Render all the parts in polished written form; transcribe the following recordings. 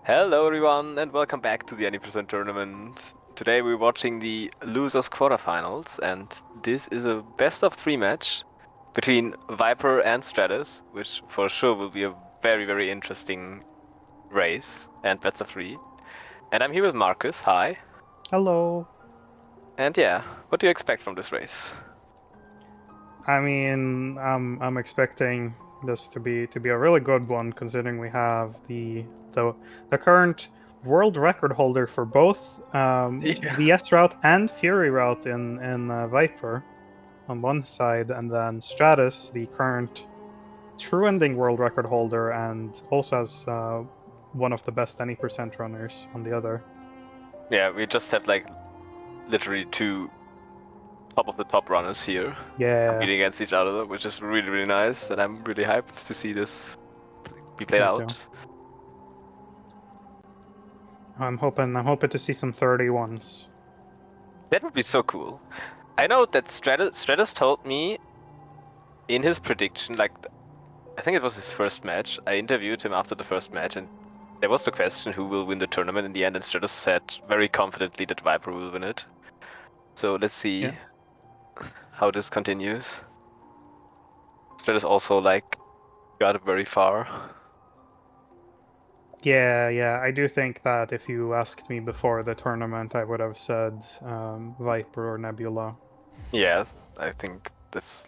Hello everyone and welcome back to the 90% tournament. Today we're watching the losers quarterfinals and this is a best of 3 match between zVypurr and Stratus, which for sure will be a very interesting race and best of 3. And I'm here with Marcus, hi. Hello. And yeah, what do you expect from this race? I mean, I'm expecting this to be a really good one, considering we have the current world record holder for both VS route and Fury route in zVypurr on one side, and then Stratus, the current true ending world record holder, and also has one of the best any percent runners on the other. Yeah, we just had like literally two top of the top runners here competing against each other, which is really nice, and I'm really hyped to see this be played out. I'm hoping to see some 31s. That would be so cool. I know that Stratus told me in his prediction, like I think it was his first match. I interviewed him after the first match, and there was the question who will win the tournament in the end, and Stratus said very confidently that zVypurr will win it. So let's see how this continues. Stratus also like got very far. Yeah, I do think that if you asked me before the tournament, I would have said zVypurr or Nebula. Yeah, I think that's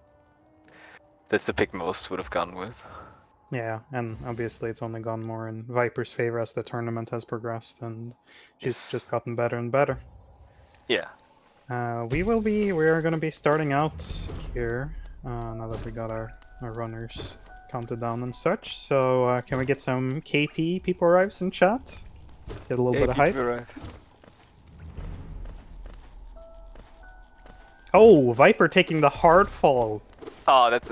the pick most would have gone with. Yeah, and obviously it's only gone more in zVypurr's favor as the tournament has progressed, and she's just gotten better and better. Yeah. We are going to be starting out here now that we got our runners counted down and such. So can we get some KP people arrives in chat? Get a little bit of hype. Oh, zVypurr taking the hard fall. Oh, that's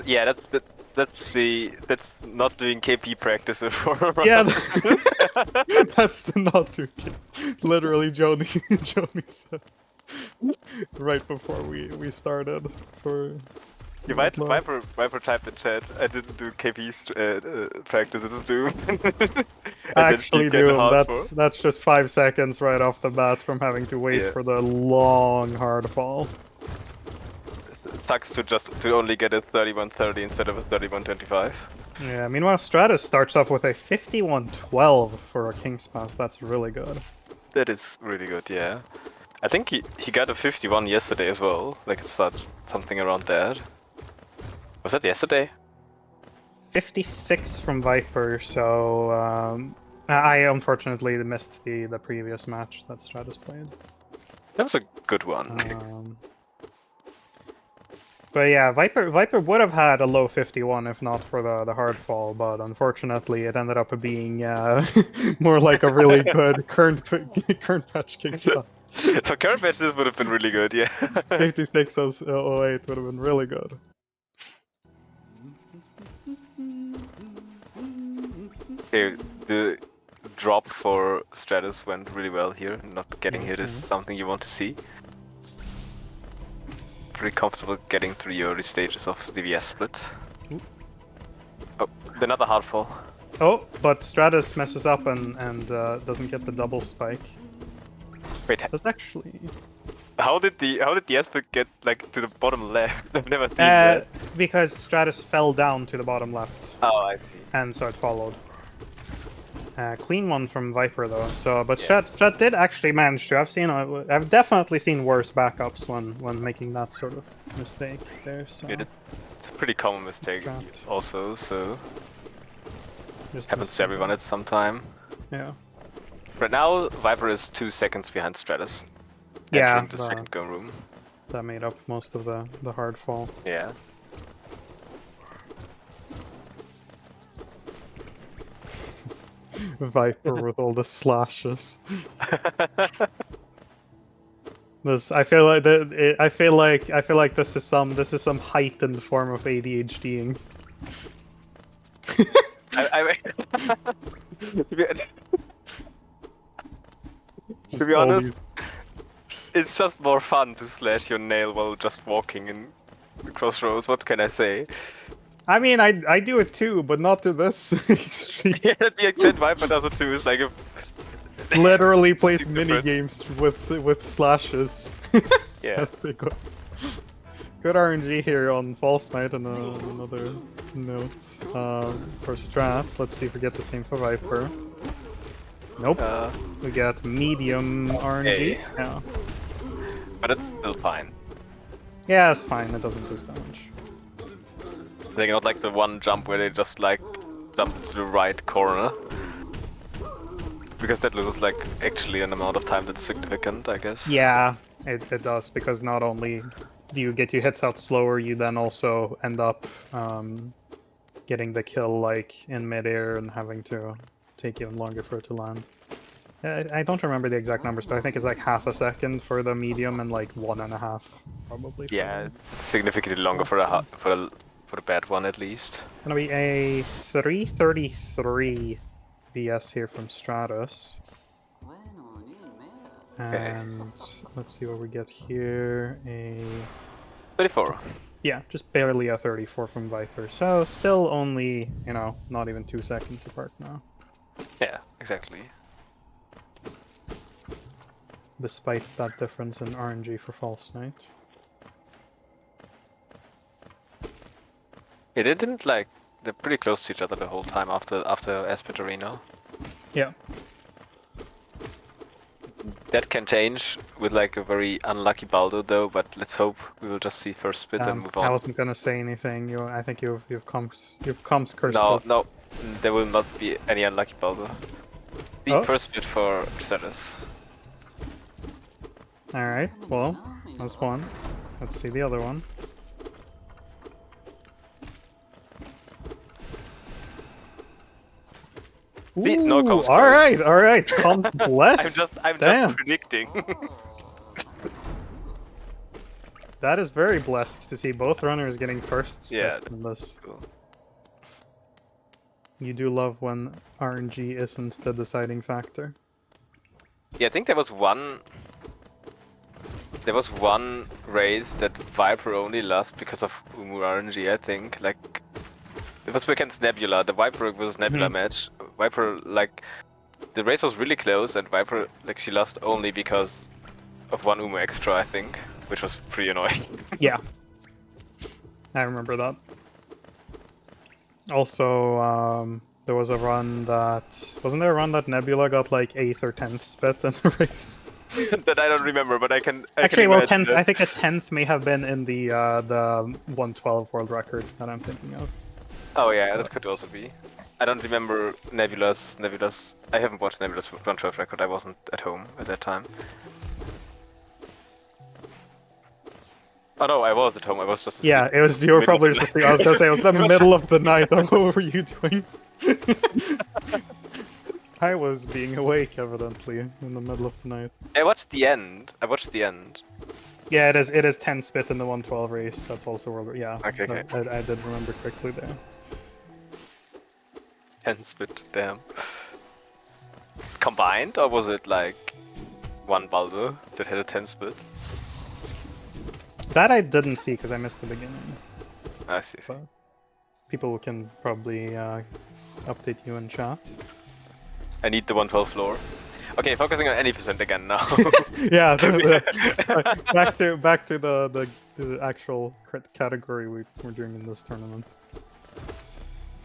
not doing KP practice for. Yeah, that's the not doing. Literally, Joni said right before we started for. You might zVypurr typed in chat. I didn't do KP practices, do. Actually, do. That's just 5 seconds right off the bat from having to wait for the long hard fall. It sucks to only get a 31:30 instead of a 31:25. Yeah, meanwhile Stratus starts off with a 51:12 for a King's Pass. That's really good. That is really good, yeah. I think he got a 51 yesterday as well. Like it's something around that. Was that yesterday? 56 from zVypurr, so I unfortunately missed the previous match that Stratus played. That was a good one. But yeah, zVypurr would have had a low 51 if not for the hard fall, but unfortunately it ended up being more like a really good current patch King's Pass. For current patch this would have been really good, yeah. 56:08 would have been really good. Okay, the drop for Stratus went really well here. Not getting hit is something you want to see. Pretty comfortable getting through the early stages of the VS split. Oh, another hard fall. Oh, but Stratus messes up and doesn't get the double spike. Wait, that's actually. How did the S-split get like to the bottom left? I've never seen that. Because Stratus fell down to the bottom left. Oh, I see. And so it followed. Clean one from zVypurr though. So, but Strat did actually manage to. I've definitely seen worse backups when making that sort of mistake there. So. Yeah, it's a pretty common mistake also. So just happens to everyone at some time. Yeah. Right now, zVypurr is 2 seconds behind Stratus. Entering the second go room. That made up most of the hard fall. Yeah. zVypurr with all the slashes. I feel like this is some heightened form of ADHDing. To be honest, it's just more fun to slash your nail while just walking in the crossroads. What can I say? I mean, I do it too, but not to this extreme. Yeah, the extent zVypurr does it too. Is like if literally plays Something mini different. games with slashes. Yeah. As they go. Good RNG here on False Knight and another note for Strat. Let's see if we get the same for Viper. Nope. We got medium RNG. Okay. Yeah. But it's still fine. Yeah, it's fine. It doesn't lose damage. They not like the one jump where they just like jump to the right corner. Because that loses like actually an amount of time that's significant, I guess. Yeah, it does, because not only do you get your hits out slower, you then also end up getting the kill like in midair and having to take even longer for it to land. I don't remember the exact numbers, but I think it's like half a second for the medium and like 1.5 probably. Yeah, it's significantly longer for the bad one at least. Gonna be a 333 VS here from Stratus. And let's see what we get here. A 34. yeah, just barely a 34 from Viper. So still only, you know, not even 2 seconds apart now. Yeah, exactly. Despite that difference in RNG for False Knight. Yeah, they didn't like. They're pretty close to each other the whole time after Aspid Arena. Yeah. That can change with like a very unlucky Baldo though, but let's hope we will just see first spit and move on. I wasn't gonna say anything. I think you've comms cursed. No, no, there will not be any unlucky Baldo. The first spit for Stratus. Alright, well, that's one. Let's see the other one. See, no comms. Alright, bless. I'm just predicting. That is very blessed to see both runners getting first. Yeah. In this. Cool. You do love when RNG isn't the deciding factor. Yeah, I think there was one race that Viper only lost because of Umu RNG, I think. Like, it was against Nebula, the Viper versus Nebula match. Viper, like, the race was really close, and Viper, like, she lost only because of one Umu extra, I think, which was pretty annoying. Yeah. I remember that. Also, there was a run that... Wasn't there a run that Nebula got, like, 8th or 10th spit in the race? That I don't remember, but I can Actually, well, 10th. that. I think a 10th may have been in the 112 world record that I'm thinking of. Oh yeah, that could also be. I don't remember Nebula's. I haven't watched Nebula's 112 record. I wasn't at home at that time. Oh no, I was at home. I was just asleep. Yeah, it was. You were probably just asleep. I was gonna say it was the middle of the night. What were you doing? I was being awake, evidently, in the middle of the night. I watched the end. Yeah, it is 10 spit in the 112 race. That's also world. Yeah. Okay. I did remember quickly there. 10 spit, damn. Combined, or was it like one Baldo that had a 10 spit? That I didn't see because I missed the beginning. I see. But people can probably update you in chat. I need the 112 floor. Okay, focusing on any percent again now. Yeah, back to the actual category we're doing in this tournament.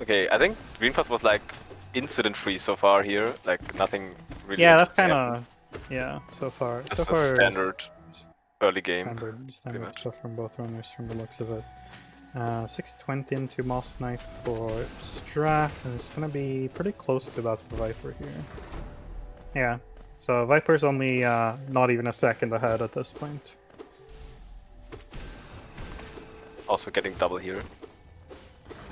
Okay, I think Green Path was like incident free so far here, like nothing really. Yeah, that's kind of so far. Just a standard early game. Standard stuff from both runners from the looks of it. 620 into Moss Knight for Strat, and it's gonna be pretty close to that for Viper here. Yeah, so Viper's only not even a second ahead at this point. Also getting double here.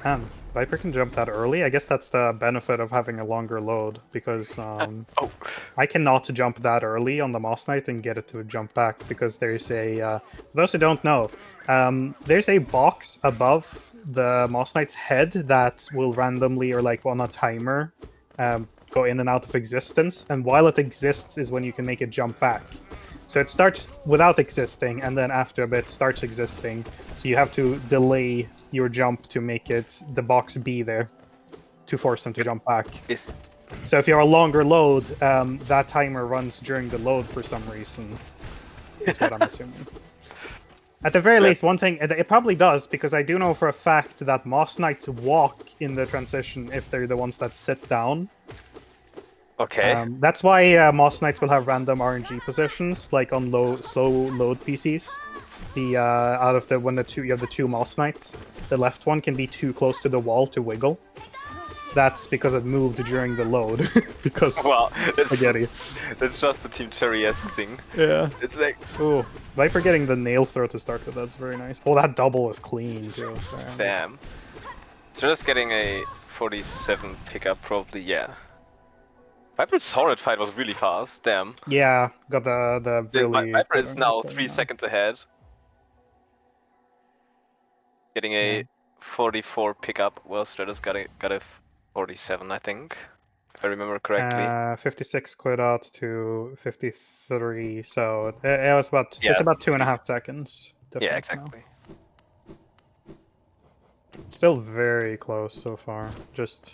Man, Viper can jump that early. I guess that's the benefit of having a longer load, because I cannot jump that early on the Moss Knight and get it to jump back, because there's a... for those who don't know, there's a box above the Moss Knight's head that will randomly, or like on a timer, go in and out of existence, and while it exists is when you can make it jump back. So it starts without existing, and then after a bit starts existing, so you have to delay your jump to make it the box be there to force them to jump back. So if you have a longer load, that timer runs during the load for some reason. That's what I'm assuming. At the very least, one thing, it probably does, because I do know for a fact that Moss Knights walk in the transition if they're the ones that sit down. Okay. That's why Moss Knights will have random RNG positions, like on slow load PCs. Out of when you have the two Moss Knights, the left one can be too close to the wall to wiggle. That's because it moved during the load. Because well, spaghetti. It's just a Team Cherry-esque thing. Yeah. It's like... Oh, Viper getting the nail throw to start with, that's very nice. Oh, that double was clean, too. Damn. Stratus getting a 47 pickup, probably, yeah. Viper's Hornet fight was really fast, damn. Yeah, got the really... Viper is now 3 seconds ahead. Getting a 44 pickup, well, Stratus got a 47, I think. If I remember correctly. 56 cleared out to 53, so it was about it's about 2.5 seconds. Yeah, exactly. Still very close so far. Just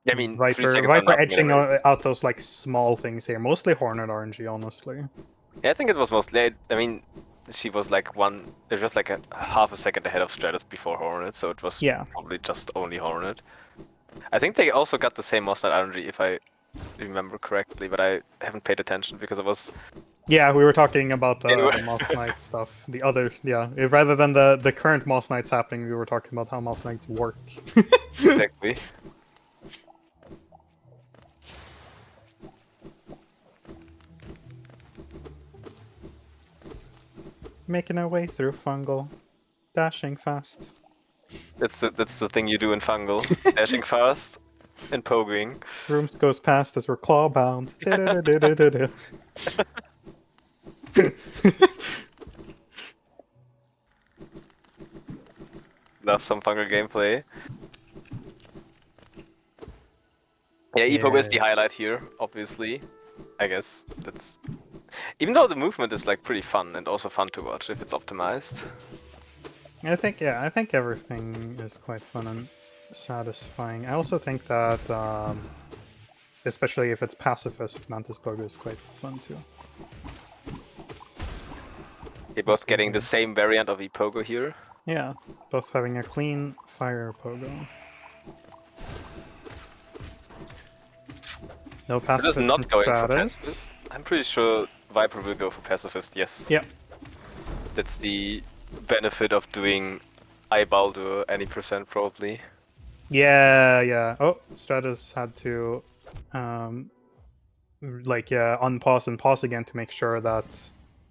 yeah, I mean, Viper edging out those like small things here. Mostly Hornet RNG, honestly. Yeah, I think it was mostly. I mean, she was like it was just like a half a second ahead of Stratus before Hornet, so it was probably just only Hornet. I think they also got the same Moss Knight RNG, if I remember correctly, but I haven't paid attention because it was... Yeah, we were talking about the Moss Knight stuff. The other, rather than the current Moss Knights happening, we were talking about how Moss Knights work. Exactly. Making our way through Fungal. Dashing fast. That's the thing you do in Fungal. Dashing fast and pogoing. Rooms goes past as we're claw bound. Love some Fungal gameplay. Yeah, E-Pogo is the highlight here, obviously. I guess that's... Even though the movement is like pretty fun and also fun to watch if it's optimized. I think everything is quite fun and satisfying. I also think that, especially if it's pacifist, Mantis Pogo is quite fun too. You're both getting the same variant of E-Pogo here. Yeah, both having a clean fire Pogo. No pacifist. This is not going for pacifist. I'm pretty sure Viper will go for pacifist, yes. Yep. That's the benefit of doing Baldur any percent probably. Yeah. Oh, Stratus had to unpause and pause again to make sure that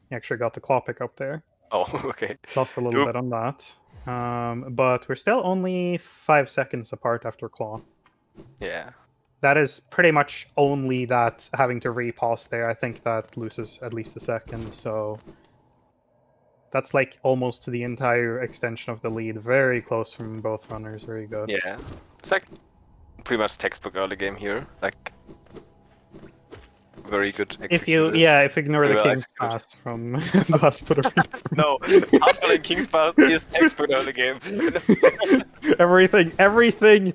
he actually got the claw pick up there. Oh, okay. Lost a little bit on that. But we're still only 5 seconds apart after claw. Yeah. That is pretty much only that having to re-pause there. I think that loses at least a second, so that's like almost the entire extension of the lead. Very close from both runners, very good. Yeah. It's like pretty much textbook early game here. Like very good executed. If you ignore the King's Pass from the hospital. No, hardballing King's Pass is textbook early game. everything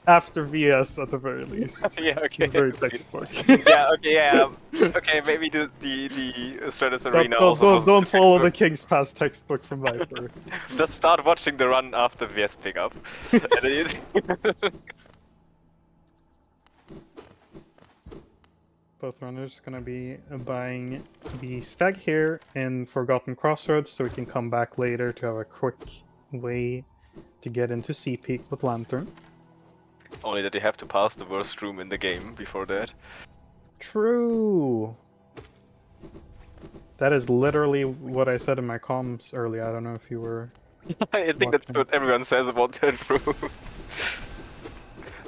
after VS at the very least. Yeah, okay. Very textbook. Yeah, okay, yeah. Okay, maybe the Stratus Arena also don't follow the King's Pass textbook from Viper. Just start watching the run after VS pickup. Both runners gonna be buying the stag here in Forgotten Crossroads, so we can come back later to have a quick way to get into Sea Peak with Lantern. Only that you have to pass the worst room in the game before that. True. That is literally what I said in my comms earlier. I don't know if you were. I think that's what everyone says about that room.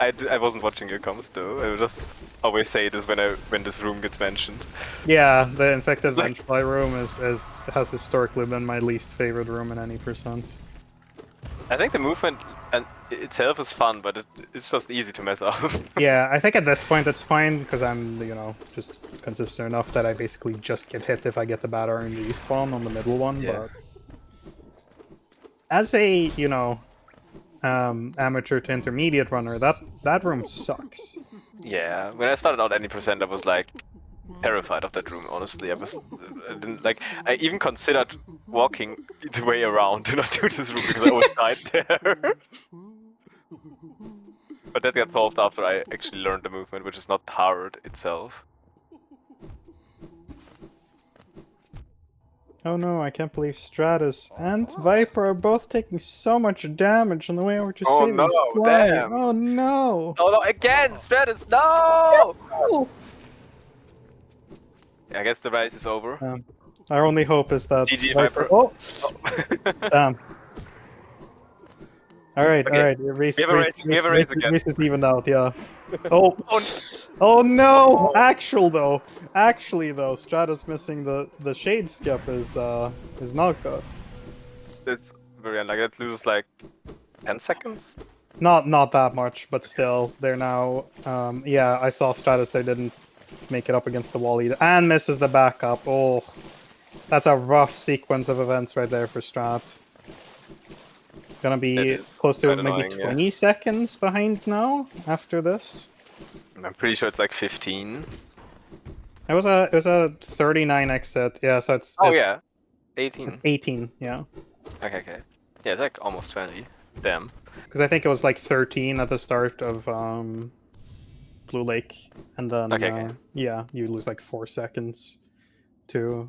I wasn't watching your comms though. I would just always say this when this room gets mentioned. Yeah, the infected Vengefly room has historically been my least favorite room in any percent. I think the movement itself is fun, but it's just easy to mess up. Yeah, I think at this point it's fine because I'm, just consistent enough that I basically just get hit if I get the bad RNG spawn on the middle one. Yeah. But as a, amateur to intermediate runner, that room sucks. Yeah, when I started out any percent, I was like terrified of that room. Honestly, I didn't like. I even considered walking the way around to not do this room because I always died there. But that got solved after I actually learned the movement, which is not hard itself. Oh no, I can't believe Stratus and zVypurr are both taking so much damage on the way over to Oh save no! his fly. Damn! Oh no! Oh no! Again, Stratus! No! Oh. I guess the race is over. Our only hope is that GG zVypurr. Viper. Oh, Oh. damn! All right, Okay. Reese, We have a race again. Reese is evened out. Yeah. Oh, Oh, oh no! oh. Actually though, Stratus missing the shade skip is not good. It's very unlucky. It loses like 10 seconds. Not that much, but still, they're now. Yeah, I saw Stratus. They didn't make it up against the wall either, and misses the backup. Oh, that's a rough sequence of events right there for Strat. Gonna be close to maybe annoying, 20 seconds behind now after this. I'm pretty sure it's like 15. It was a 39 exit. Yeah, so it's Yeah, 18. 18. Yeah. Okay. Yeah, it's like almost 20. Damn. Because I think it was like 13 at the start of Blue Lake, and then yeah, you lose like 4 seconds to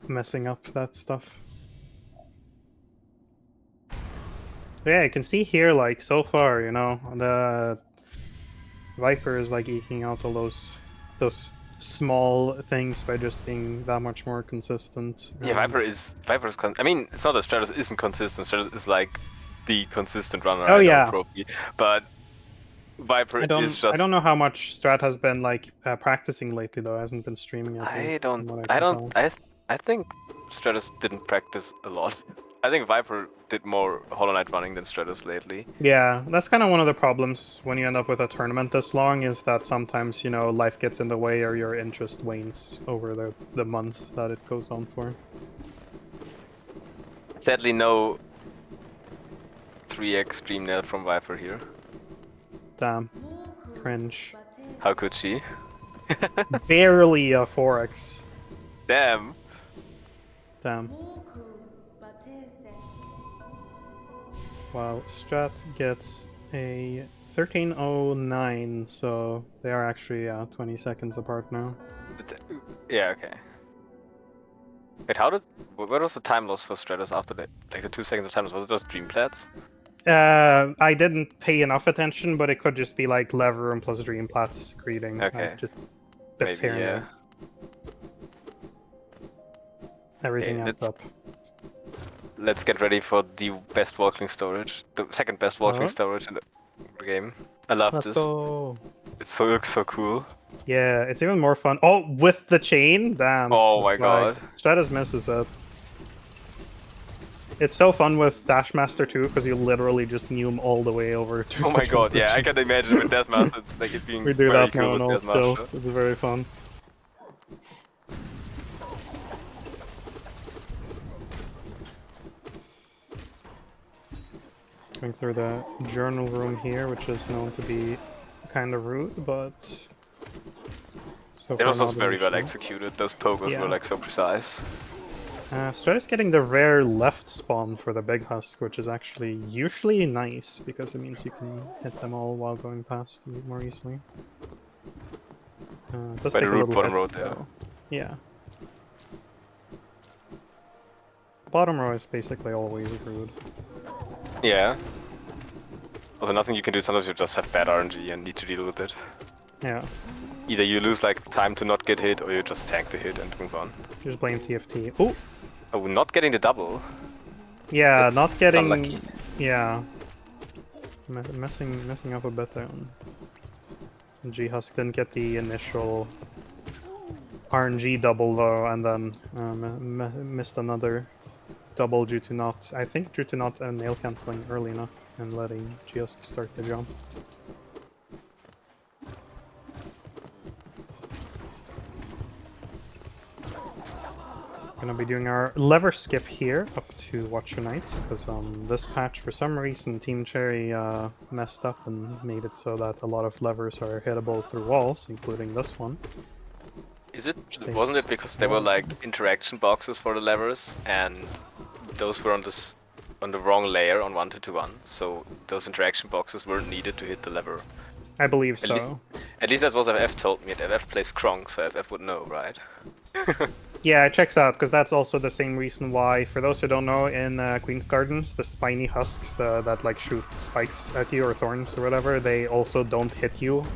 messing up that stuff. Yeah, you can see here, like, so far, you know, the zVypurr is like eking out all those small things by just being that much more consistent. Yeah, Viper is I mean, it's not that Stratus isn't consistent. Stratus is like the consistent runner. Oh yeah, Pro-P, but Viper is just. I don't know how much Strat has been like practicing lately though. Hasn't been streaming at least. I think Stratus didn't practice a lot. I think Viper did more Hollow Knight running than Stratus lately. Yeah, that's kind of one of the problems when you end up with a tournament this long, is that sometimes, you know, life gets in the way or your interest wanes over the months that it goes on for. Sadly, no 3x stream nail from Viper here. Damn. Cringe. How could she? Barely a 4x. Damn. Damn. Wow, Strat gets a 1309, so they are actually 20 seconds apart now. Yeah, okay. Wait, where was the time loss for Stratus after that? Like the 2 seconds of time loss, was it just Dream Plats? I didn't pay enough attention, but it could just be like Lever Room plus Dream Plats greeting. Okay. Just bits here and there. Everything adds up. Let's get ready for the best walking storage. The second best walking storage in the game. I love this. Go. It looks so cool. Yeah, it's even more fun. Oh, with the chain? Damn. Oh my god. Stratus misses it. It's so fun with Dashmaster too, because you literally just Neum all the way over to. Oh my god, yeah, I can imagine with Deathmaster like it being we do very that cool now with in all Deathmaster. skills. It's very fun. Going through the journal room here, which is known to be kind of rude, but so it was also very well executed. Those pokers were like so precise. Stratus getting the rare left spawn for the big husk, which is actually usually nice because it means you can hit them all while going past more easily. By the root bottom road there. Yeah. Bottom row is basically always rude. Yeah. Also, nothing you can do. Sometimes you just have bad RNG and need to deal with it. Yeah. Either you lose like time to not get hit, or you just tank the hit and move on. Just blame TFT. Oh. Oh, not getting the double. Yeah, That's not getting. unlucky. Yeah. Messing up a bit there. G-Husk didn't get the initial RNG double though, and then missed another double due to not nail cancelling early enough and letting G-Husk start the jump. Gonna be doing our lever skip here up to Watcher Knights, because this patch, for some reason, Team Cherry messed up and made it so that a lot of levers are hittable through walls, including this one. Is it? Wasn't it because there were like interaction boxes for the levers, and those were on this on the wrong layer on 1.2.1, so those interaction boxes weren't needed to hit the lever. I believe so. At least that's what FF told me. And FF plays Kronk, so FF would know, right? Yeah, it checks out, because that's also the same reason why, for those who don't know, in Queen's Gardens, the spiny husks that like shoot spikes at you, or thorns or whatever, they also don't hit you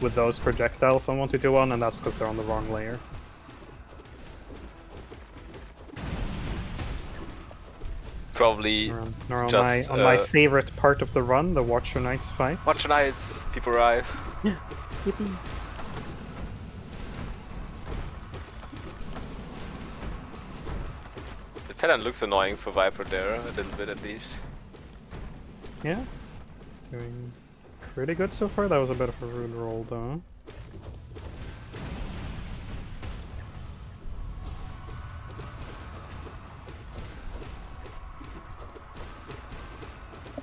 with those projectiles on 1.2.1, and that's because they're on the wrong layer. Probably Nor on just, my favorite part of the run, the Watcher Knights fight. Watcher Knights, people arrive. Yeah. Yippee. The pattern looks annoying for Viper there, a little bit at least. Yeah. Doing pretty good so far. That was a bit of a rude roll though.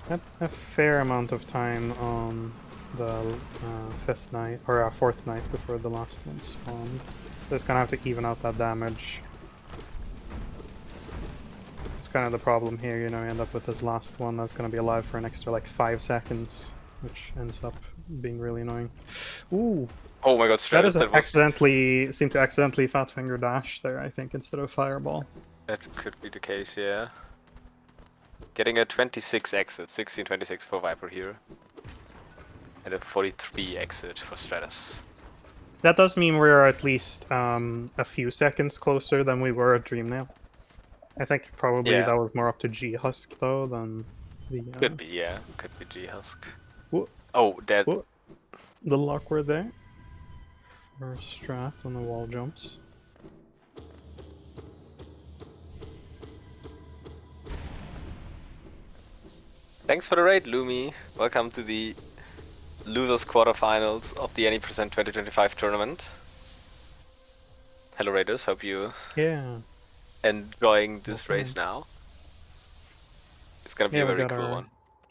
Had a fair amount of time on the fifth night, or fourth night before the last one spawned. Just gonna have to even out that damage. It's kind of the problem here, you know, you end up with this last one that's gonna be alive for an extra like 5 seconds, which ends up being really annoying. Ooh! Oh my god, Stratus, that was... seemed to accidentally fat finger dash there, I think, instead of fireball. That could be the case, yeah. Getting a 26 exit, 16-26 for Viper here. And a 43 exit for Stratus. That does mean we're at least a few seconds closer than we were at Dreamnail. I think probably that was more up to G-Husk though than the... Could be, yeah. Could be G-Husk. Whoa. Oh, dead. Whoa. Little awkward there. For Strat on the wall jumps. Thanks for the raid, Lumi. Welcome to the losers quarterfinals of the Any% 2025 tournament. Hello Raiders, hope you enjoying this race now. It's gonna be a very cool one.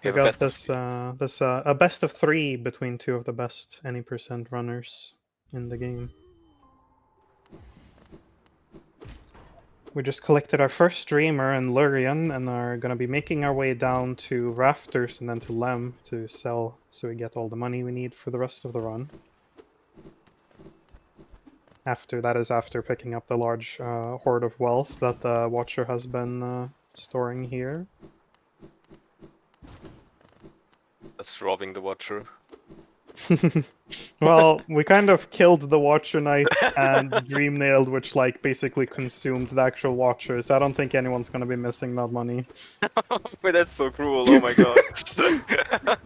We got this a best of 3 between 2 of the best Any% runners in the game. We just collected our first Dreamer and Lurian and are going to be making our way down to Rafters and then to Lem to sell so we get all the money we need for the rest of the run. After picking up the large hoard of wealth that the Watcher has been storing here. That's robbing the Watcher. Well, we kind of killed the Watcher Knights and Dreamnailed, which like basically consumed the actual Watchers. I don't think anyone's gonna be missing that money. Wait, that's so cruel! Oh my god.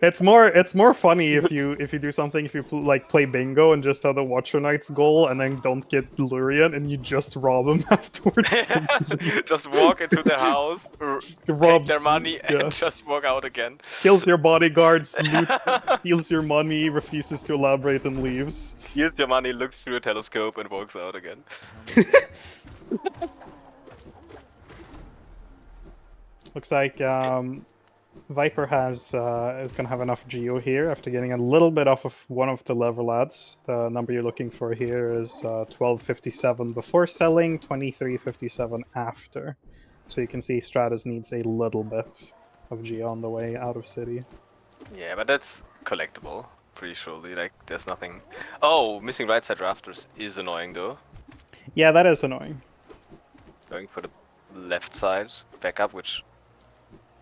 It's more funny if you do something, if you like play bingo and just have the Watcher Knights goal and then don't get Lurian and you just rob them afterwards. Just walk into their house, take their money and just walk out again. Kills your bodyguards, steals your money, refuses to elaborate and leaves. Steals your money, looks through a telescope and walks out again. Looks like Viper is gonna have enough geo here after getting a little bit off of one of the lever lads. The number you're looking for here is 1257 before selling, 2357 after. So you can see Stratus needs a little bit of geo on the way out of city. Yeah, but that's collectible, pretty surely. Like, there's nothing. Oh, missing right side rafters is annoying though. Yeah, that is annoying. Going for the left side backup, which.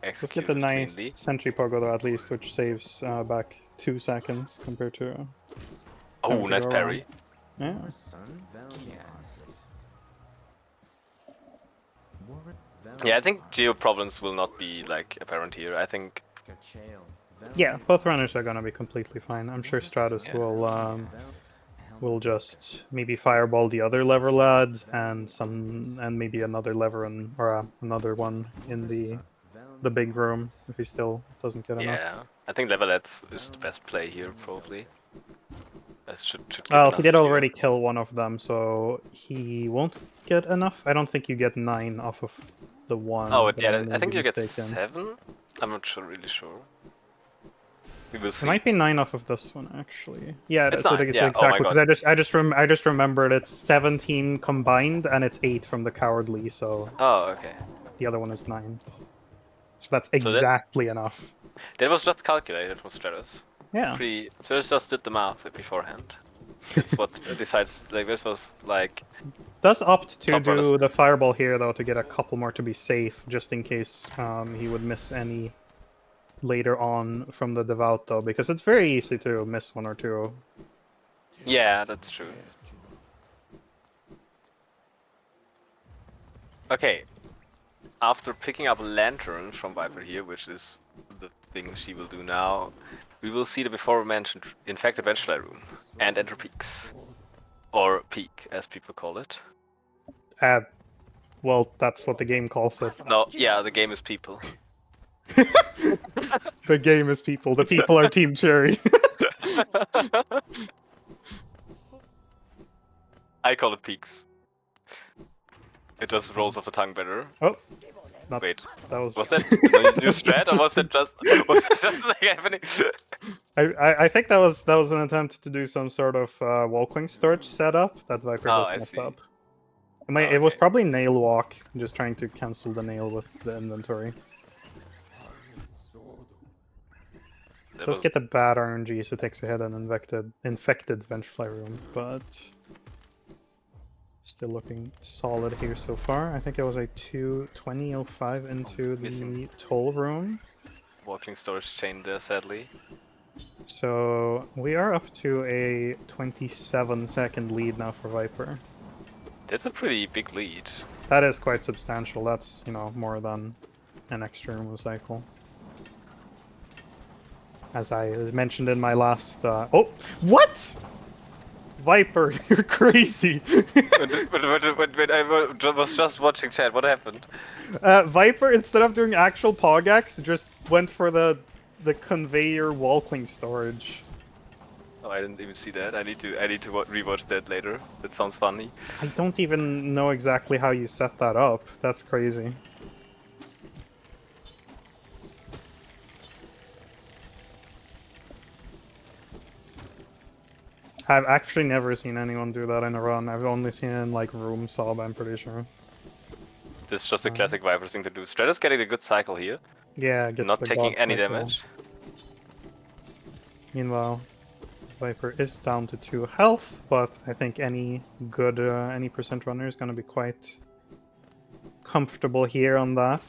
Let's get the nice sentry pogo though at least, which saves back 2 seconds compared to... Oh, nice parry. Yeah. Yeah, I think geo problems will not be like apparent here. I think... Yeah, both runners are gonna be completely fine. I'm sure Stratus will just maybe fireball the other lever lad and maybe another lever or another one in the big room if he still doesn't get enough. Yeah, I think lever lads is the best play here probably. should get Well, enough he did here. already kill one of them, so he won't get enough. I don't think you get 9 off of the one. Oh, that yeah, may I think be you get mistaken. 7? I'm not really sure. We will see. It might be 9 off of this one, actually. Yeah, It's it's 9, yeah, oh my exactly, god. because I just remembered it's 17 combined, and it's 8 from the cowardly, so Oh, okay. the other one is 9. So that's So exactly enough. that was just calculated from Stratus. Yeah. Stratus just did the math beforehand. That's what decides, like, this was, like... Does opt to Top runners. do the fireball here, though, to get a couple more to be safe, just in case he would miss any later on from the devout, though, because it's very easy to miss 1 or 2. Yeah, that's true. Okay. After picking up Lantern from zVypurr here, which is the thing she will do now, we will see the before mentioned infected ventilator room and enter peaks. Or peak, as people call it. Well, that's what the game calls it. No, yeah, the game is people. The game is people. The people are Team Cherry. I call it peaks. It just rolls off the tongue better. Oh, Wait, that was that a new strat or was that was that like happening? I think that was an attempt to do some sort of walking storage setup that zVypurr Oh, just I messed see. up. Oh, It was okay. probably nail walk, just trying to cancel the nail with the inventory. Does get the bad RNG, so it takes a hit on infected Vengefly room, but still looking solid here so far. I think it was a 2:20:05 into the toll room. Walking storage chain there, sadly. So we are up to a 27-second lead now for zVypurr. That's a pretty big lead. That is quite substantial. That's, you know, more than an extra remove cycle. As I mentioned in my last... Oh! What?! zVypurr, you're crazy! But I was just watching chat, what happened? zVypurr, instead of doing actual Pogax, just went for the conveyor walking storage. Oh, I didn't even see that. I need to rewatch that later. That sounds funny. I don't even know exactly how you set that up. That's crazy. I've actually never seen anyone do that in a run. I've only seen it in, like, room sub, I'm pretty sure. This is just a classic zVypurr thing to do. Stratus getting a good cycle here. Yeah, gets Not the taking god any cycle. damage. Meanwhile, zVypurr is down to 2 health, but I think any good, any percent runner is going to be quite comfortable here on that.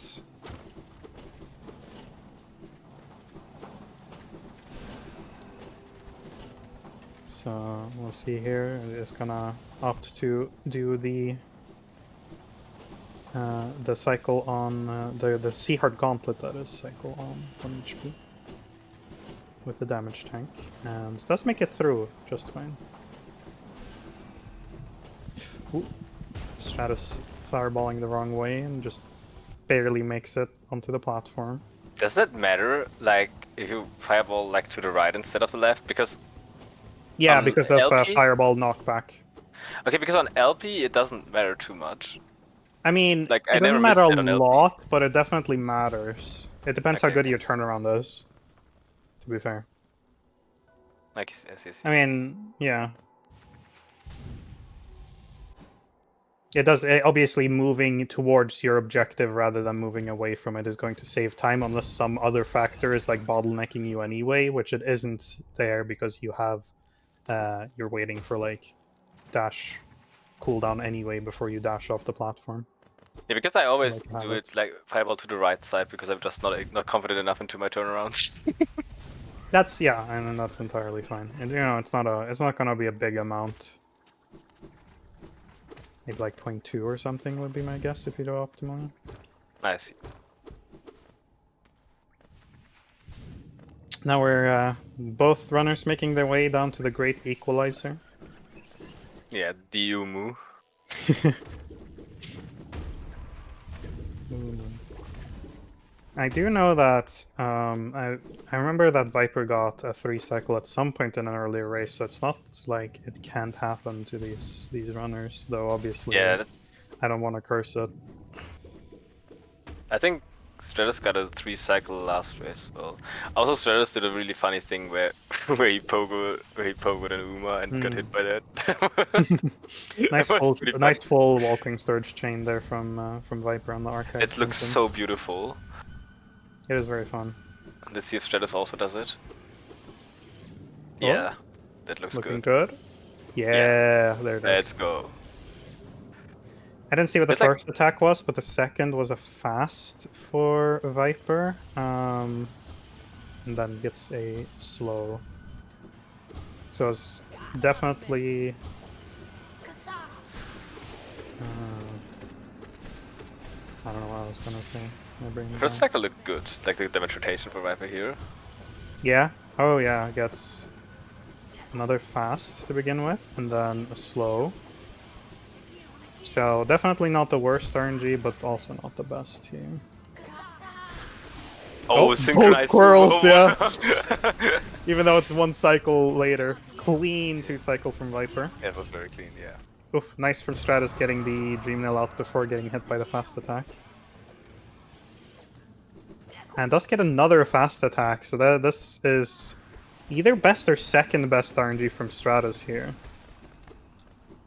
So we'll see here. It's gonna opt to do the cycle on the Sea Heart Gauntlet, that is, cycle on 1 HP with the damage tank, and does make it through just fine. Ooh. Stratus fireballing the wrong way and just barely makes it onto the platform. Does it matter, like, if you fireball, like, to the right instead of the left? Because... Yeah, because of fireball knockback. Okay, because on LP it doesn't matter too much. I mean, like, it doesn't matter a lot, but it definitely matters. It depends how good your turnaround is, to be fair. Like, yes. I mean, yeah. It does, obviously moving towards your objective rather than moving away from it is going to save time, unless some other factor is like bottlenecking you anyway, which it isn't there because you have, you're waiting for like dash cooldown anyway before you dash off the platform. Yeah, because I always do it like fireball to the right side because I'm just not confident enough into my turnarounds. That's, yeah, and that's entirely fine. And you know, it's not gonna be a big amount. Maybe like 0.2 or something would be my guess if you do optimally. I see. Now we're both runners making their way down to the Great Equalizer. Yeah, Diumu. I do know that I remember that Viper got a 3-cycle at some point in an earlier race, so it's not like it can't happen to these runners. Though obviously, Yeah, I don't want to curse it. I think Stratus got a 3-cycle last race. Well, also Stratus did a really funny thing where he pogoed an Uma and got hit by that. It was pretty Nice funny. full walking surge chain there from Viper on the archive. It looks instance. so beautiful. It is very fun. Let's see if Stratus also does it. Oh, Yeah, that looks looking good. good. Yeah, there it is. Let's go. I didn't see what the It's like- first attack was, but the second was a fast for Viper. And then gets a slow. So it's definitely. I don't know what I was gonna say. My brain is First out. cycle looked good, like the damage rotation for Viper here. Yeah. Oh yeah, gets another fast to begin with, and then a slow. So definitely not the worst RNG, but also not the best here. Oh, both synchronized squirrels, move. yeah. Even though it's 1 cycle later. Clean 2-cycle from Viper. It was very clean, yeah. Oof, nice from Stratus getting the Dream Nail out before getting hit by the fast attack. And does get another fast attack, so this is either best or second best RNG from Stratus here.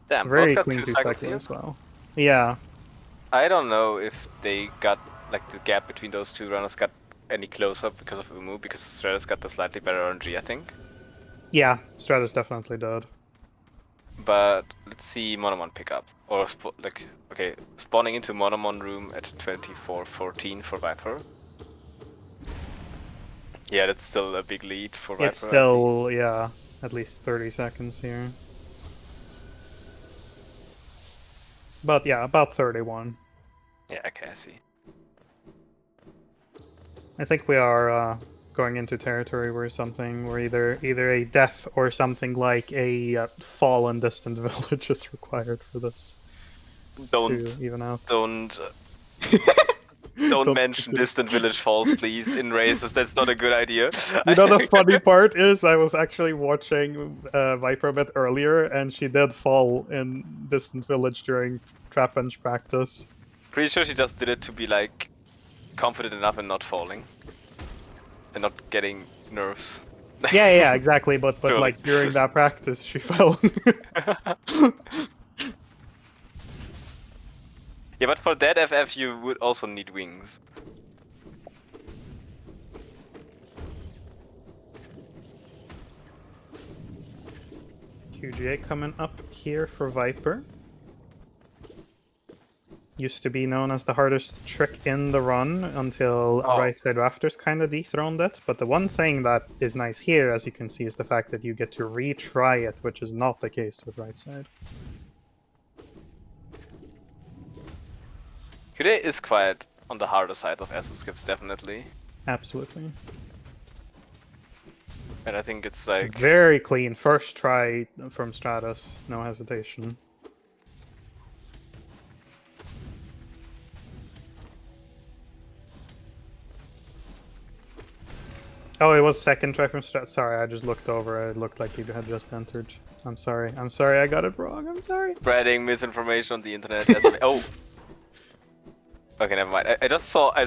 Damn, Very both got clean 2 2 cycles cycle here. as well. Yeah. I don't know if they got, like, the gap between those two runners got any closer because of Umu, because Stratus got the slightly better RNG, I think. Yeah, Stratus definitely did. But let's see Monomon pick up. Or, okay, spawning into Monomon room at 24:14 for Viper. Yeah, that's still a big lead for Viper. It's still, yeah, at least 30 seconds here. But yeah, about 31. Yeah, okay, I see. I think we are going into territory where either a death or something like a fall in distant village is required for this to even out. Don't mention distant village falls, please, in races. That's not a good idea. You know, the funny part is I was actually watching Viper a bit earlier, and she did fall in distant village during trap bench practice. Pretty sure she just did it to be like confident enough in not falling and not getting nerves. Yeah, exactly. But Surely. like during that practice, she fell. Yeah, but for that FF you would also need wings. QGA coming up here for Viper. Used to be known as the hardest trick in the run until right side rafters kind of dethroned it. But the one thing that is nice here, as you can see, is the fact that you get to retry it, which is not the case with right side. QGA is quite on the harder side of acid skips, definitely. Absolutely. And I think it's like... Very clean. First try from Stratus. No hesitation. Oh, it was second try from Stratus. Sorry, I just looked over. It looked like you had just entered. I'm sorry. I'm sorry I got it wrong. I'm sorry. Spreading misinformation on the internet. Oh! Okay, never mind. I just saw I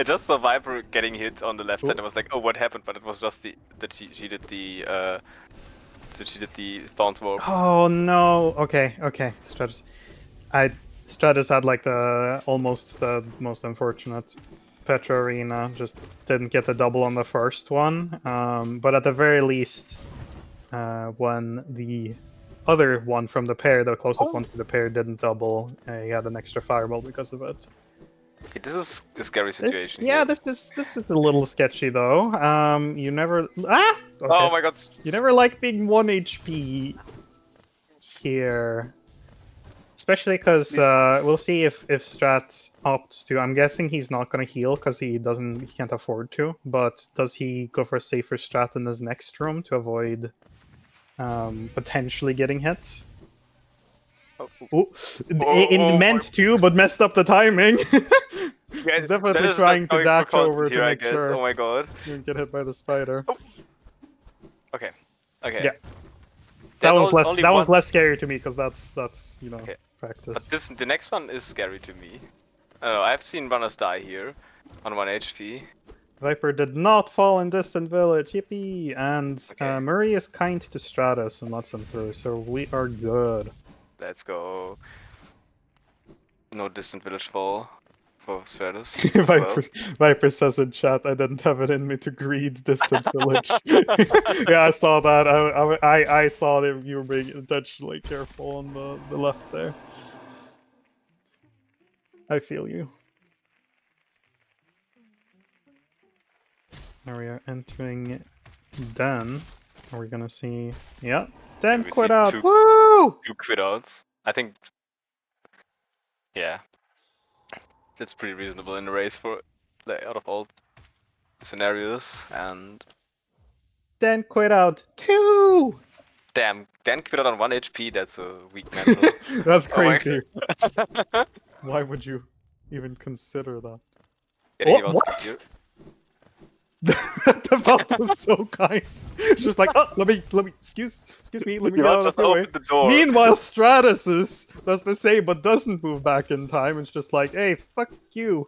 just saw Viper getting hit on the left side. I was like, oh, what happened? But it was just that she did the Thorns Warp. Oh no. Okay. Stratus. Stratus had like almost the most unfortunate Petro Arena. Just didn't get the double on the first one. But at the very least, when the other one from the pair, the closest one to the pair, didn't double, he had an extra fireball because of it. Okay, this is a scary situation. This is a little sketchy though. You never Okay. Oh my god! You never like being 1 HP here. Especially because we'll see if Strat opts to. I'm guessing he's not going to heal because he can't afford to. But does he go for a safer strat in his next room to avoid potentially getting hit? Meant to, but messed up the timing. He's Guys, that definitely is trying not to going for dash content over to here, I make guess. sure Oh my god. you don't get hit by the spider. Oh. Okay. Okay. Yeah. There's That only was one. less scary to me because that's you know Okay. practice. But the next one is scary to me. I don't know, I've seen runners die here on 1 HP. Viper did not fall in Distant Village, yippee! And Okay. Murray is kind to Stratus and lets him through, so we are good. Let's go. No distant village fall for Stratus as well. Viper says in chat, I didn't have it in me to greed Distant Village. Yeah, I saw that. I saw that you were being intentionally careful on the left there. I feel you. Now we are entering Den. Are we gonna see? Yeah, Den We quit see out. two Woo! quit outs. I think, yeah, that's pretty reasonable in the race for like, out of all scenarios. And Den quit out 2. damn, Dan quit out on 1 HP. That's a weak mental. That's Oh my crazy. god. Why would you even consider that? Getting Oh, him on what? here. The belt was so kind. It's just like, oh, let me, excuse me, let me You get out just of the way. opened the door. Meanwhile, Stratus does the same, but doesn't move back in time. It's just like, hey, fuck you.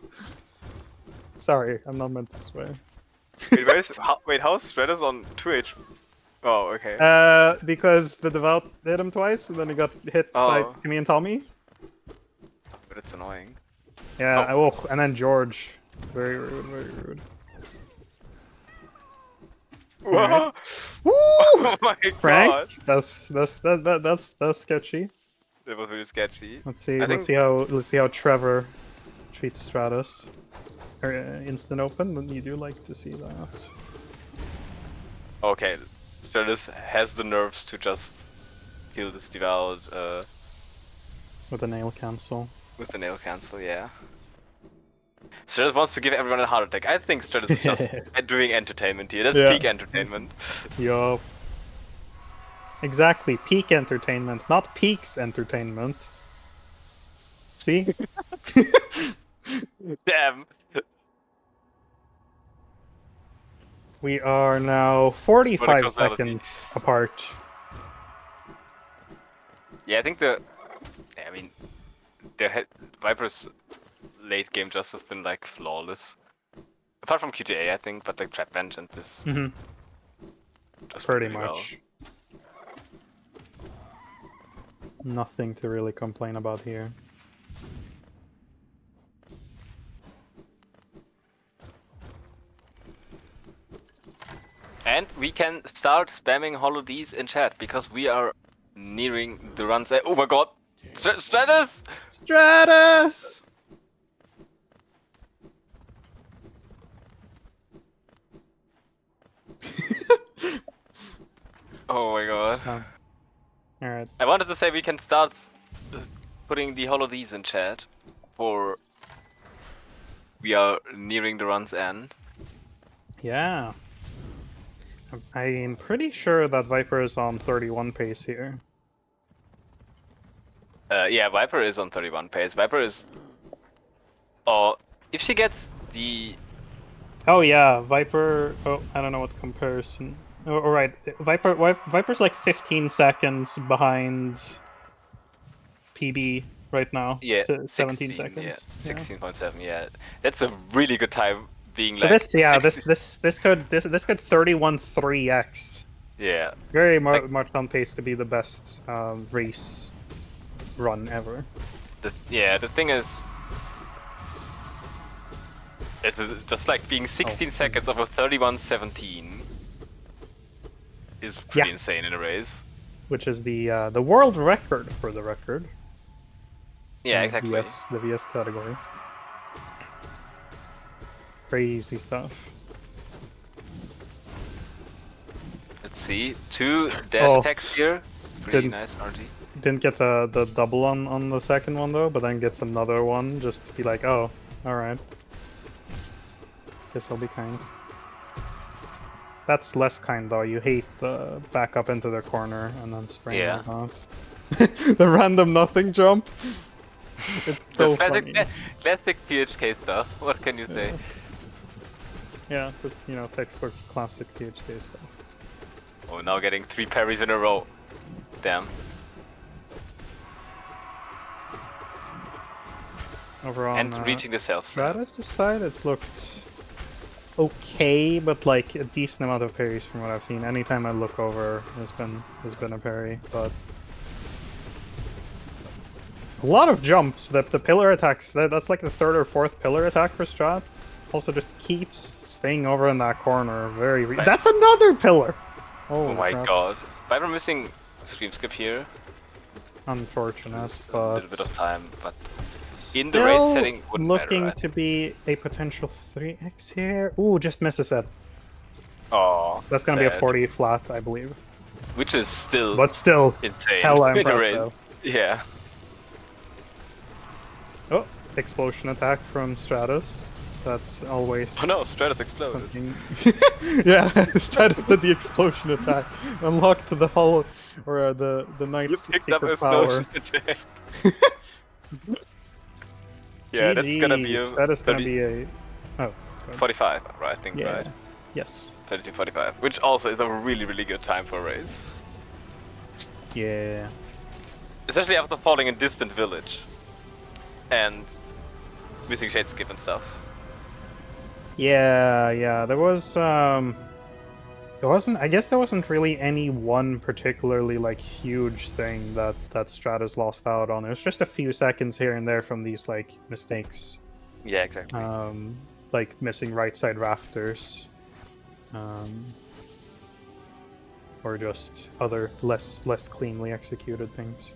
Sorry, I'm not meant to swear. Wait, how's Stratus on 2 HP? Oh, okay. Because the Devout hit him twice, and then he got hit by Timmy and Tommy. But it's annoying. Yeah, and then George. Very rude, very rude. Whoa! Woo! Oh my Frank, god! that's sketchy. That was really sketchy. Let's see how Trevor treats Stratus. Instant open, then you do like to see that. Okay, Stratus has the nerves to just kill this Devout With a nail cancel. with the nail cancel, yeah. Stratus wants to give everyone a heart attack. I think Stratus is just doing entertainment here. That's peak entertainment. Yup. Exactly, peak entertainment, not peaks entertainment. See? Damn! We are now 45 seconds apart. Yeah, I think the Viper's late game just has been like flawless. Apart from QTA, I think, but like Trap Bench and this. Just Pretty really much. well. Nothing to really complain about here. And we can start spamming holodies in chat because we are nearing the runs. Oh my god! Stratus! Stratus! Oh my god. Oh. Alright. I wanted to say we can start putting the holodies in chat for we are nearing the run's end. Yeah. I'm pretty sure that Viper is on 31 pace here. Yeah, Viper is on 31 pace. Viper is... if she gets the... Oh yeah, Viper... Oh, I don't know what comparison... Oh, alright, Viper's like 15 seconds behind PB right now. Yeah, 17 seconds. Yeah, 16.7, yeah. That's a really good time being so like... this could 31-3x. Yeah. Very much on pace to be the best race run ever. The thing is... It's just like being 16 seconds over 31.17 is pretty insane in a race. Which is the world record for the record. Yeah, exactly. The VS category. Crazy stuff. Let's see, 2 dash attacks here. Pretty nice RG. Didn't get the double on the second one though, but then gets another one just to be like, oh, alright. Guess I'll be kind. That's less kind though, you hate the back up into the corner and then spring like that. The random nothing jump. It's so Classic, funny. classic THK stuff. What can you say? Yeah, just textbook classic THK stuff. Oh, now getting 3 parries in a row. Damn. Over on And reaching the self snap. Stratus' side, it's looked okay, but like a decent amount of parries from what I've seen. Anytime I look over, has been a parry, but a lot of jumps. The pillar attacks. That's like the third or fourth pillar attack for Strat. Also, just keeps staying over in that corner. That's another pillar. Oh my crap. god. Viper missing screen skip here. Unfortunate, Lose a but little bit of time, but in the race setting wouldn't matter, looking right? to be a potential 3x here. Ooh, just misses it. Oh, That's gonna be a 40 flat, I believe. which is still But still, insane hella in a race. impressive. Yeah. Oh, explosion attack from Stratus. That's always Oh no, Stratus exploded. something. Yeah, Stratus did the explosion attack. Unlocked the hull, or the You knight's picked up secret power. explosion attack. Yeah, that's gonna be GG. a Stratus gonna 30, be a. Oh, good. 45, right? I think, Yeah. right? Yes. 32:45, which also is a really, really good time for a race. Yeah. Especially after falling in Distant Village. And missing Shade Skip and stuff. Yeah. There wasn't. I guess there wasn't really any one particularly like huge thing that Stratus lost out on. It was just a few seconds here and there from these like mistakes. Yeah, exactly. Like missing right side rafters, or just other less cleanly executed things.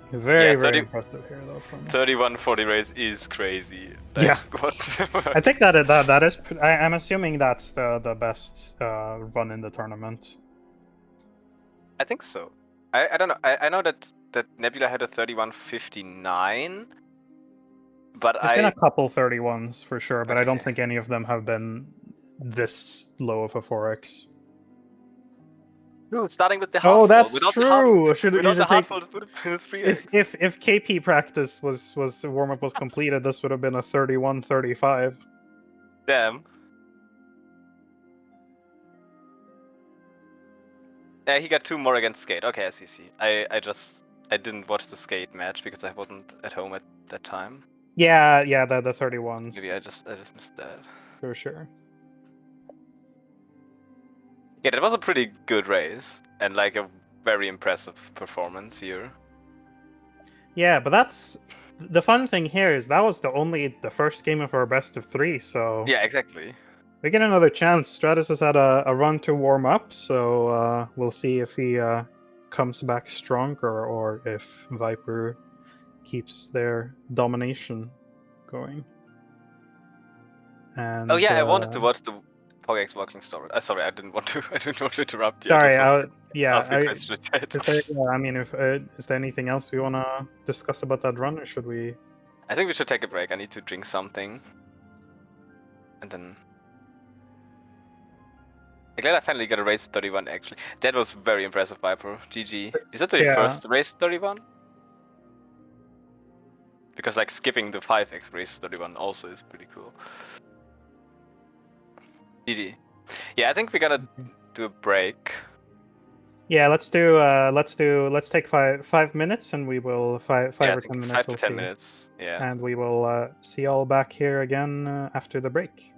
Very impressive here though. From 31:40 race is crazy. Like, yeah, what? I think that is. I'm assuming that's the best run in the tournament. I think so. I don't know. I know that Nebula had a 31:59, but There's been a couple 31s for sure, but I don't think any of them have been this low of a 4x. Dude, starting with the Oh, half that's without true. without the half take. fold, it would have been a 3x. If KP practice was warm up was completed, this would have been a 31-35. Damn. Yeah, he got 2 more against Skate. Okay, I see. I didn't watch the Skate match because I wasn't at home at that time. Yeah, the 31s. Maybe I just missed that. For sure. Yeah, that was a pretty good race and like a very impressive performance here. Yeah, but that's the fun thing here is that was the first game of our best of 3, so yeah, exactly. We get another chance. Stratus has had a run to warm up, so we'll see if he comes back stronger or if zVypurr keeps their domination going. And oh yeah, I wanted to watch the Pogex walking story. Sorry, I didn't want to. I didn't want to interrupt you. Sorry, Asking question. is there? I mean, if is there anything else we want to discuss about that run, or should we? I think we should take a break. I need to drink something, and then. I'm glad I finally got a race 31. Actually, that was very impressive, Viper. GG. Is that the first race 31? Because like skipping the 5x race 31 also is pretty cool. GG. Yeah, I think we're gonna do a break. Yeah, let's take 5 minutes, and we will five or 10 minutes. 5 to 10 minutes. Yeah. And we will see y'all back here again after the break.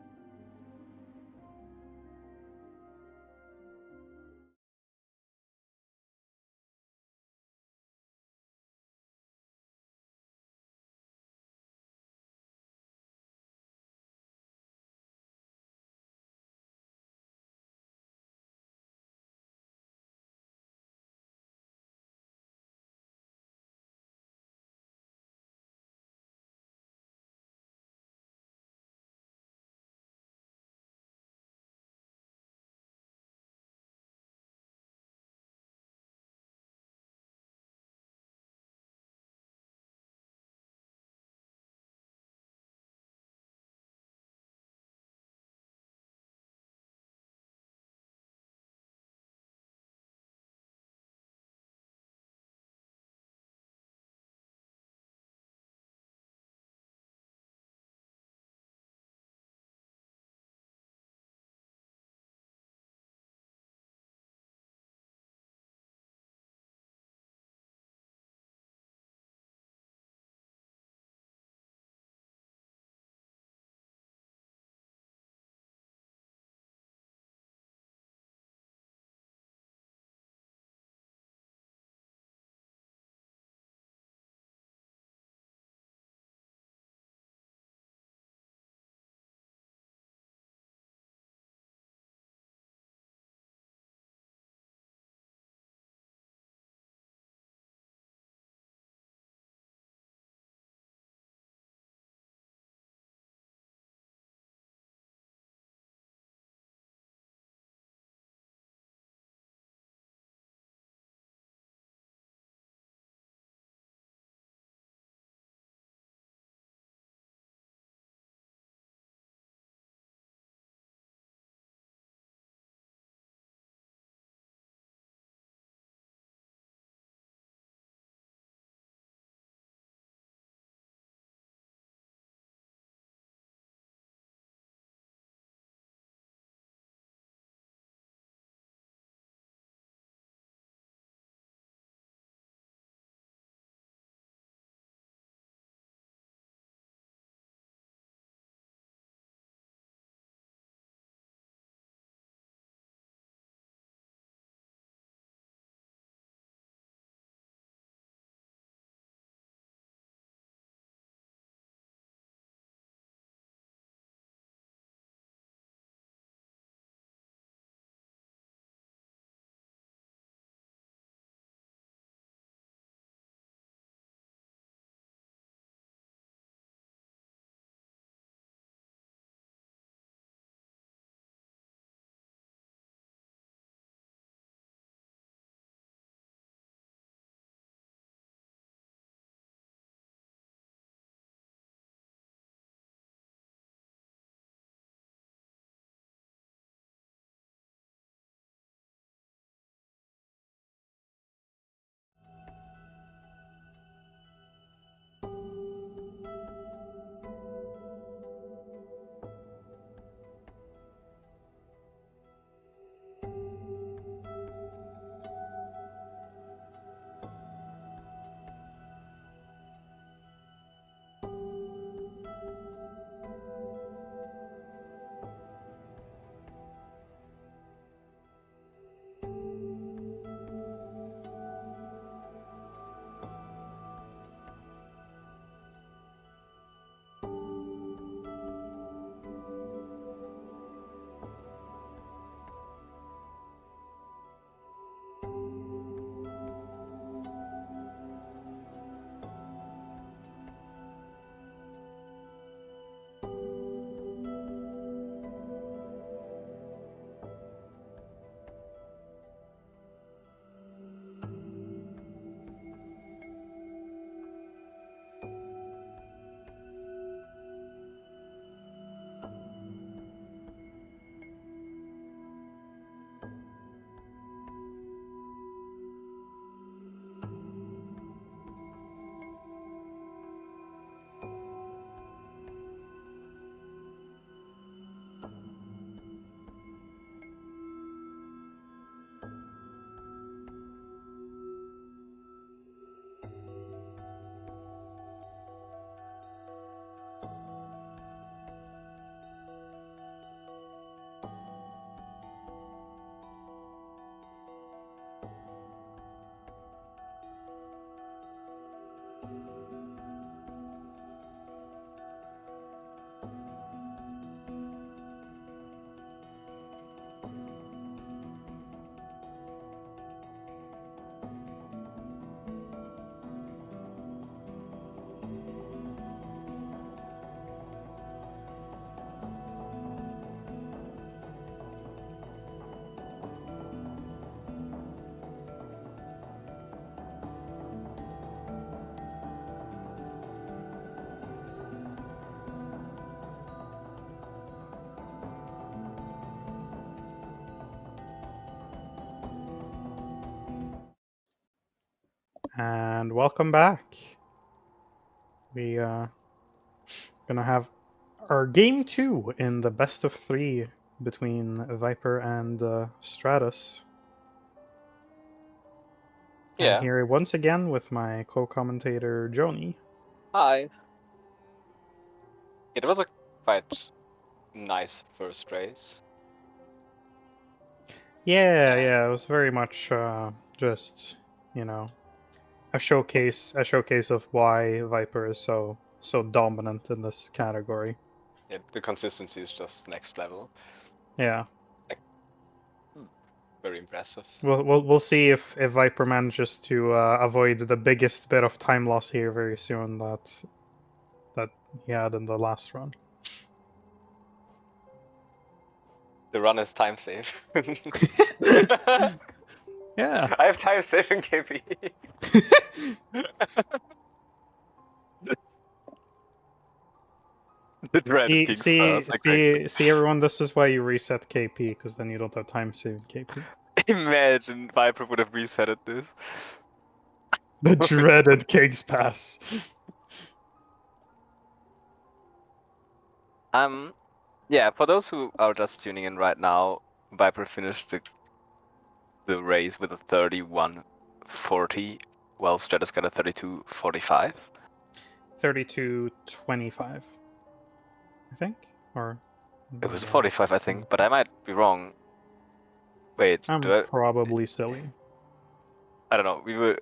And welcome back. We gonna have our game 2 in the best of 3 between Viper and Stratus. Yeah. And here once again with my co-commentator Joni. Hi. It was a quite nice first race. Yeah, it was very much just, a showcase of why Viper is so dominant in this category. Yeah, the consistency is just next level. Yeah. Very impressive. We'll see if Viper manages to avoid the biggest bit of time loss here very soon that he had in the last run. The run is time save. Yeah. I have time saving KP. The dreaded King's Pass. See everyone, this is why you reset KP, because then you don't have time saving KP. Imagine Viper would have resetted this. The dreaded King's Pass. Yeah, for those who are just tuning in right now, Viper finished the race with a 31:40, while Stratus got a 32:45. 32:25, I think, or It was 45, I think, but I might be wrong. Wait, I'm do I? probably silly. I don't know. We were.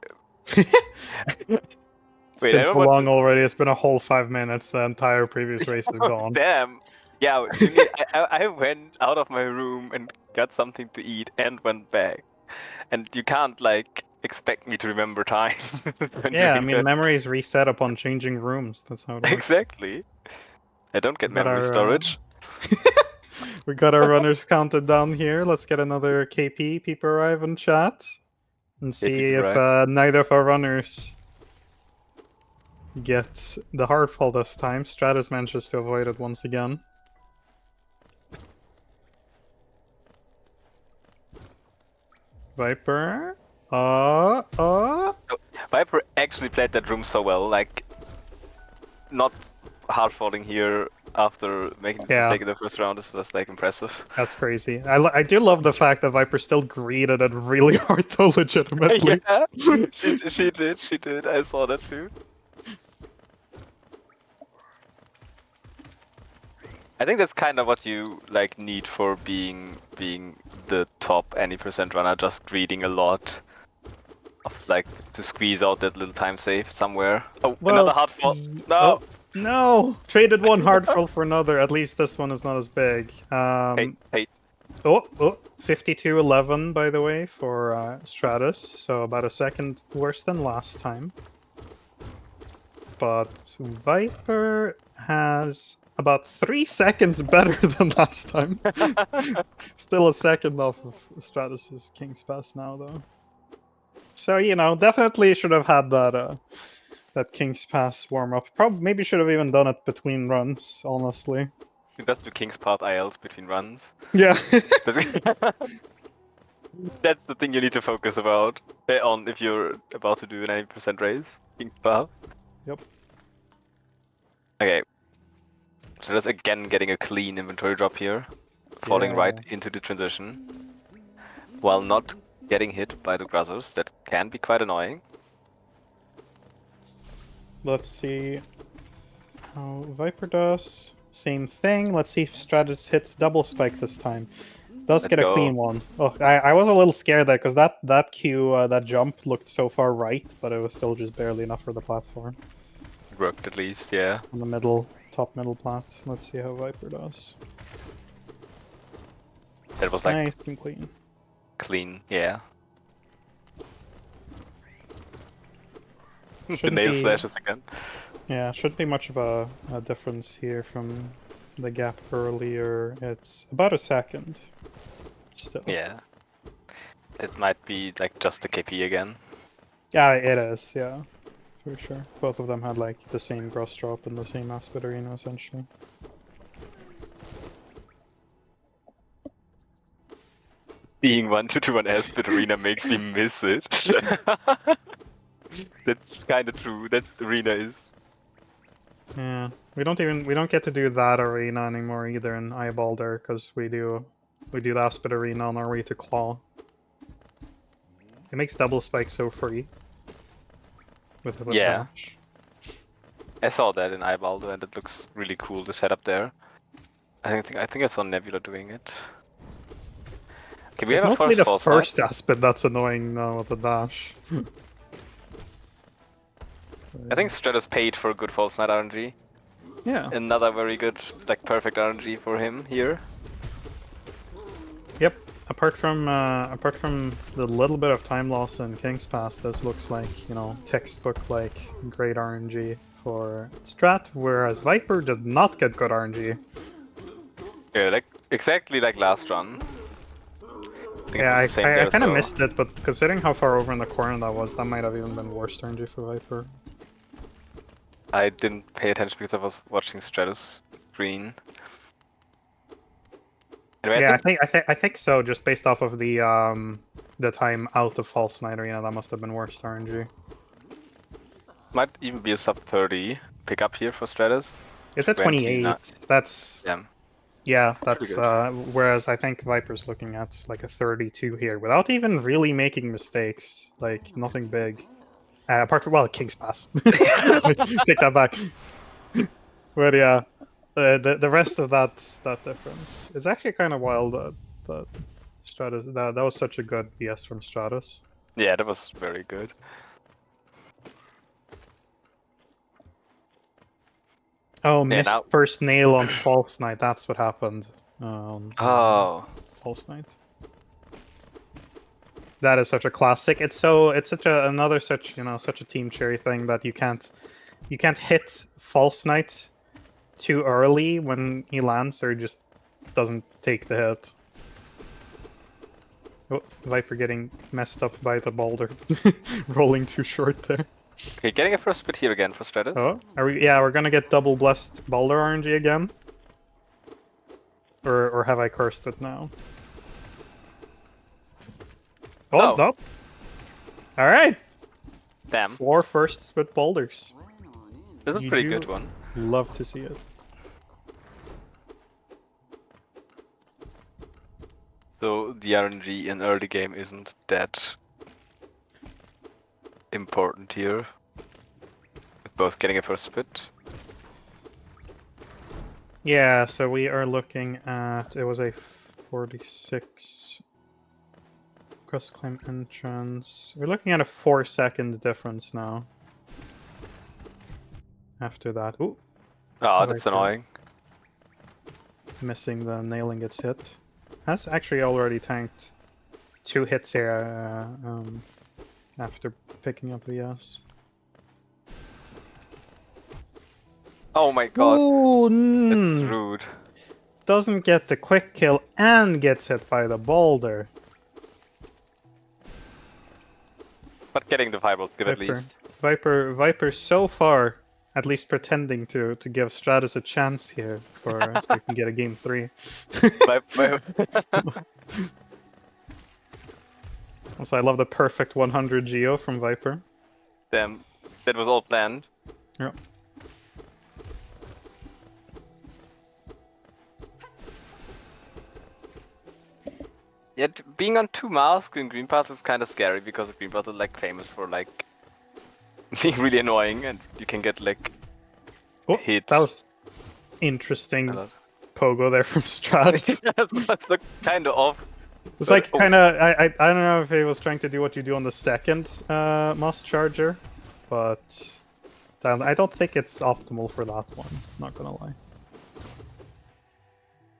It's Wait, been I so don't want long already. It's been a whole 5 minutes. The entire previous race is gone. Damn. Yeah, you need, I went out of my room and got something to eat and went back. And you can't, like, expect me to remember time. when Yeah, I doing mean, that. memories reset upon changing rooms. That's how it works. Exactly. I don't get We got memory our, storage. we got our runners counted down here. Let's get another KP. People arrive in chat and see if neither of our runners get the hard fall this time. Stratus manages to avoid it once again. Viper. Viper actually played that room so well, like, not hard falling here after making this mistake in the first round is just, like, impressive. That's crazy. I do love the fact that Viper still greeted it really hard though, legitimately. Yeah, she did. I saw that too. I think that's kind of what you like need for being the top any percent runner, just reading a lot of like to squeeze out that little time save somewhere. Oh, Well, another hard fall. No. Oh, no! Traded one hard fall for another. At least this one is not as big. Hey. Oh, 52-11 by the way for Stratus, so about a second worse than last time. But Viper has about 3 seconds better than last time. Still a second off of Stratus's King's Pass now, though. So, definitely should have had that King's Pass warm-up. Probably, maybe should have even done it between runs, honestly. You just do King's Path ILs between runs. Yeah. That's the thing you need to focus on if you're about to do an 80% race. King's Path. Yep. Okay. So that's again getting a clean inventory drop here. Falling right into the transition. While not getting hit by the Grazzers. That can be quite annoying. Let's see how Viper does. Same thing. Let's see if Stratus hits double spike this time. Does get a clean one. Oh, I was a little scared there because that Q, that jump looked so far right, but it was still just barely enough for the platform. It worked at least, yeah. On the top middle plat. Let's see how Viper does. That was like nice and clean. Clean, yeah. The Shouldn't nail be- slashes again. Yeah, shouldn't be much of a difference here from the gap earlier. It's about a second. Still. Yeah. It might be like just the KP again. Yeah, it is, yeah. For sure. Both of them had like the same gross drop and the same aspect arena essentially. Being 1-2-1 Aspid Arena makes me miss it. That's kind of true. That arena is. Yeah, we don't get to do that arena anymore either in Eyebalder because we do the Aspid arena on our way to Claw. It makes double spike so free with Yeah, dash. I saw that in Eyebaldo and it looks really cool, the setup there. I think I saw Nebula doing it. Okay, we It's have a mostly first the false knight. first Aspid that's annoying now with the dash. I think Stratus paid for a good false knight RNG. Yeah. Another very good, like perfect RNG for him here. Yep. Apart from the little bit of time loss in King's Pass, this looks like, you know, textbook like great RNG for Strat, whereas Viper did not get good RNG. Yeah, like exactly like last run. I think it was Yeah, the same I there as kind of well. missed it, but considering how far over in the corner that was, that might have even been worse RNG for Viper. I didn't pay attention because I was watching Stratus screen. Anyway, Yeah, I think so. Just based off of the time out of False Knight Arena, that must have been worse RNG. might even be a sub 30 pickup here for Stratus. It's at 28. That's Yeah, yeah. pretty That's good. whereas I think Viper's looking at like a 32 here without even really making mistakes. Like nothing big. Apart from well, King's Pass. Take that back. But yeah, the rest of that difference, it's actually kind of wild that Stratus that was such a good VS from Stratus. Yeah, that was very good. Oh, Yeah, missed now. first nail on False Knight. That's what happened on Oh, False Knight. That is such a classic. It's such another such such a team cherry thing that you can't hit False Knight too early when he lands, or he just doesn't take the hit. Oh, Viper getting messed up by the boulder, rolling too short there. okay, getting a first spit here again for Stratus. Oh, are we? Yeah, we're gonna get double blessed boulder RNG again, or have I cursed it now? Oh, Oh. no. All right. Damn. 4 firsts with boulders. This is a You pretty do good one. love to see it. So the RNG in early game isn't that important here. With both getting a first spit. Yeah, so we are looking at, it was a 46 cross climb entrance. We're looking at a 4-second difference now. After that, ooh, Oh, right that's there. annoying. Missing the nailing gets hit. Has actually already tanked 2 hits here after picking up the S. Oh my god. Ooh, It's rude. doesn't get the quick kill and gets hit by the boulder. But getting the fireballs give at least. Viper so far at least pretending to give Stratus a chance here for so we can get a game 3. Also, I love the perfect 100 Geo from Viper. Damn, that was all planned. Yep. Yet being on 2 masks in Green Path is kind of scary because Green Path is like famous for like being really annoying and you can get like hit. That was interesting pogo there from Strat. That's like kind of off. It's like kind of I don't know if he was trying to do what you do on the second Moss Charger, but I don't think it's optimal for that one. Not gonna lie.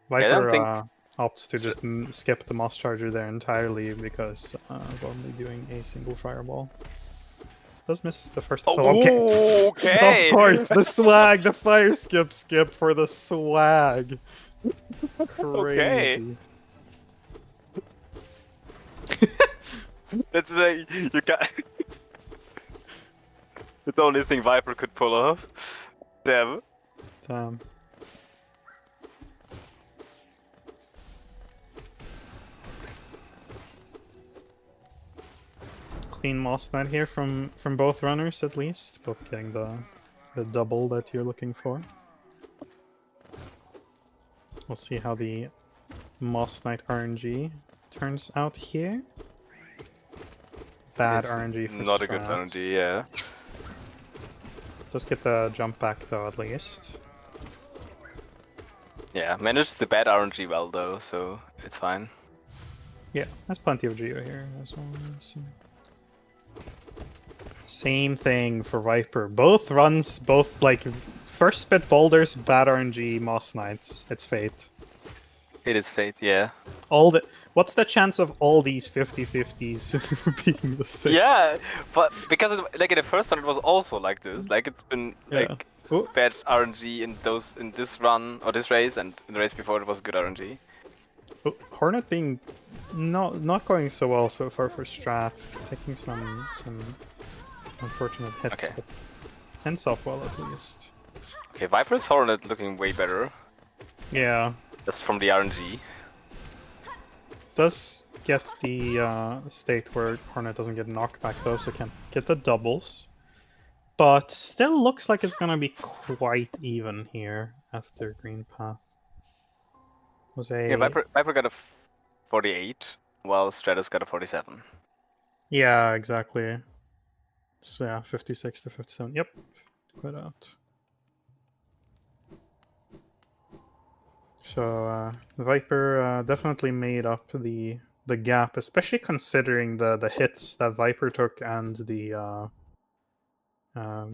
Viper opts to just skip the Moss Charger there entirely because of only doing a single fireball. Does miss the first. Oh, okay. Okay. Of course, the swag, the fire skip for the swag. Crazy. Okay. That's like you got. It's the only thing Viper could pull off. Damn. Damn. clean Moss Knight here from both runners at least, both getting the double that you're looking for. We'll see how the Moss Knight RNG turns out here. Bad It's RNG for not a good Strat. RNG, yeah. Just get the jump back though at least. Yeah, managed the bad RNG well though, so it's fine. Yeah, there's plenty of Geo here as well. So. Same thing for Viper. Both runs, both like first spit boulders, bad RNG, Moss Knights. It's fate. It is fate, yeah. What's the chance of all these 50-50s being the same? Yeah, but because like in the first one it was also like this. Like it's been like bad RNG in this run or this race, and in the race before it was good RNG. Oh, Hornet being not going so well so far for Strat, taking some unfortunate hits, Okay. but ends off well at least. Okay, Viper's Hornet looking way better. Yeah. Just from the RNG. Does get the state where Hornet doesn't get knocked back though, so can get the doubles. But still looks like it's gonna be quite even here after Green Path. Yeah, Viper got a 48, while Stratus got a 47. Yeah, exactly. So yeah, 56 to 57. Yep, quit out. So Viper definitely made up the gap, especially considering the hits that Viper took and the Yeah,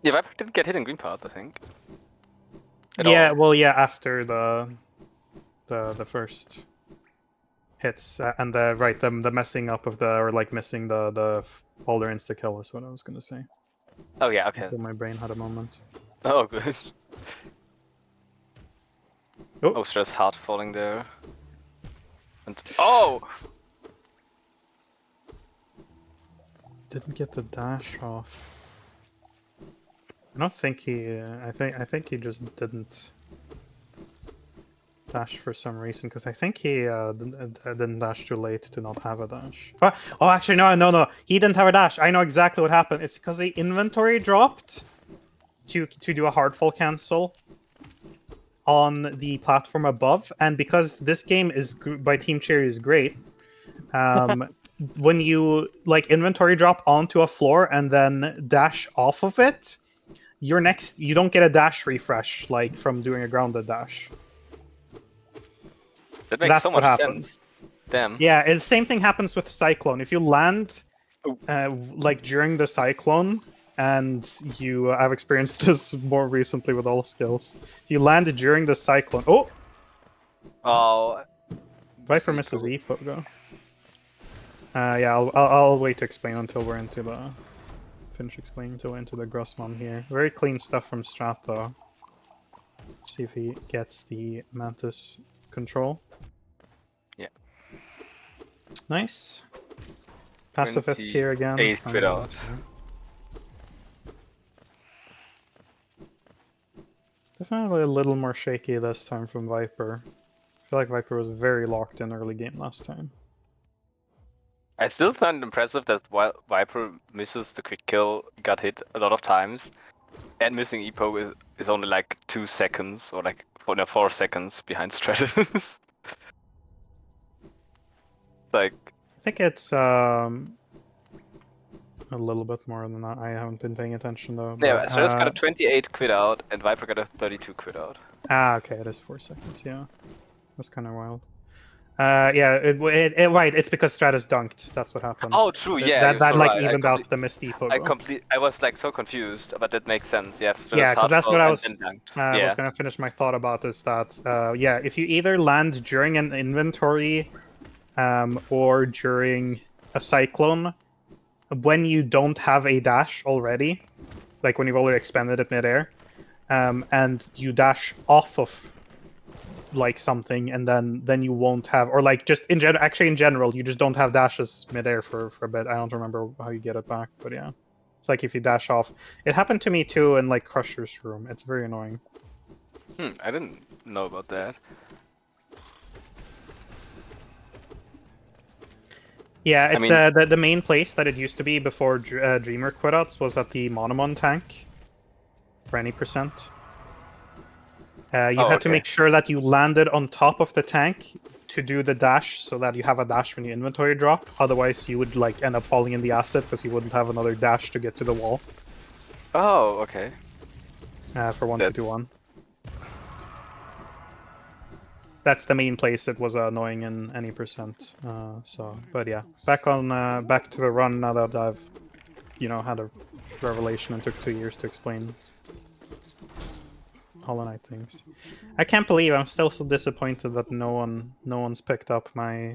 Viper didn't get hit in Green Path, I think. yeah, All. well, yeah, after the first hits and the messing up of or like missing the boulder insta kill is what I was gonna say. Oh yeah, okay. Until my brain had a moment. Oh good. Oh, Stratus hard falling there. And oh! Didn't get the dash off. I don't think he. I think he just didn't dash for some reason because I think he didn't dash too late to not have a dash. Oh, actually no. He didn't have a dash. I know exactly what happened. It's because the inventory dropped to do a hard fall cancel on the platform above, and because this game is by Team Cherry is great. When you like inventory drop onto a floor and then dash off of it, you don't get a dash refresh like from doing a grounded dash. That makes so much sense. Damn. Yeah, the same thing happens with Cyclone. If you land like during the Cyclone, and I've experienced this more recently with all skills. If you land during the Cyclone, Oh. Viper misses E-Pogo go. Yeah, I'll wait to explain until we're into the finish explaining until we're into the Grossman here. Very clean stuff from Strat though. See if he gets the Mantis control. Yeah. Nice. Pacifist here again. 8 quit out. Definitely a little more shaky this time from Viper. I feel like Viper was very locked in early game last time. I still find it impressive that while Viper misses the quick kill, got hit a lot of times, and missing Epo is only like 2 seconds, or like 4 seconds behind Stratus. Like, I think it's a little bit more than that. I haven't been paying attention though. But, yeah, Stratus got a 28 quit out, and Viper got a 32 quit out. Okay, it is 4 seconds, yeah. That's kind of wild. Yeah, right, it's because Stratus dunked. That's what happened. Oh, true, yeah. That so like right. evened out the missed Epo. I was like so confused, but that makes sense. Yeah, yeah, because that's what I was. I was gonna finish my thought about is that yeah, if you either land during an inventory, or during a cyclone, when you don't have a dash already, like when you've already expended it midair, and you dash off of like something, and then you won't have, or like just in general, you just don't have dashes midair for a bit. I don't remember how you get it back, but yeah, it's like if you dash off. It happened to me too in like Crusher's room. It's very annoying. I didn't know about that. Yeah, it's mean- the main place that it used to be before Dreamer quit outs was at the Monomon tank for any percent. You had to make sure that you landed on top of the tank to do the dash, so that you have a dash when you inventory drop. Otherwise, you would like end up falling in the asset because you wouldn't have another dash to get to the wall. Oh, okay. For 1-2-1. That's the main place it was annoying in any percent. But yeah, back to the run now that I've, had a revelation and took 2 years to explain Hollow Knight things. I can't believe I'm still so disappointed that no one's picked up my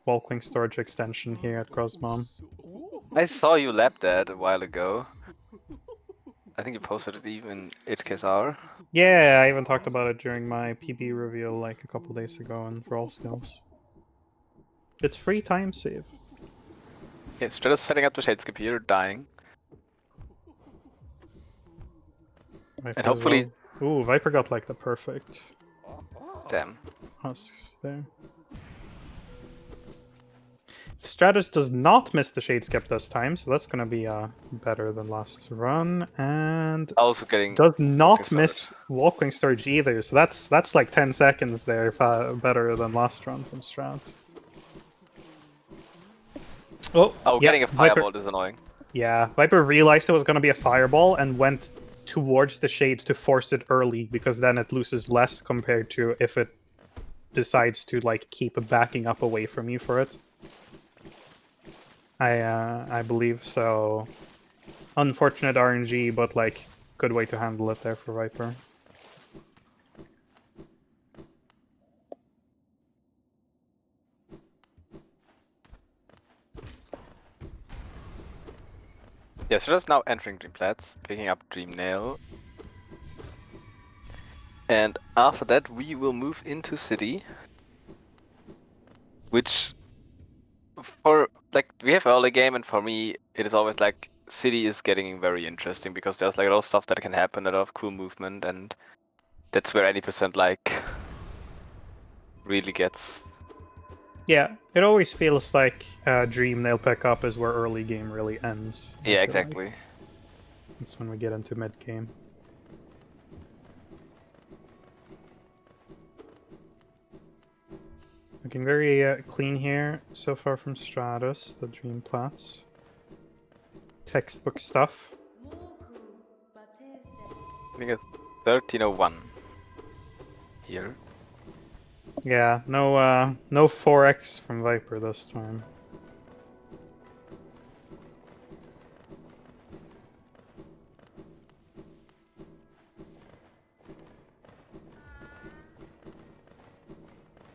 Walkling storage extension here at Grossmom. I saw you lap that a while ago. I think you posted it even in HKSR. Yeah, I even talked about it during my PB reveal like a couple days ago in For All Skills. It's free time save. Yeah, Stratus setting up the Shadeskip here, dying. Vypurr And hopefully... well. Ooh, Vypurr got like the perfect... Damn. husks there. Stratus does not miss the Shadeskip this time, so that's gonna be better than last run, and Also getting... does not miss Walking Storage either, so that's like 10 seconds there better than last run from Strat. Oh, yep, getting a fireball Vypurr, is annoying. yeah, Vypurr realized it was gonna be a fireball and went towards the shade to force it early, because then it loses less compared to if it decides to like keep backing up away from you for it. I believe so. Unfortunate RNG, but like good way to handle it there for Vypurr. Yeah, so just now entering Dream Plats, picking up Dream Nail. And after that we will move into City. Which for like we have early game, and for me it is always like City is getting very interesting because there's like a lot of stuff that can happen, a lot of cool movement, and that's where any percent like really gets. Yeah, it always feels like Dream Nail pickup is where early game really ends. Yeah, exactly. That's when we get into mid game. Looking very clean here so far from Stratus, the Dream Plats. Textbook stuff. I think it's 1301 here. Yeah, no 4x from Vypurr this time.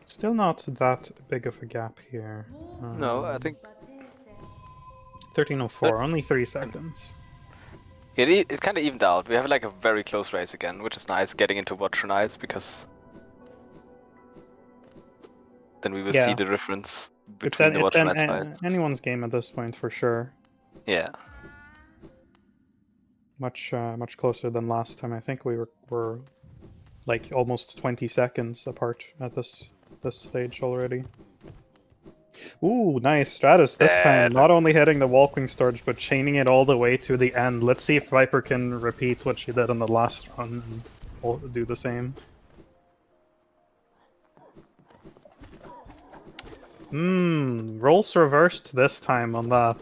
Still not that big of a gap here. No, I think 1304, only 3 seconds. it kind of evened out. We have like a very close race again, which is nice, getting into Watcher Knights, because then we will see the difference between the Watcher Knights fights. Anyone's game at this point for sure. Yeah. Much closer than last time. I think we were like almost 20 seconds apart at this stage already. Ooh, nice Stratus this time. Not only hitting the Walking Storage, but chaining it all the way to the end. Let's see if Vypurr can repeat what she did on the last run and do the same. Roles reversed this time on that.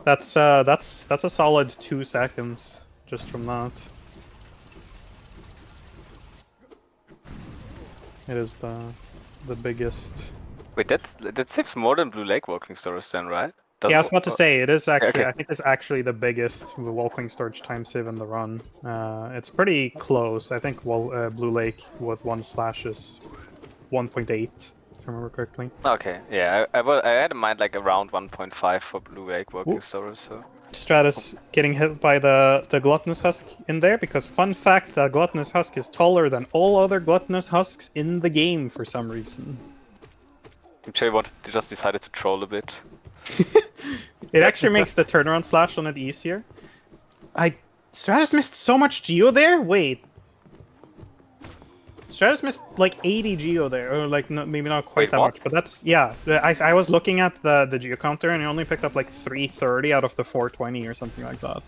That's a solid 2 seconds just from that. It is the biggest. Wait, that saves more than Blue Lake Walking Storage then, right? Yeah, I was about to say, it is actually, okay. I think it's actually the biggest Walking Storage time save in the run. It's pretty close. I think Blue Lake with 1 slash is 1.8, if I remember correctly. Okay, yeah, I had in mind like around 1.5 for Blue Lake Walking Storage, so... Stratus getting hit by the Gluttonous Husk in there, because fun fact, the Gluttonous Husk is taller than all other Gluttonous Husks in the game for some reason. I'm sure he just decided to troll a bit. It actually makes the turnaround slash on it easier. Stratus missed so much Geo there? Wait. Stratus missed like 80 geo there, or like no, maybe not quite Wait, that what? much, but that's yeah. I was looking at the geo counter and he only picked up like 330 out of the 420 or something like that.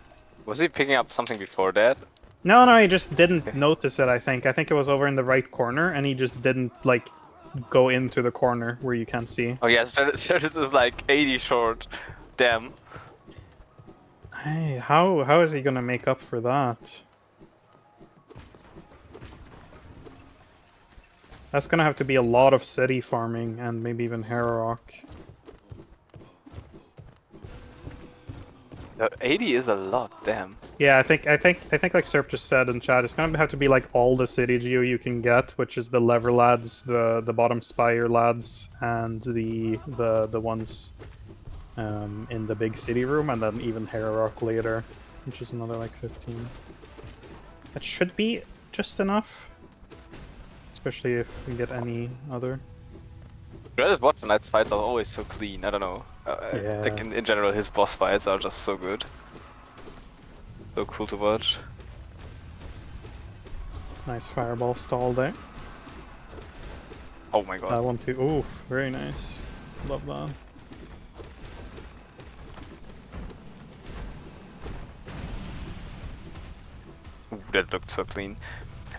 Was he picking up something before that? No, he just didn't notice it. I think it was over in the right corner, and he just didn't like go into the corner where you can't see. Oh yeah, Stratus is like 80 short. Damn. Hey, how is he gonna make up for that? That's gonna have to be a lot of city farming and maybe even Hero Rock. 80 is a lot, damn. Yeah, I think like Serp just said in chat, it's gonna have to be like all the city geo you can get, which is the lever lads, the bottom spire lads, and the ones in the big city room, and then even Hero Rock later, which is another like 15. That should be just enough, especially if we get any other. Stratus Watch Knight's fights are always so clean, I don't know. Yeah. Like in general, his boss fights are just so good. So cool to watch. Nice fireball stall there. Oh my god. That one too. Ooh, very nice. Love that. Ooh, that looked so clean.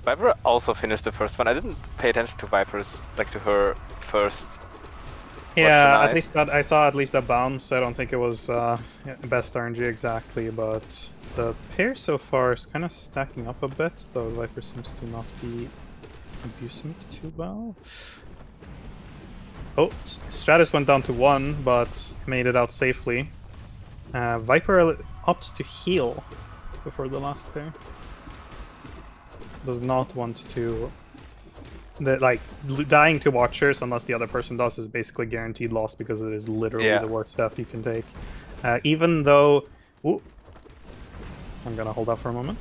zVypurr also finished the first one. I didn't pay attention to Viper's, like to her first. Yeah, at least that I saw at least a bounce. I don't think it was best RNG exactly, but the pair so far is kind of stacking up a bit, though zVypurr seems to not be abusing it too well. Oh, Stratus went down to 1, but made it out safely. zVypurr opts to heal before the last pair. Does not want to... like, dying to Watchers, unless the other person does, is basically guaranteed loss because it is literally the worst death you can take. Even though... Ooh, I'm gonna hold up for a moment.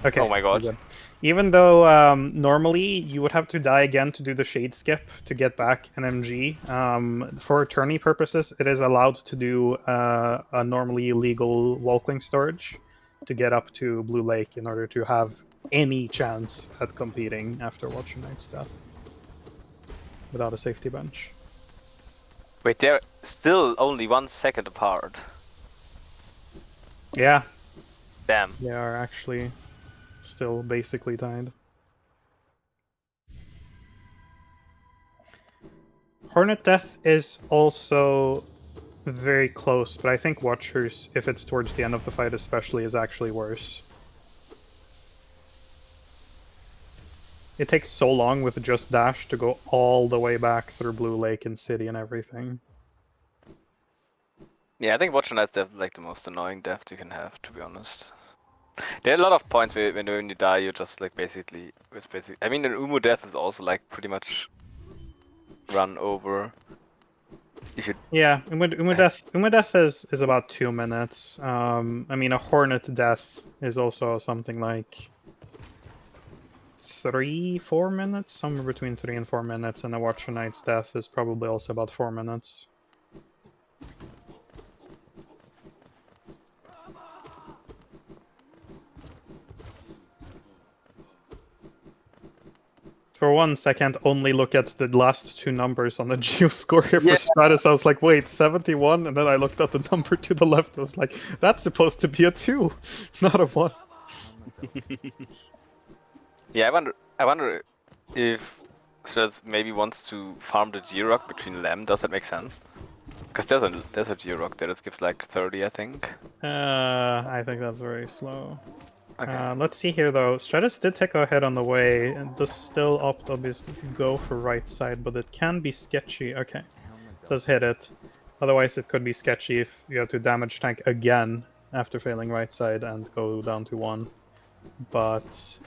Okay. Oh my god. Even though normally you would have to die again to do the Shade Skip to get back an MG, for tourney purposes, it is allowed to do a normally illegal Walkling storage to get up to Blue Lake in order to have any chance at competing after Watcher Knight's death without a safety bench. Wait, they're still only 1 second apart. Yeah. Damn. They are actually still basically tied. Hornet Death is also very close, but I think Watchers, if it's towards the end of the fight especially, is actually worse. It takes so long with just dash to go all the way back through Blue Lake and City and everything. Yeah, I think Watcher Knight's death is like the most annoying death you can have, to be honest. There are a lot of points where when you die, you just like basically, I mean, an Umu death is also like pretty much run over. You should. Yeah, Umu death is about 2 minutes. I mean, a Hornet death is also something like 3-4 minutes, somewhere between 3 and 4 minutes, and a Watcher Knight's death is probably also about 4 minutes. For once, I can't only look at the last 2 numbers on the geo score here for Stratus. I was like, wait, 71? And then I looked at the number to the left. I was like, that's supposed to be a 2, not a 1. Yeah, I wonder if Stratus maybe wants to farm the G-Rock between Lem. Does that make sense? Because there's a G-Rock there that gives like 30, I think. I think that's very slow. Okay. Let's see here though. Stratus did take a hit on the way and does still opt obviously to go for right side, but it can be sketchy. Okay, does hit it. Otherwise it could be sketchy if you have to damage tank again after failing right side and go down to 1. But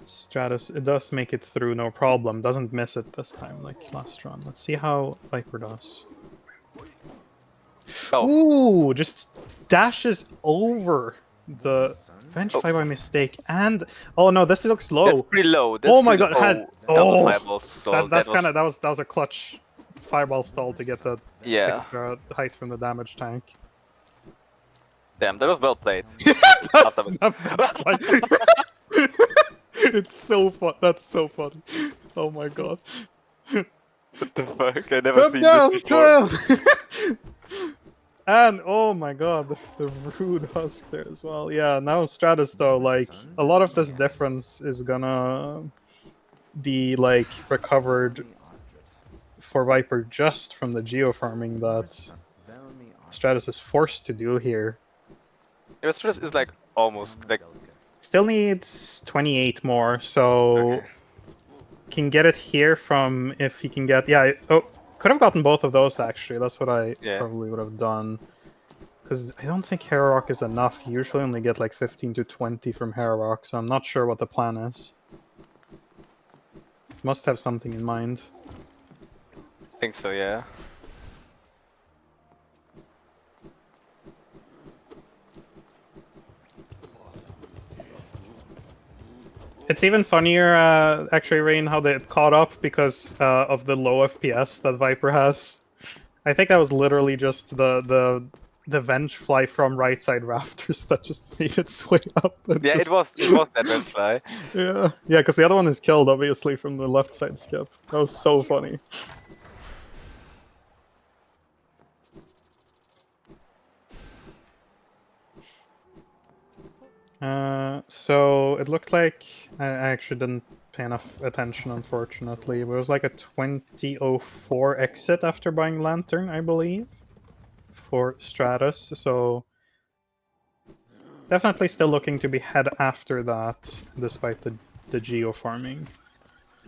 Stratus, it does make it through no problem. Doesn't miss it this time like last run. Let's see how zVypurr does. Oh. Ooh, just dashes over the bench fight by mistake, and oh no, this looks low. That's pretty low. That's oh my pretty god, low. Double fireball stall. that was a clutch fireball stall to get the extra height from the damage tank. Damn, that was well played. It's so fun. That's so funny. Oh my god. What the fuck? I never Come seen this down, before. tail! And oh my god, the rude husk there as well. Yeah, now Stratus though, like a lot of this difference is gonna be like recovered for Vypurr just from the geofarming that Stratus is forced to do here. Yeah, Stratus is like almost like. Still needs 28 more, so Okay. can get it here from if he can get could have gotten both of those actually. That's what I Yeah. probably would have done. Because I don't think Hero Rock is enough. You usually only get like 15 to 20 from Hero Rock, so I'm not sure what the plan is. Must have something in mind. I think so, yeah. It's even funnier, actually, Rain, how they caught up because of the low FPS that Vypurr has. I think that was literally just the venge fly from right side rafters that just made its way up. And Yeah, just... it was that red fly. yeah, because the other one is killed, obviously, from the left side skip. That was so funny. So it looked like I actually didn't pay enough attention, unfortunately. But it was like a 2004 exit after buying Lantern, I believe, for Stratus. So definitely still looking to be head after that, despite the geo farming.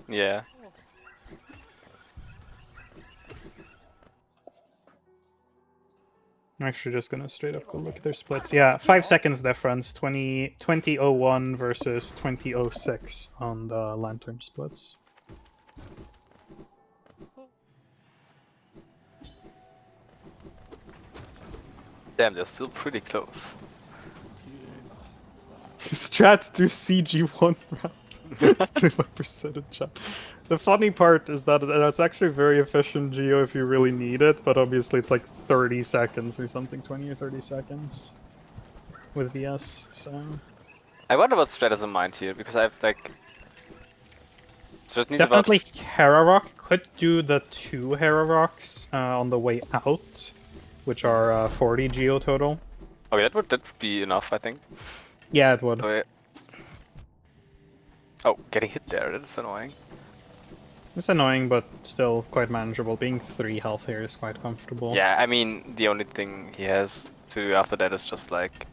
Yeah. I'm actually just gonna straight up go look at their splits. Yeah, 5 seconds difference, 2001 versus 2006 on the Lantern splits. Damn, they're still pretty close. Strat do CG1 round. 2% in chat. The funny part is that that's actually very efficient geo if you really need it, but obviously it's like 30 seconds or something, 20 or 30 seconds with VS, so... I wonder what Strat has in mind here, because I've like... Strat needs Definitely about... Hera Rock could do the 2 Hera Rocks on the way out, which are 40 geo total. Okay, that would be enough, I think. Yeah, it would. Oh, yeah. Oh, getting hit there, that's annoying. It's annoying, but still quite manageable. Being 3 health here is quite comfortable. Yeah, I mean, the only thing he has to do after that is just like...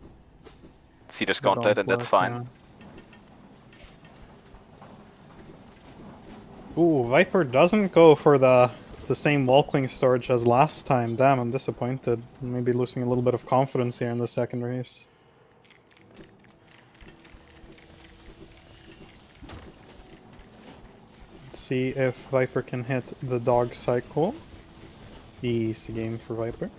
see this gauntlet, and that's fine. Yeah. Ooh, Vypurr doesn't go for the same Walkling storage as last time. Damn, I'm disappointed. Maybe losing a little bit of confidence here in the second race. Let's see if Vypurr can hit the dog cycle. Easy game for Vypurr.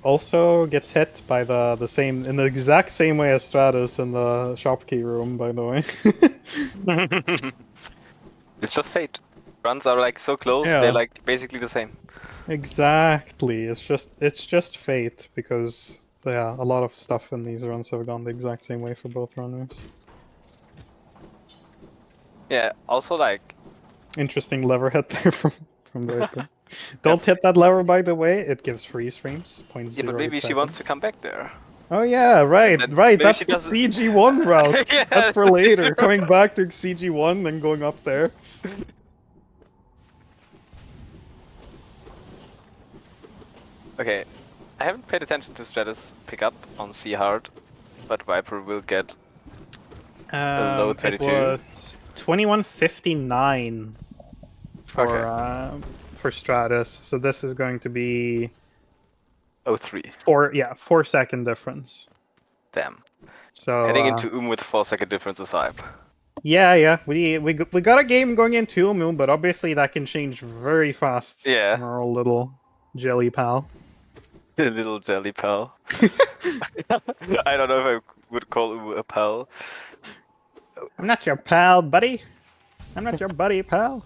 Also gets hit by the same, in the exact same way as Stratus in the shopkey room, by the way. It's just fate. Runs are like so close, Yeah. they're like basically the same. Exactly. It's just fate, because yeah, a lot of stuff in these runs have gone the exact same way for both runners. Yeah, also like... Interesting lever hit there from Viper. Don't hit that lever, by the way. It gives freeze frames. 0.08 Yeah, but maybe she seconds. wants to come back there. Oh yeah, right. Maybe That's she the doesn't... CG1 route. Yeah, That's for later. Coming back to CG1, then going up there. Okay, I haven't paid attention to Stratus pick up on C hard, but Viper will get a low 22. It was 2159 for Stratus. So this is going to be 03. 4 second difference. Damn. So Heading into with 4-second difference is hype. Yeah. We got a game going into Umu, but obviously that can change very fast. Yeah. Our little jelly pal. Little jelly pal. I don't know if I would call Umu a pal. I'm not your pal, buddy. I'm not your buddy, pal.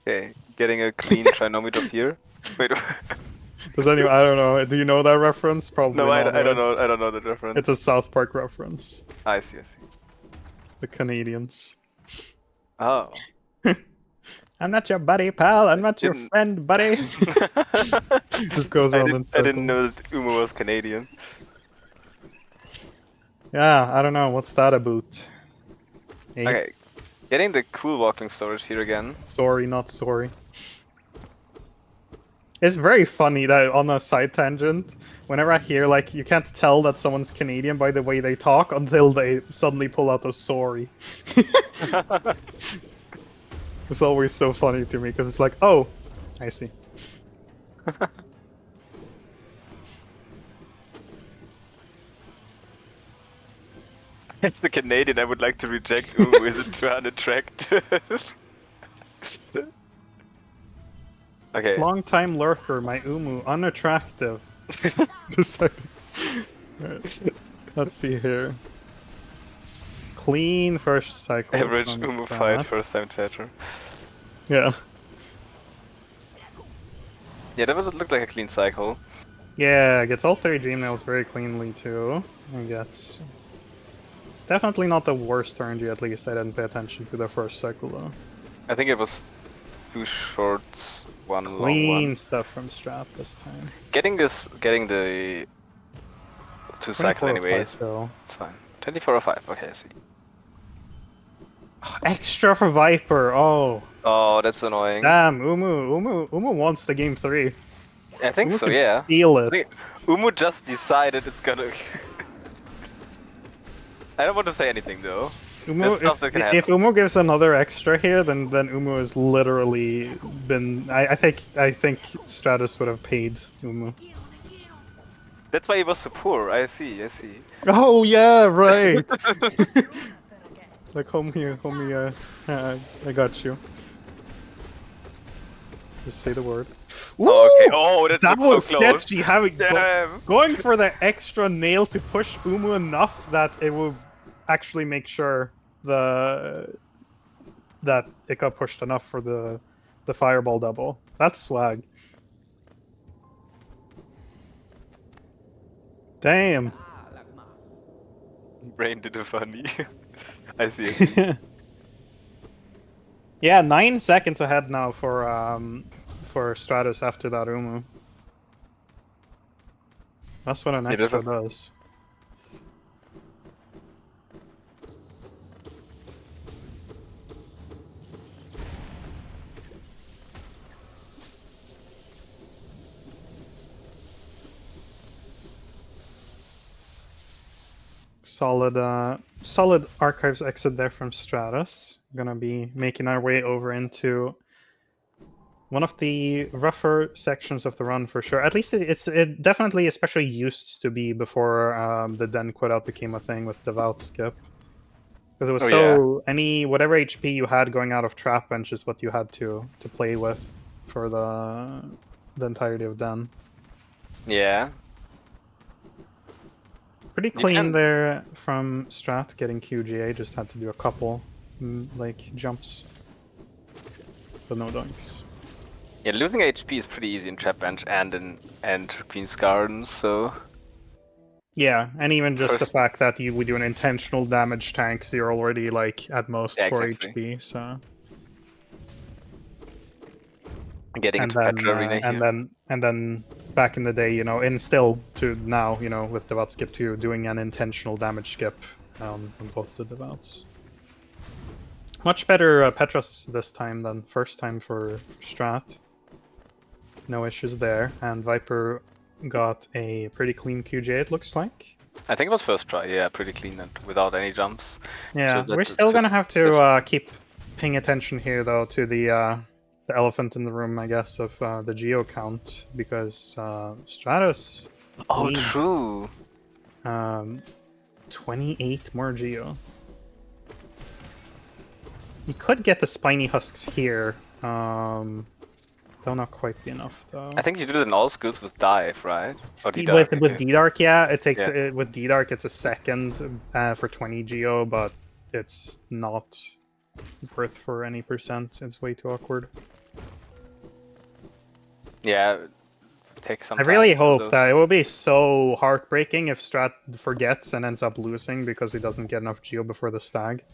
Okay, getting a clean trinomial here. Wait. Does anyone? I don't know. Do you know that reference? Probably No, I not. don't Right? know. I don't know the reference. It's a South Park reference. I see. I see. The Canadians. Oh. I'm not your buddy, pal. I'm not your Didn't. friend, buddy. Just goes around in I didn't circles. know that Umu was Canadian. Yeah, I don't know. What's that about? Eh? Okay, getting the cool walking storage here again. Sorry, not sorry. It's very funny that on a side tangent, whenever I hear like you can't tell that someone's Canadian by the way they talk until they suddenly pull out a sorry. It's always so funny to me because it's like, oh, I see. As a Canadian, I would like to reject Umu. Is it too unattractive? Okay. Long time lurker, my Umu, unattractive. Let's see here. Clean first cycle. Average from Umu Strat. fight, first time chatter. Yeah. Yeah, that looked like a clean cycle. Yeah, gets all 3 dream nails very cleanly too. And gets definitely not the worst RNG, at least I didn't pay attention to the first cycle though. I think it was 2 shorts, 1 long Clean one. stuff from Strat this time. Getting the 2 cycle 24 or 5 anyways. still. It's fine. 24 or 5, okay, I see. Extra for Viper, oh. Oh, that's annoying. Damn, Umu wants the game 3. I think Umu so, can yeah. feel it. I think Umu just decided it's gonna... I don't want to say anything though. Umu, stuff that can happen. if Umu gives another extra here, then Umu has literally been. I think Stratus would have paid Umu. That's why he was so poor. I see. Oh yeah, right. Like homie, I got you. Just say the word. Oh, okay. Oh, That was was so close. sketchy. Having Damn. going for the extra nail to push Umu enough that it will actually make sure that it got pushed enough for the fireball double. That's swag. Damn. Brain did a funny. I see. Yeah, 9 seconds ahead now for Stratus after that Umu. That's what an extra does. Solid archives exit there from Stratus. Gonna be making our way over into one of the rougher sections of the run for sure. At least it definitely especially used to be before the Den quit out became a thing with Devout Skip. Because it was whatever HP you had going out of trap bench is what you had to play with for the entirety of Den. Yeah. Pretty clean there from Strat getting QGA, just had to do a couple like jumps. But no dunks. Yeah, losing HP is pretty easy in trap bench and in Queen's Garden, so yeah, and even just the fact that we do an intentional damage tank, so you're already like at most 4 HP, so getting into Petra Arena here. And then back in the day, you know, and still to now, you know, with Devout Skip 2, doing an intentional damage skip on both the Devouts. Much better Petras this time than first time for Strat. No issues there, and Viper got a pretty clean QJ, it looks like. I think it was first try, yeah, pretty clean and without any jumps. Yeah, we're still gonna have to keep paying attention here, though, to the elephant in the room, I guess, of the geo count, because Stratus. Oh, true. 28 more geo. You could get the spiny husks here. They'll not quite be enough, though. I think you do it in all skills with dive, right? Or D-Dark, with D-Dark, yeah, it takes with D-Dark it's a second for 20 geo, but it's not worth for any percent. It's way too awkward. Yeah, take some I time. really to do hope that those. it will be so heartbreaking if Strat forgets and ends up losing because he doesn't get enough geo before the stag.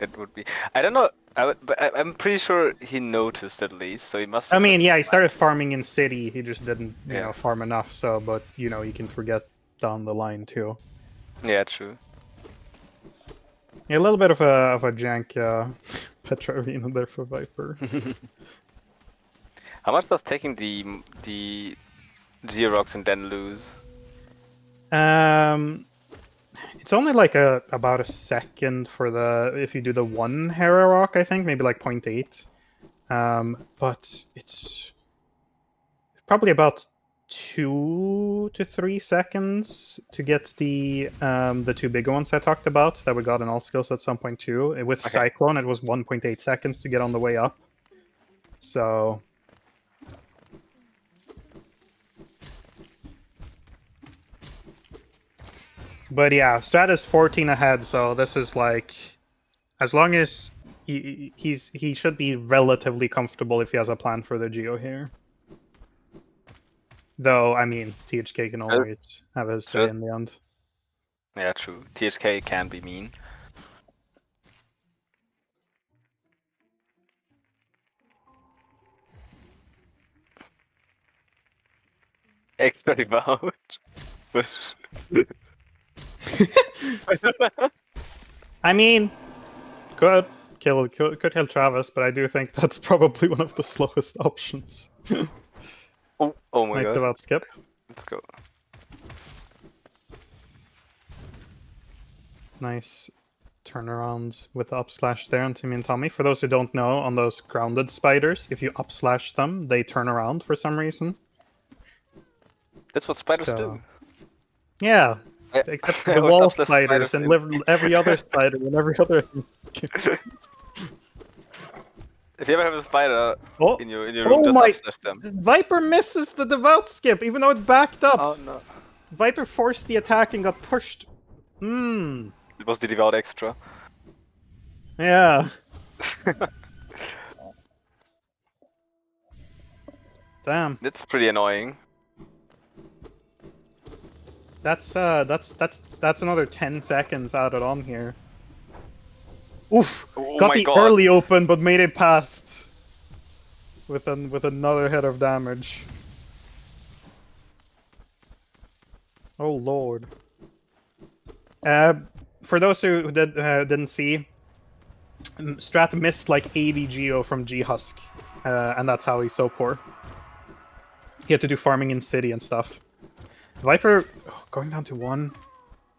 It would be. I don't know. I'm pretty sure he noticed at least, so he must I have. mean, yeah, he started farming in city. He just didn't, you Yeah. know, farm enough. So, but you know, you can forget down the line too. Yeah, true. Yeah, a little bit of a jank Petra arena there for Viper. How much does taking the Xerox and then lose? It's only like about a second for the if you do the one Hera rock, I think maybe like 0.8. But it's probably about 2 to 3 seconds to get the two bigger ones I talked about that we got in all skills at some point too. With Okay. Cyclone, it was 1.8 seconds to get on the way up. So. But yeah, Stratus 14 ahead, so this is like, as long as he should be relatively comfortable if he has a plan for the Geo here. Though, I mean, THK can always have his say in the end. Yeah, true. THK can be mean. Extra devout. I mean, could kill Travis, but I do think that's probably one of the slowest options. oh my Nice god. devout skip. Let's go. Nice turnaround with the upslash there on Timmy and Tommy. For those who don't know, on those grounded spiders, if you upslash them, they turn around for some reason. That's what spiders do. Yeah, I except I the always wall upslash spiders and every other spider and every other. If you ever have a spider Oh, in your room, just my! upslash them. Viper misses the devout skip, even though it backed up. Oh no. Viper forced the attack and got pushed. Hmm. It was the devout extra. Yeah. Damn. That's pretty annoying. That's another 10 seconds added on here. Oof. Oh Got my the god. early open, but made it past. With another hit of damage. Oh lord. For those who didn't see, Strat missed like 80 Geo from G-Husk, and that's how he's so poor. He had to do farming in city and stuff. Viper going down to 1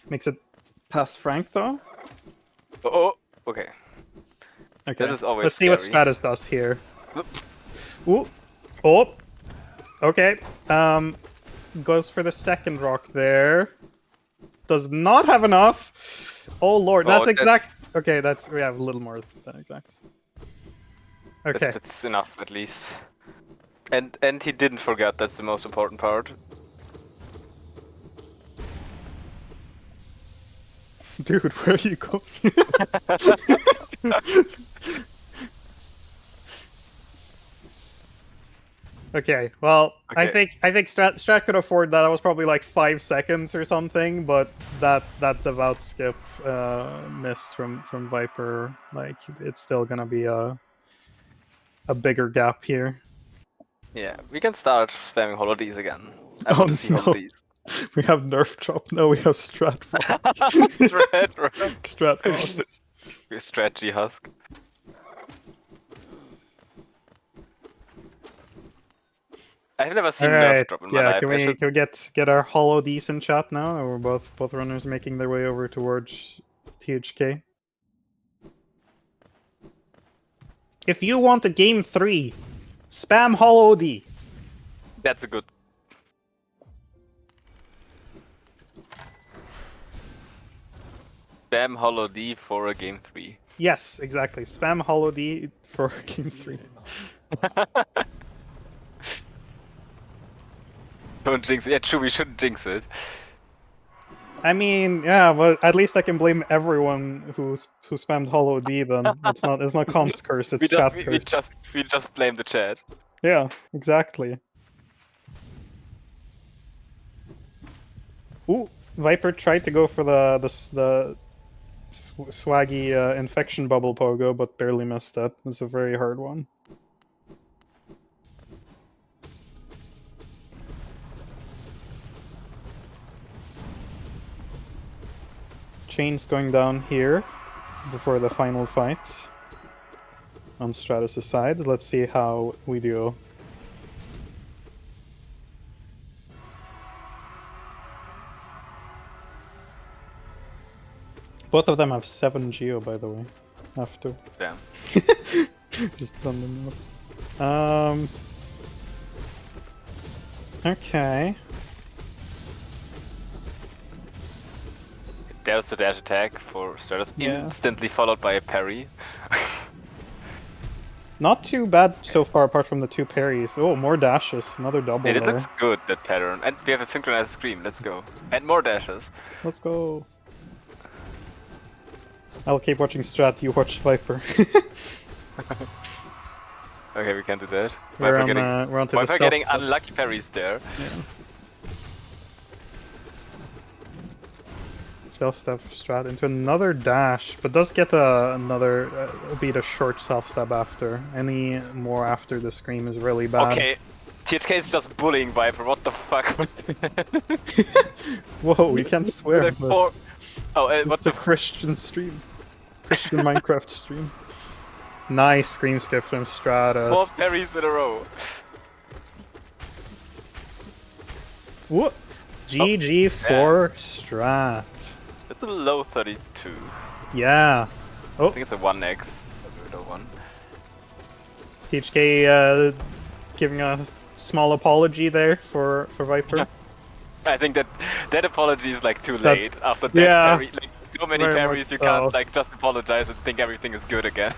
makes it past Frank though. Oh, okay. Okay, This is always let's see what scary. Stratus does here. Ooh, oh, okay. Goes for the second rock there. Does not have enough. Oh lord, that's exact. Okay, we have a little more than exact. Okay, that's enough at least. And he didn't forget. That's the most important part. dude, where are you going? Okay, well, Okay. I think Strat could afford that. That was probably like 5 seconds or something, but that devout skip miss from Viper, like it's still gonna be a bigger gap here. Yeah, we can start spamming holodies again. I want to see holodies. We have nerf drop. No, we have strat rock. Strat rock. Strat rocks. Strategy husk. I've never seen nerf drop in my life. Can we get our holodies in chat now? Or we're both runners making their way over towards THK. If you want a game 3, spam holody. That's a good. Spam holody for a game 3. Yes, exactly. Spam holody for game 3. Don't jinx it. Yeah, true, we shouldn't jinx it. I mean, yeah, but at least I can blame everyone who spammed Hollow D. Then it's not comp's curse, it's chat curse. We just blame the chat. Yeah, exactly. Ooh, Viper tried to go for the swaggy infection bubble pogo, but barely missed it. It's a very hard one. Chain's going down here before the final fight on Stratus' side. Let's see how we do. Both of them have 7 Geo, by the way. After. Damn. Just done them up. Okay. There's the dash attack for Stratus, Yeah. instantly followed by a parry. Not too bad so far, apart from the 2 parries. Oh, more dashes. Another double It there. looks good, that pattern. And we have a synchronized scream, let's go. And more dashes. Let's go. I'll keep watching Strat, you watch Viper. Okay, we can do that. we're Viper on to the Viper getting unlucky parries there. Yeah. Self-step Strat into another dash, but does get another, beat a short self-step after. Any more after the scream is really bad. Okay, THK is just bullying Viper, what the fuck? Whoa, you can't swear. Oh, What's a Christian stream? Christian Minecraft stream. Nice scream skip from Stratus. 4 parries in a row. What? GG for Strat. It's a low 32. Yeah. I think it's a 1x. A low one. THK giving a small apology there for Viper. I think that apology is like too late after that parry. Like, so many very parries, you much can't so. like just apologize and think everything is good again.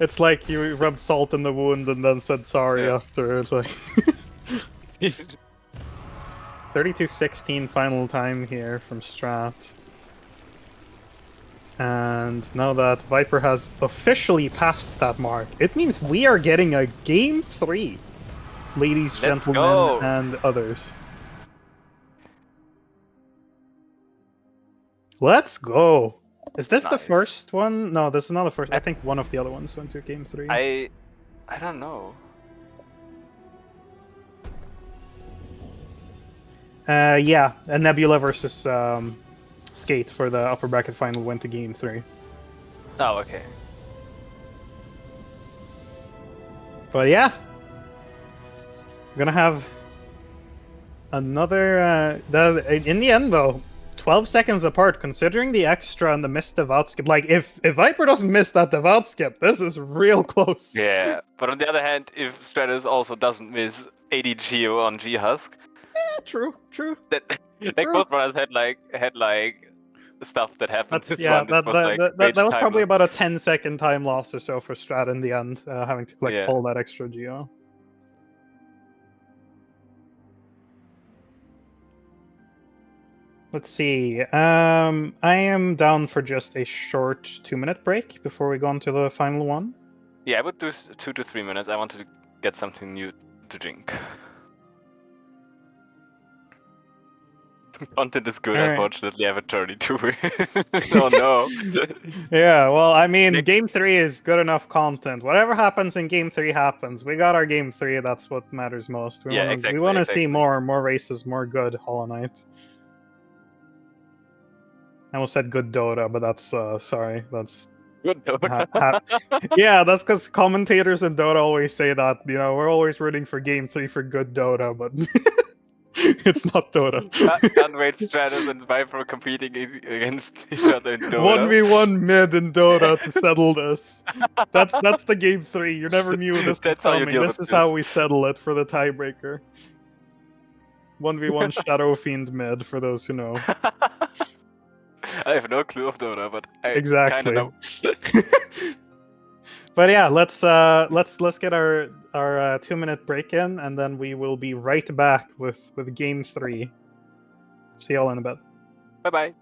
It's like you rubbed salt in the wound and then said sorry after. It's like 32-16 final time here from Strat. And now that Viper has officially passed that mark, it means we are getting a Game 3, ladies, gentlemen, and others. Let's go! Is this the first one? No, this is not the first. I think one of the other ones went to Game 3. I don't know. Yeah, and Nebula versus Skate for the upper bracket final went to Game 3. Oh, okay. But yeah, we're gonna have another. In the end, though, 12 seconds apart. Considering the extra and the missed devout skip, like if Viper doesn't miss that devout skip, this is real close. Yeah, but on the other hand, if Stratus also doesn't miss 80 Geo on G Husk, true. that like both brothers had like stuff that happened. That's, that was probably about a 10-second time loss or so for Strat in the end, having to pull that extra Geo. Let's see. I am down for just a short 2-minute break before we go on to the final one. Yeah, I would do 2 to 3 minutes. I wanted to get something new to drink. Content is good, unfortunately. I have a 32. Oh no. Yeah, well, I mean, Game 3 is good enough content. Whatever happens in Game 3 happens. We got our Game 3, that's what matters most. We want to see more races, more good Hollow Knight. I almost said good Dota, but that's, sorry, that's... Good Dota. Yeah, that's because commentators in Dota always say that, you know, we're always rooting for Game 3 for good Dota, but... It's not Dota. Can't wait Stratus and Viper competing against each other in Dota. 1v1 mid in Dota to settle this. That's the Game 3. You never knew this was coming. This is how we settle it for the tiebreaker. 1v1 Shadow Fiend mid, for those who know. I have no clue of Dota, but I exactly. kind of know. But yeah, let's get our 2-minute break in, and then we will be right back with Game 3. See y'all in a bit. Bye bye.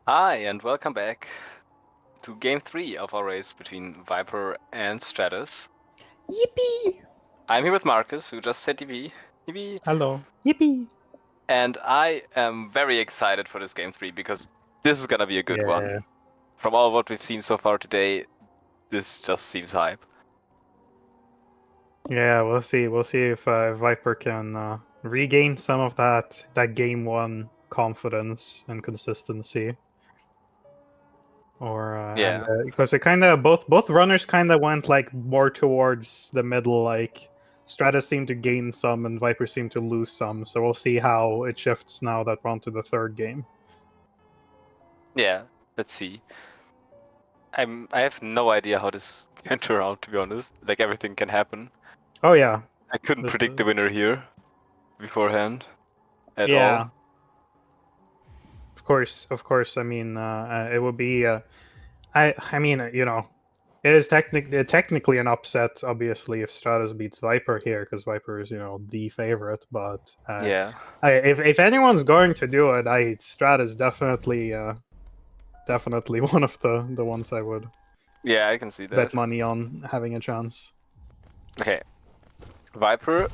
Hi, and welcome back to game 3 of our race between zVypurr and Stratus. Yippee! I'm here with Marcus, who just said yippee. Yippee. Hello. Yippee! And I am very excited for this game 3 because this is gonna be a good Yeah. one. From all what we've seen so far today, this just seems hype. Yeah, we'll see. We'll see if zVypurr can regain some of that game one confidence and consistency. Or Yeah. because it kind of both runners kind of went like more towards the middle. Like Stratus seemed to gain some and zVypurr seemed to lose some. So we'll see how it shifts now that we're on to the third game. Yeah, let's see. I have no idea how this can turn out, to be honest. Like, everything can happen. Oh yeah, I couldn't this predict the is... winner here beforehand at yeah. all. Of course. I mean, it would be. I mean, it is technically an upset, obviously, if Stratus beats zVypurr here, because zVypurr is, the favorite. But Yeah. if anyone's going to do it, Stratus definitely one of the ones I would Yeah, I can see that. bet money on having a chance. Okay. zVypurr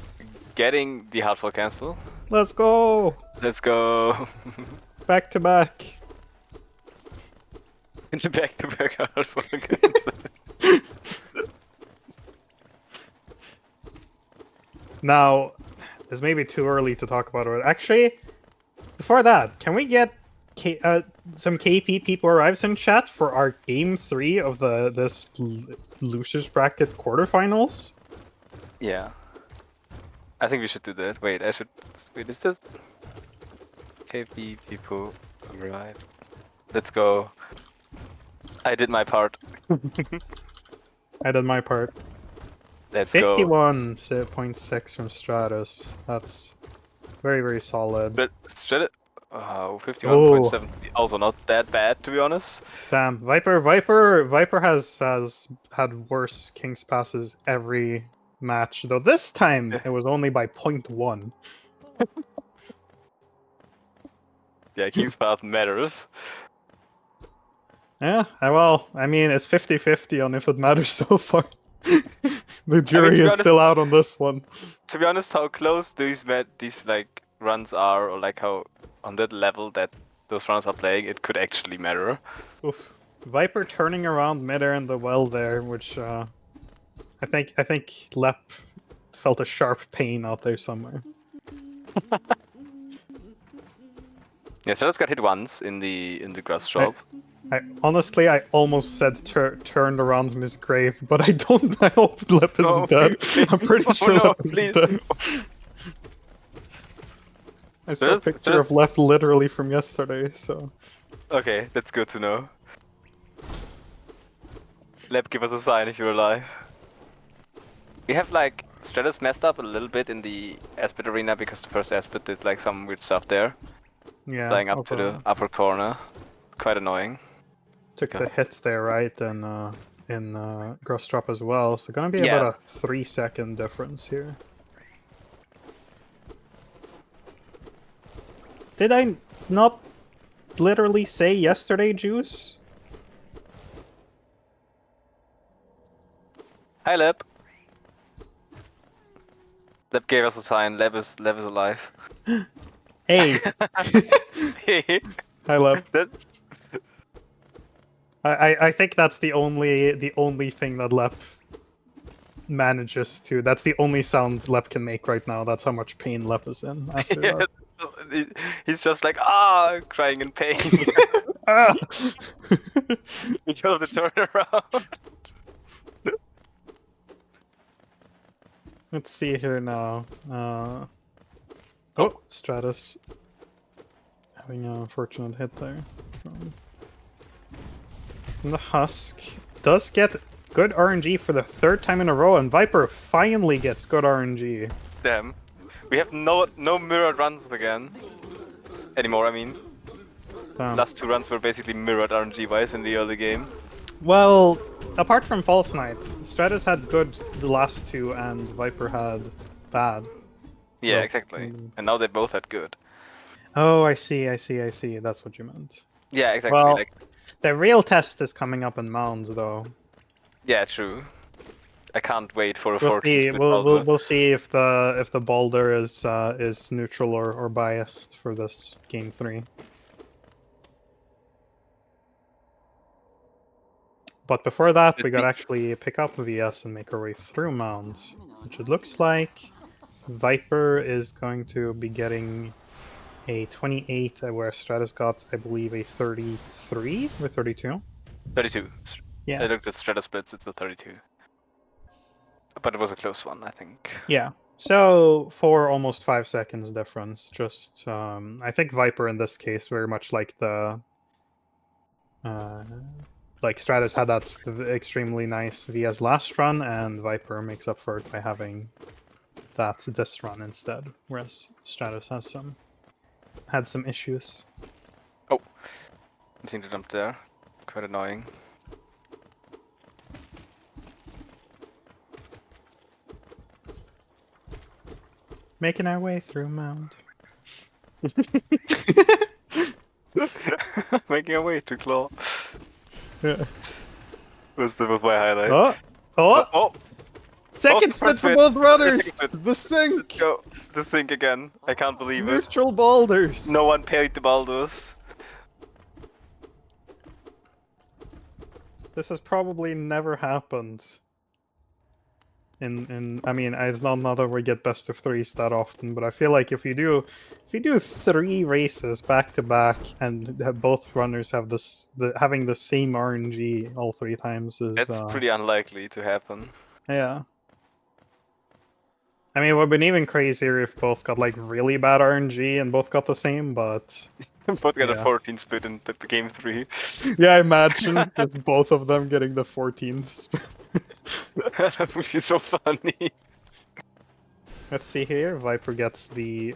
getting the hardfall cancel. Let's go Let's go. back to back. Into back-to-back hardfall cancel. Now, this may be too early to talk about it. Actually, before that, can we get some KP people arrives in chat for our game 3 of this losers bracket quarterfinals? Yeah. I think we should do that. Wait, is this KP people arrive? Let's go. I did my part. I did my part. Let's go. 51.6 from Stratus. That's very, very solid. But Stratus, 51.7. Also not that bad, to be honest. Damn, Viper has had worse King's passes every match, though this time it was only by 0.1. Yeah, King's path matters. Yeah, well, I mean, it's 50-50 on if it matters so far. The jury is still out on this one. To be honest, how close these like runs are, or like how on that level that those runs are playing, it could actually matter. Oof. Viper turning around midair in the well there, which I think Lep felt a sharp pain out there somewhere. Yeah, Stratus got hit once in the grass shop. Honestly, I almost said turned around from his grave, but I don't. I hope Lep isn't dead. I'm pretty sure Lep isn't dead. I saw a picture of Lep literally from yesterday, so... Okay, that's good to know. Lep, give us a sign if you're alive. We have, like, Stratus messed up a little bit in the Aspid arena because the first Aspid did, like, some weird stuff there. Yeah. Flying up to the upper corner. Quite annoying. Took the hit there, right, and in Gross Drop as well, so gonna be about a 3-second difference here. Did I not literally say yesterday, Juice? Hi, Lep. Lep gave us a sign. Lep is alive. Hey. Hey. Hi, Lep. I think that's the only thing that Lep manages to. That's the only sound Lep can make right now. That's how much pain Lep is in after that. He's just like, crying in pain. Because of the turnaround. Let's see here now. Stratus having an unfortunate hit there. And the Husk does get good RNG for the 3rd time in a row, and zVypurr finally gets good RNG. Damn. We have no mirrored runs again. Anymore, I mean. Last 2 runs were basically mirrored RNG-wise in the early game. Well, apart from False Knight, Stratus had good the last 2, and zVypurr had bad. Yeah, exactly. And now they both had good. Oh, I see. That's what you meant. Yeah, exactly. Well, Like, the real test is coming up in mounds, though. yeah, true. I can't wait for a We'll 14 see. split Baldur. We'll see if the boulder is neutral or biased for this game 3. But before that, we got actually pick up VS and make our way through mounds, which it looks like zVypurr is going to be getting a 28, where Stratus got, I believe, a 33 or 32. 32. Yeah. I looked at Stratus splits, it's a 32. But it was a close one, I think. Yeah. So for almost 5 seconds difference, just I think zVypurr in this case very much like the like Stratus had that extremely nice VS last run, and zVypurr makes up for it by having that this run instead, whereas Stratus has had some issues. Oh, missing the jump there. Quite annoying. Making our way through mound. Making our way to claw. Yeah. Was my highlight. Oh! Oh! Oh! Oh! Second Oh, split for split. both runners! Second split. The sync! Go. The sync again. I can't believe it. Neutral boulders! No one parried the Baldurs. This has probably never happened. I mean, it's not that we get best of threes that often, but I feel like if you do 3 races back to back and have both runners have having the same RNG all 3 times is It's pretty unlikely to happen. yeah. I mean, it would have been even crazier if both got like really bad RNG and both got the same, but Both got a yeah. 14 split in the game 3. Yeah, I imagine just both of them getting the 14th. That would be so funny. Let's see here. zVypurr gets the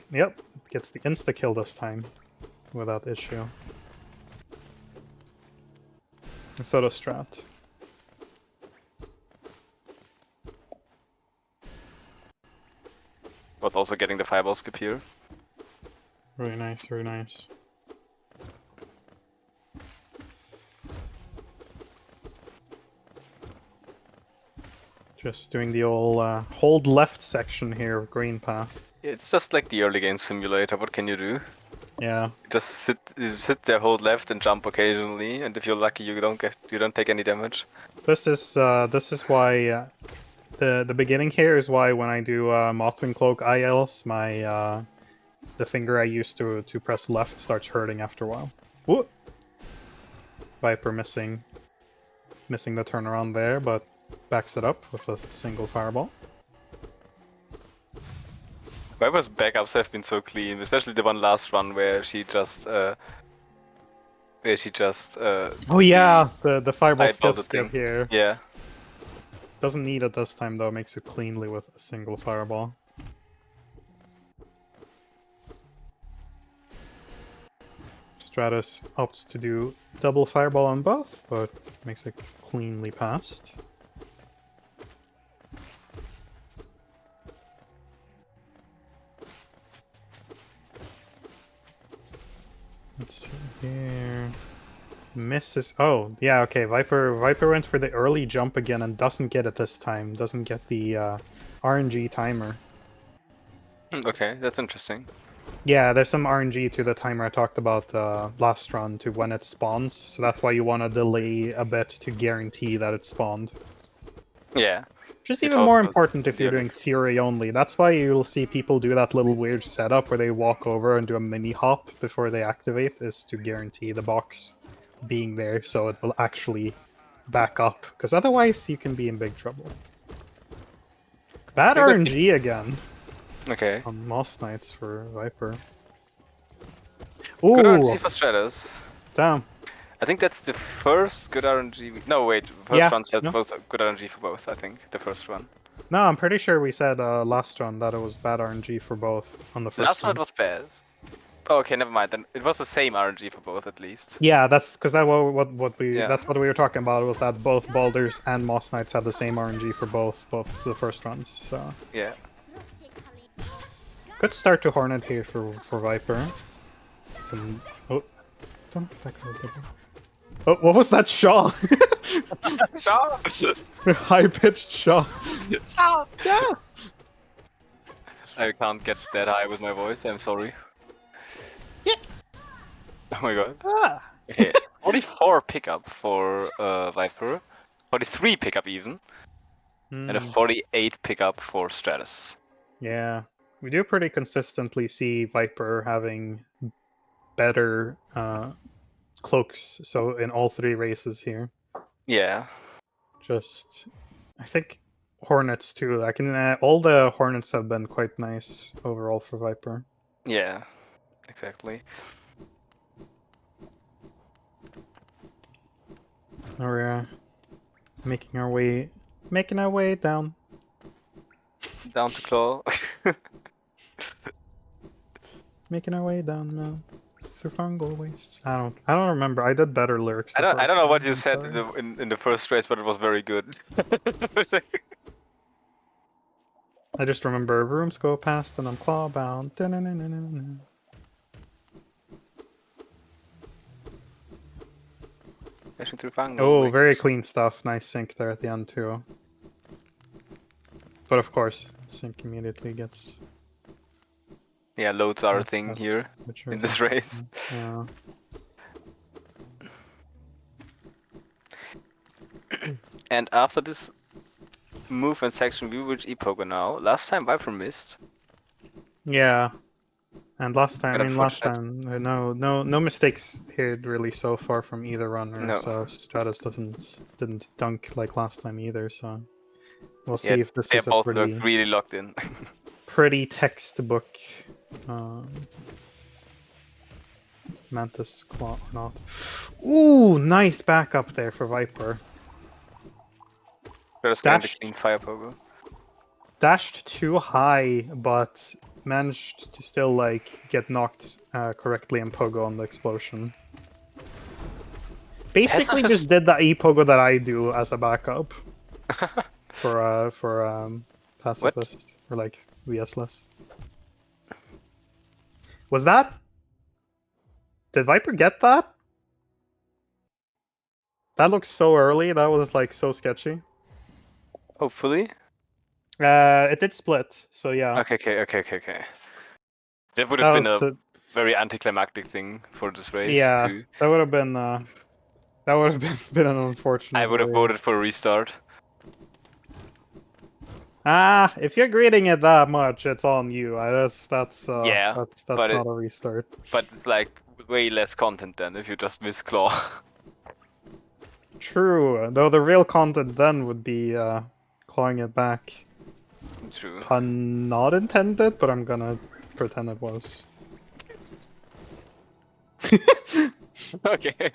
insta kill this time without issue. And so does Strat. But also getting the fireball skip here. Very nice, very nice. Just doing the old hold left section here of green path. It's just like the early game simulator. What can you do? Yeah. You sit there, hold left, and jump occasionally. And if you're lucky, you don't take any damage. This is why the beginning here is why when I do Mothwing Cloak ILs, my the finger I used to press left starts hurting after a while. Whoop! zVypurr missing the turnaround there, but backs it up with a single fireball. Viper's backups have been so clean, especially the one last run where she just oh yeah, the fireball eyeballed skip here. Yeah. Doesn't need it this time though, makes it cleanly with a single fireball. Stratus opts to do double fireball on both, but makes it cleanly past. Let's see here. Misses. Oh, yeah, okay. zVypurr went for the early jump again and doesn't get it this time. Doesn't get the RNG timer. Okay, that's interesting. Yeah, there's some RNG to the timer I talked about last run to when it spawns, so that's why you want to delay a bit to guarantee that it spawned. Yeah. Which is even more important if you're doing Fury only. That's why you'll see people do that little weird setup where they walk over and do a mini hop before they activate, is to guarantee the box being there so it will actually back up, because otherwise you can be in big trouble. Bad RNG again. Okay. On Moss Knights for zVypurr. Ooh. Good Ooh! RNG for Stratus. Damn. I think that's the first good RNG. No, wait. First run was good RNG for both, I think. The first one. No, I'm pretty sure we said last run that it was bad RNG for both on the first last one. It was bad. Oh, okay, never mind. Then it was the same RNG for both, at least. Yeah, that's because that's what we were talking about, was that both Baldurs and Moss Knights had the same RNG for both the first runs. So yeah. Good start to Hornet here for zVypurr. don't know if that could have doubled. Oh, what was that shaw? Shaw! High-pitched shaw. Shaw! Yeah. I can't get that high with my voice, I'm sorry. Yeah. Oh my god. Ah. Okay, 44 pickup for zVypurr, 43 pickup even, and a 48 pickup for Stratus. Yeah, we do pretty consistently see Viper having better cloaks, so in all three races here. Yeah. Just, I think Hornets too. I can all the Hornets have been quite nice overall for Viper. Yeah, exactly. We're making our way down. Down to claw. Making our way down now through fungal wastes. I don't remember. I did better lyrics. I don't know what you said sorry. in the first race, but it was very good. I just remember rooms go past and I'm claw bound. Dashing through fungal Oh, very wastes. clean stuff. Nice sync there at the end too. But of course, sync immediately gets. Yeah, loads are a That's thing here which in is this race. And after this movement section, we reach Epoga now. Last time Viper missed. Yeah. And last time, But I mean, last unfortunate. time, no mistakes here really so far from either runner. No. So Stratus didn't dunk like last time either. So we'll Yeah, see if this they is a both look really locked in. pretty textbook Mantis Claw or not. Ooh, nice backup there for Viper. Just getting the clean fire pogo. Dashed too high, but managed to still like get knocked correctly and pogo on the explosion. Basically, just did the e-pogo that I do as a backup for pacifist or like VS-less. Was that? Did Viper get that? That looks so early. That was like so sketchy. Hopefully. It did split, so yeah. Okay. That would have been a very anticlimactic thing for this race. Yeah, too. that would have been been an unfortunate. I would have voted for a restart. Ah, if you're greeting it that much, it's on you. That's Yeah, not a restart. But like way less content than if you just miss claw. True, though the real content then would be clawing it back. True. Pun not intended, but I'm gonna pretend it was. Okay.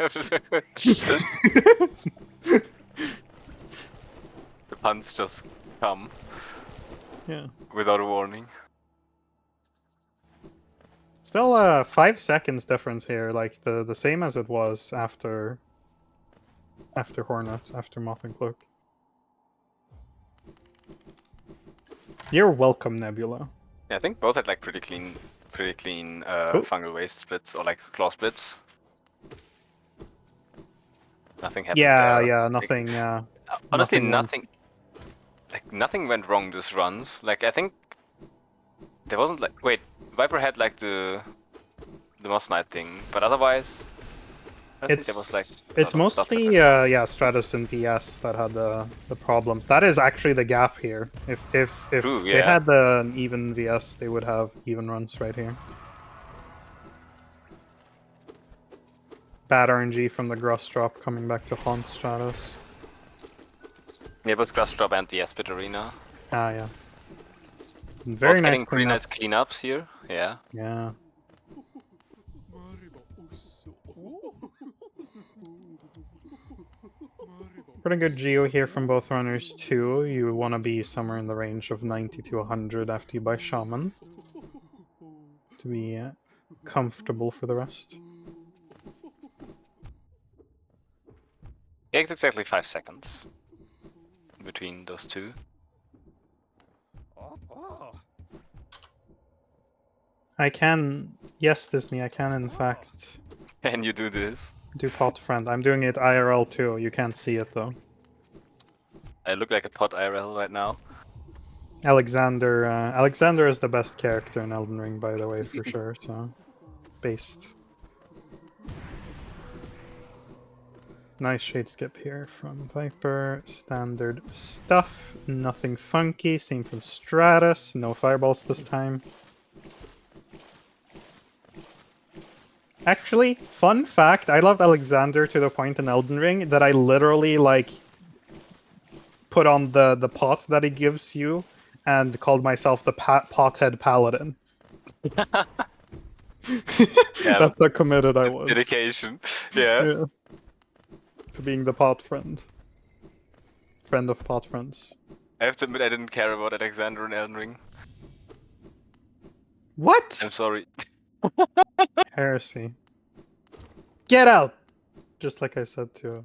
The puns just come. Yeah. Without a warning. Still 5 seconds difference here, like the same as it was after Hornet, after Moth and Cloak. You're welcome, Nebula. Yeah, I think both had like pretty clean fungal waste splits or like claw splits. Nothing happened there. Yeah, nothing. Honestly, nothing went wrong this runs. Like I think there wasn't like Viper had like the Moss Knight thing, but otherwise I think there was like it's mostly Stratus and VS that had the problems. That is actually the gap here. If True, they had an even VS, they would have even runs right here. Bad RNG from the Gross drop coming back to haunt Stratus. Yeah, it was Gross drop and the Espit Arena. Ah, yeah. Very nice. Getting pretty nice cleanups here. Yeah. Yeah. Pretty good geo here from both runners too. You want to be somewhere in the range of 90 to 100 after you buy Shaman to be comfortable for the rest. Yeah, it's exactly 5 seconds between those two. I can, yes, Disney, I can in fact Can you do this? Do pot friend. I'm doing it IRL too. You can't see it though. I look like a pot IRL right now. Alexander is the best character in Elden Ring, by the way, for sure. So, based. Nice shade skip here from Viper. Standard stuff. Nothing funky. Same from Stratus. No fireballs this time. Actually, fun fact, I loved Alexander to the point in Elden Ring that I literally, like, put on the pot that he gives you and called myself the pothead paladin. Yeah, That's how committed I was. dedication. Yeah. Yeah. To being the pot friend. Friend of pot friends. I have to admit I didn't care about Alexander in Elden Ring. What? I'm sorry. Heresy. Get out! Just like I said to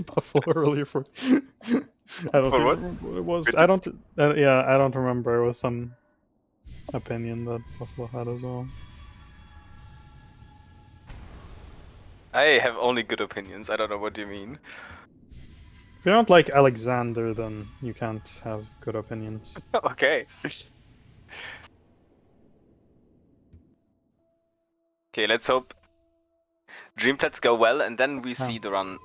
Buffalo earlier for... I don't For what? remember what it was. With I don't... yeah, I don't remember. It was some opinion that Buffalo had as well. I have only good opinions. I don't know what you mean. If you don't like Alexander, then you can't have good opinions. Okay. Okay, let's hope Dreamplats go well, and then we see the run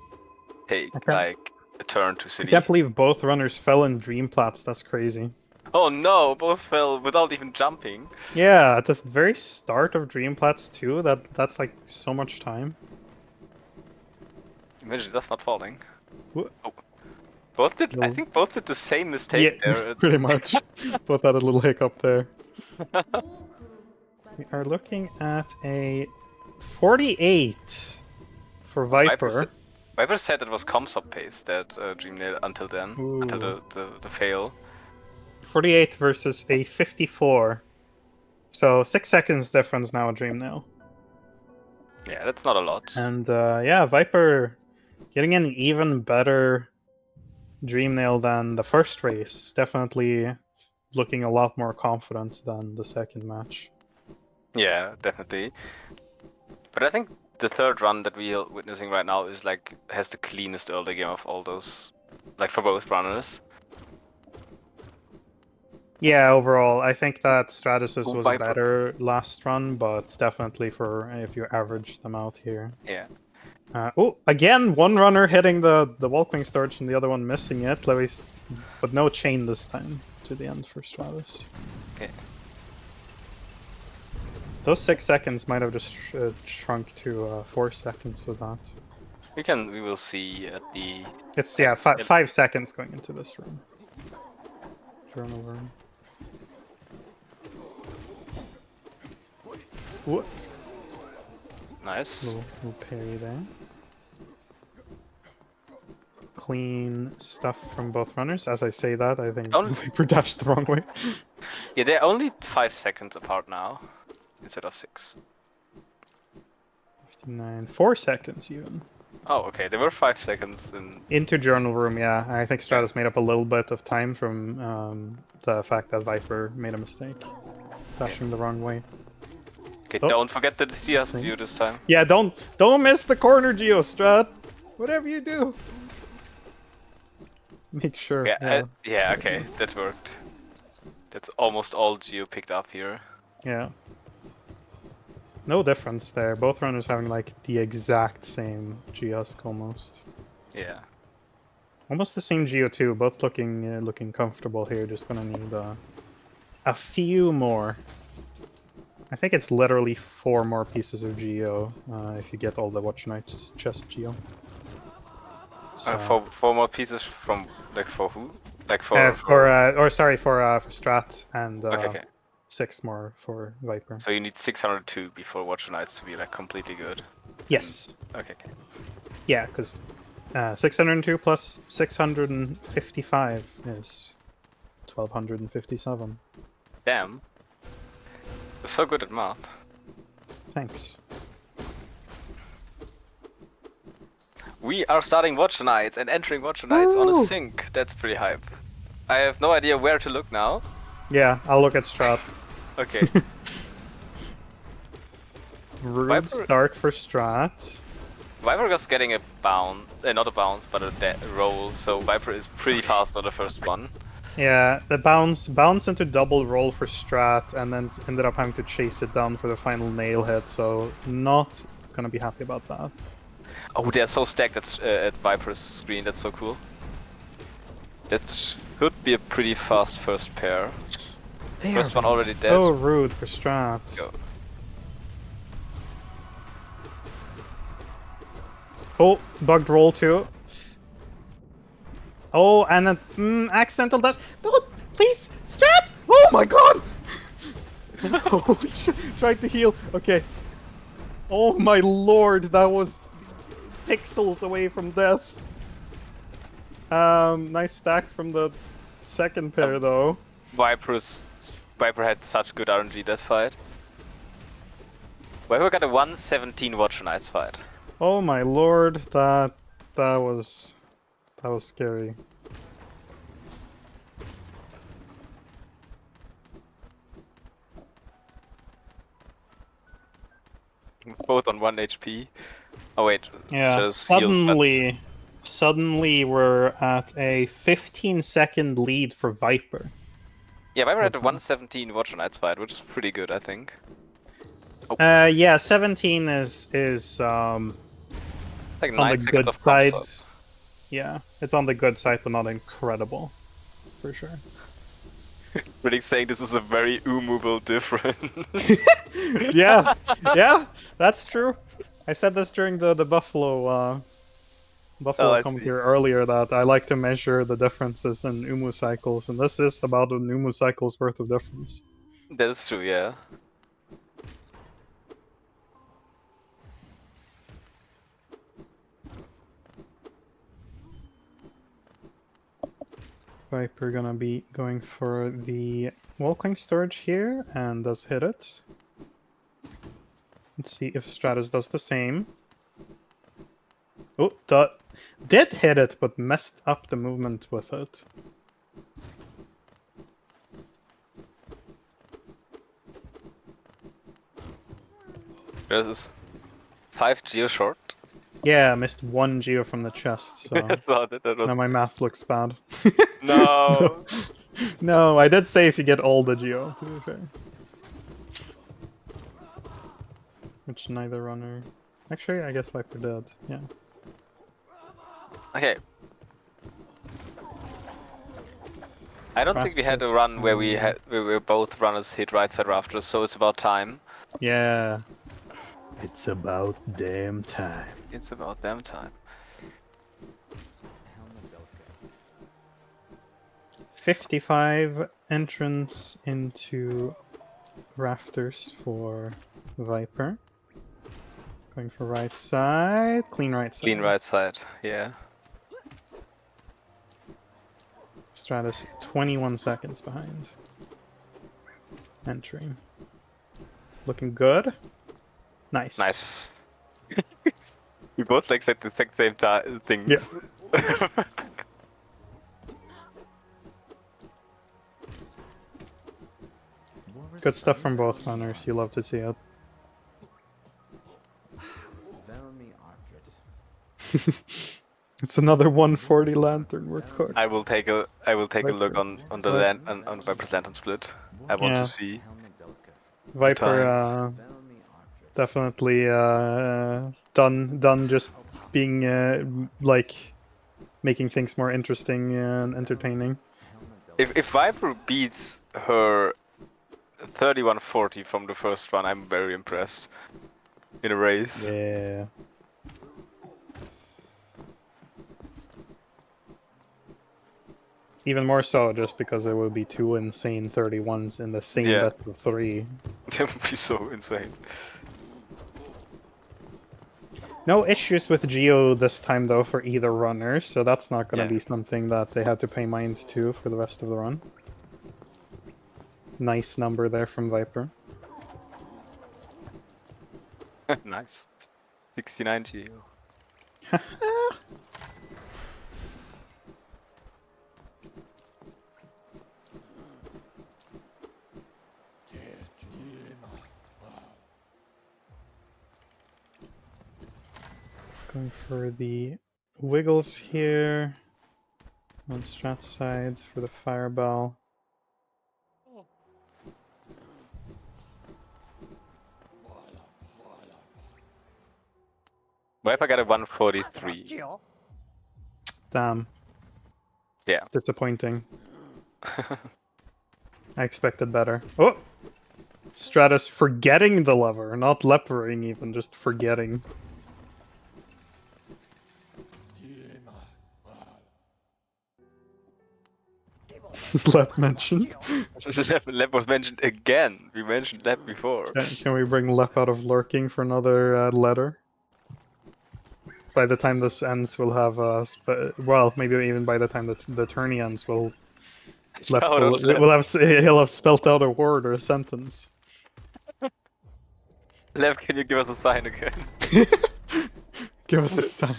take like a turn to I city. can't believe both runners fell in Dreamplats. That's crazy. Oh no, both fell without even jumping. Yeah, at the very start of Dreamplats too. That's like so much time. Imagine that's not falling. What? Oh. Both did. I No. think both did the same mistake Yeah, there. pretty much. Both had a little hiccup there. We are looking at a 48 for Viper. Viper said it was comsop pace that Dreamnail until then, until the fail. 48 versus a 54. So 6 seconds difference now at Dreamnail. Yeah, that's not a lot. And yeah, Viper getting an even better Dreamnail than the first race. Definitely looking a lot more confident than the second match. Yeah, definitely. But I think the third run that we are witnessing right now is like has the cleanest early game of all those, like for both runners. Yeah, overall, I think that Stratus's was a better last run, but definitely for if you average them out here. Yeah. Oh, again, one runner hitting the Walkwing Storage and the other one missing it, but no chain this time to the end for Stratus. Okay. Those 6 seconds might have just shrunk to 4 seconds with that. We will see at the... It's, yeah, 5 seconds going into this room. Journal room. What? Nice. Little parry there. Clean stuff from both runners. As I say that, I think Viper dashed the wrong way. Yeah, they're only 5 seconds apart now, instead of 6. 59, 4 seconds even. Oh, okay. They were 5 seconds into journal room. Yeah, I think Stratus made up a little bit of time from the fact that Viper made a mistake, dashing the wrong way. Okay, don't forget the Geos Geo this time. Yeah, don't miss the corner Geo, Strat. Whatever you do, make sure. Yeah, okay, that worked. That's almost all Geo picked up here. Yeah. No difference there. Both runners having like the exact same Geosk almost. Yeah. Almost the same Geo too. Both looking comfortable here. Just gonna need a few more. I think it's literally 4 more pieces of Geo if you get all the Watch Knight's chest Geo. So, 4 more pieces from like for who? Like for Strat and okay. 6 more for Viper. So you need 602 before Watch Knights to be like completely good. Yes. Okay. Yeah, because 602 plus 655 is 1257. Damn. You're so good at math. Thanks. We are starting Watch Knights and entering Watch Knights on a sync. That's pretty hype. I have no idea where to look now. Yeah, I'll look at Strat. Okay. rude start for Strat. Viper was getting a bounce, not a bounce, but a roll, so Viper is pretty fast on the first one. Yeah, the bounce into double roll for Strat, and then ended up having to chase it down for the final nail hit, so not gonna be happy about that. Oh, they're so stacked at Viper's screen, that's so cool. That should be a pretty fast first pair. First one already dead. So rude for Strat. Go. Oh, bugged roll too. Oh, and an accidental dash. Don't, please, Strat! Oh my god! Holy shit, tried to heal. Okay. Oh my lord, that was pixels away from death. Nice stack from the second pair though. Viper had such good RNG that fight. Viper got a 117 Watch Knights fight. Oh my lord, that was scary. Both on 1 HP. Oh wait, Yeah, suddenly we're at a 15-second lead for Viper. Yeah, Viper had a 117 Watch Knights fight, which is pretty good, I think. Oh. Yeah, 17 is like on the good side. Yeah, it's on the good side, but not incredible, for sure. Really saying this is a very umovable difference. yeah, that's true. I said this during the Buffalo commentary earlier that I like to measure the differences in Umu cycles, and this is about an Umu cycle's worth of difference. That is true, yeah. Viper gonna be going for the Walking Storage here, and does hit it. Let's see if Stratus does the same. Oh, did hit it, but messed up the movement with it. This is 5 geo short. Yeah, I missed 1 geo from the chest, so now my math looks bad. No. No, I did say if you get all the geo, to be fair. Which neither runner... Actually, I guess Viper did, yeah. Okay. I don't think we had a run where where both runners hit right side rafters, so it's about time. Yeah. It's about damn time. It's about damn time. 55 entrance into rafters for Viper. Going for right side. Clean right side. Clean right side, yeah. Stratus 21 seconds behind. Entering. Looking good. Nice. Nice. We both like said the exact same thing. Yeah. Good stuff from both runners. You love to see it. It's another 140 lantern. We're cooked. I will take a look on the on Viper's lantern split. I want to see. Viper definitely done just being like making things more interesting and entertaining. If Viper beats her 3140 from the first run, I'm very impressed. In a race. Yeah. Even more so, just because there will be 2 insane 31s in the same best of 3. That would be so insane. No issues with Geo this time, though, for either runner, so that's not going to be something that they have to pay mind to for the rest of the run. Nice number there from Viper. Nice. 69 Geo. Going for the wiggles here. On Strat side for the fireball. Viper got a 143. Damn. Yeah. Disappointing. I expected better. Oh! Stratus forgetting the lever, not lepering even, just forgetting. Lep mentioned. Lep was mentioned again. We mentioned Lep before. Can we bring Lep out of lurking for another letter? By the time this ends, we'll have well, maybe even by the time the tourney ends, we'll Lep No, don't Lep. will have he'll have spelt out a word or a sentence. Lep, can you give us a sign again? Give us a sign.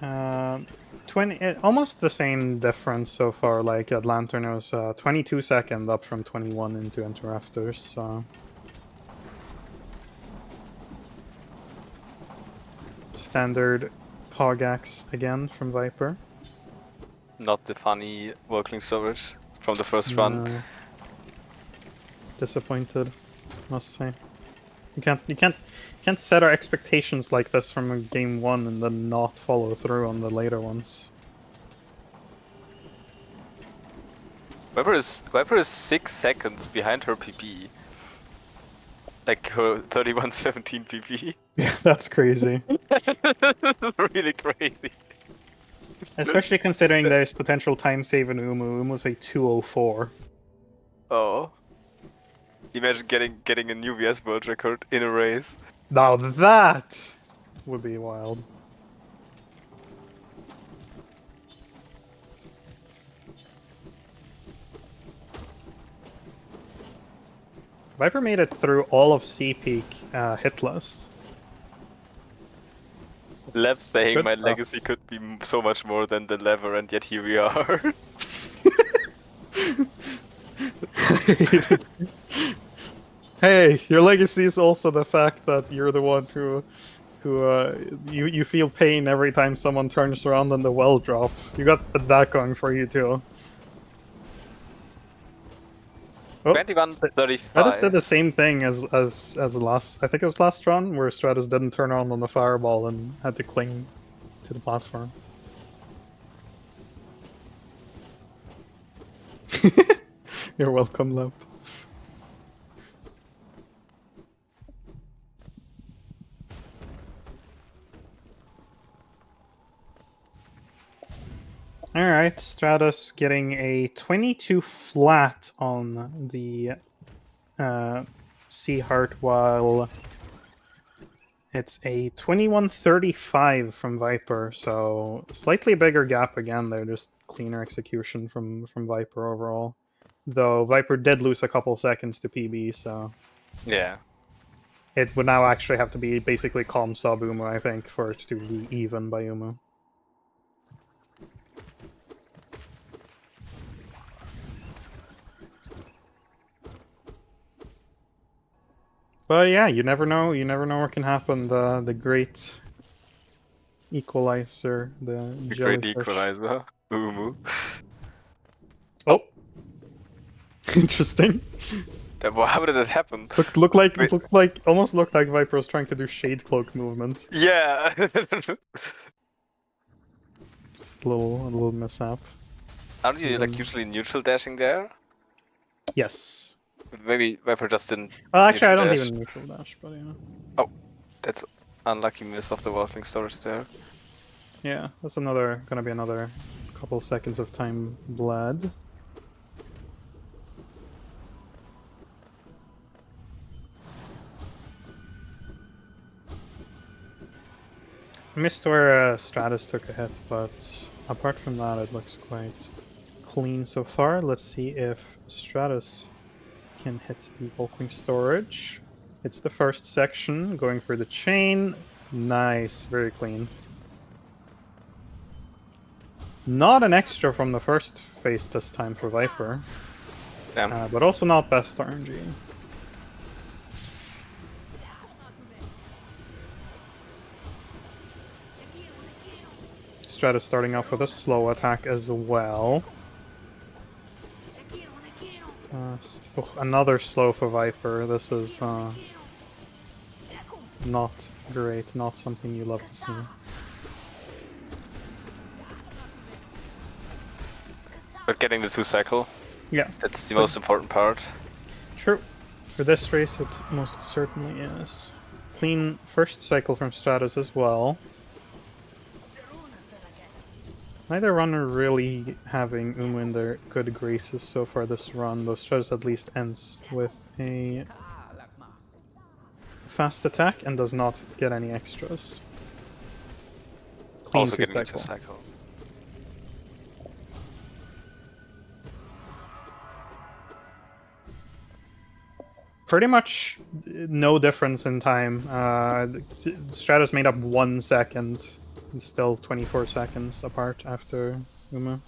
Uh, 20, almost the same difference so far. Like at Lantern, it was 22 seconds up from 21 into Interrupters. So standard Pogax again from Viper. Not the funny working storage from the first run. Disappointed, must say. You can't set our expectations like this from game one and then not follow through on the later ones. Viper is 6 seconds behind her PP. Like her 3117 PP. Yeah, that's crazy. Really crazy. Especially considering there's potential time save in Umu. Umu's a 204. Oh. Imagine getting a new VS world record in a race. Now that would be wild. Viper made it through all of C-Peak hitless. Lev saying Good my stuff. legacy could be so much more than the lever, and yet here we are. Hey, your legacy is also the fact that you're the one who you feel pain every time someone turns around on the well drop. You got that going for you too. Oh, 21:35. Stratus did the same thing as last. I think it was last run where Stratus didn't turn on the fireball and had to cling to the platform. You're welcome, Lep. Alright, Stratus getting a 22 flat on the Sea Heart, while it's a 21-35 from Viper, so slightly bigger gap again there, just cleaner execution from Viper overall. Though Viper did lose a couple seconds to PB, so Yeah. it would now actually have to be basically calm sub Umu, I think, for it to be even by Umu. But yeah, you never know. You never know what can happen. The great equalizer, the Great jellyfish. equalizer. Umu. Oh, interesting. How did that happen? Almost looked like Viper was trying to do shade cloak movement. Yeah. Just a little mishap. Aren't you like usually neutral dashing there? Yes. Maybe Viper just didn't. Well, actually, I neutral don't dash. even neutral dash, but yeah. Oh, that's unlucky miss of the Wolfling storage there. Yeah, that's gonna be another couple seconds of time bled. Missed where Stratus took a hit, but apart from that, it looks quite clean so far. Let's see if Stratus can hit the bulking storage. It's the first section, going for the chain. Nice, very clean. Not an extra from the first phase this time for Viper, Yeah. but also not best RNG. Stratus starting off with a slow attack as well. Another slow for Viper. This is not great, not something you love to see. But getting the 2-cycle, Yeah, that's the most important part. true. For this race, it most certainly is. Clean first cycle from Stratus as well. Neither runner really having in their good graces so far this run, though Stratus at least ends with a fast attack and does not get any extras. Clean Also getting the 2-cycle. 2-cycle. Pretty much no difference in time. Stratus made up 1 second. It's still 24 seconds apart after Uma.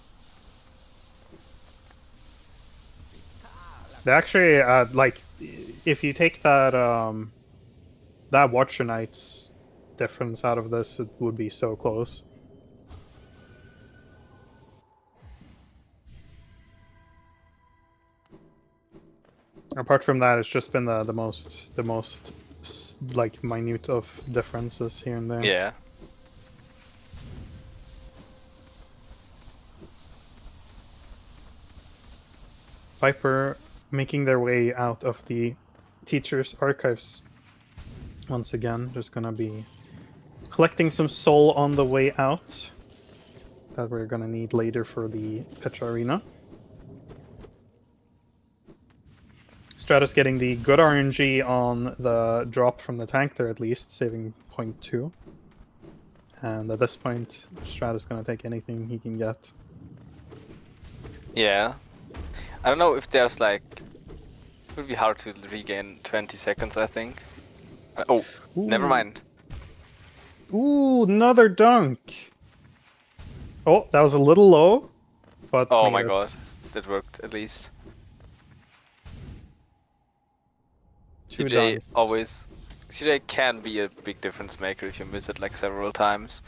They actually, like, if you take that that Watcher Knight's difference out of this, it would be so close. Apart from that, it's just been the most like minute of differences here and there. Yeah. Viper making their way out of the teacher's archives once again. Just gonna be collecting some soul on the way out that we're gonna need later for the pitch arena. Stratus getting the good RNG on the drop from the tank there at least, saving 0.2. And at this point, Stratus gonna take anything he can get. Yeah. I don't know if there's like... It would be hard to regain 20 seconds, I think. Oh, never mind. Ooh, another dunk! Oh, that was a little low, but Oh my god, that worked at least. CJ always... CJ can be a big difference maker if you miss it like several times.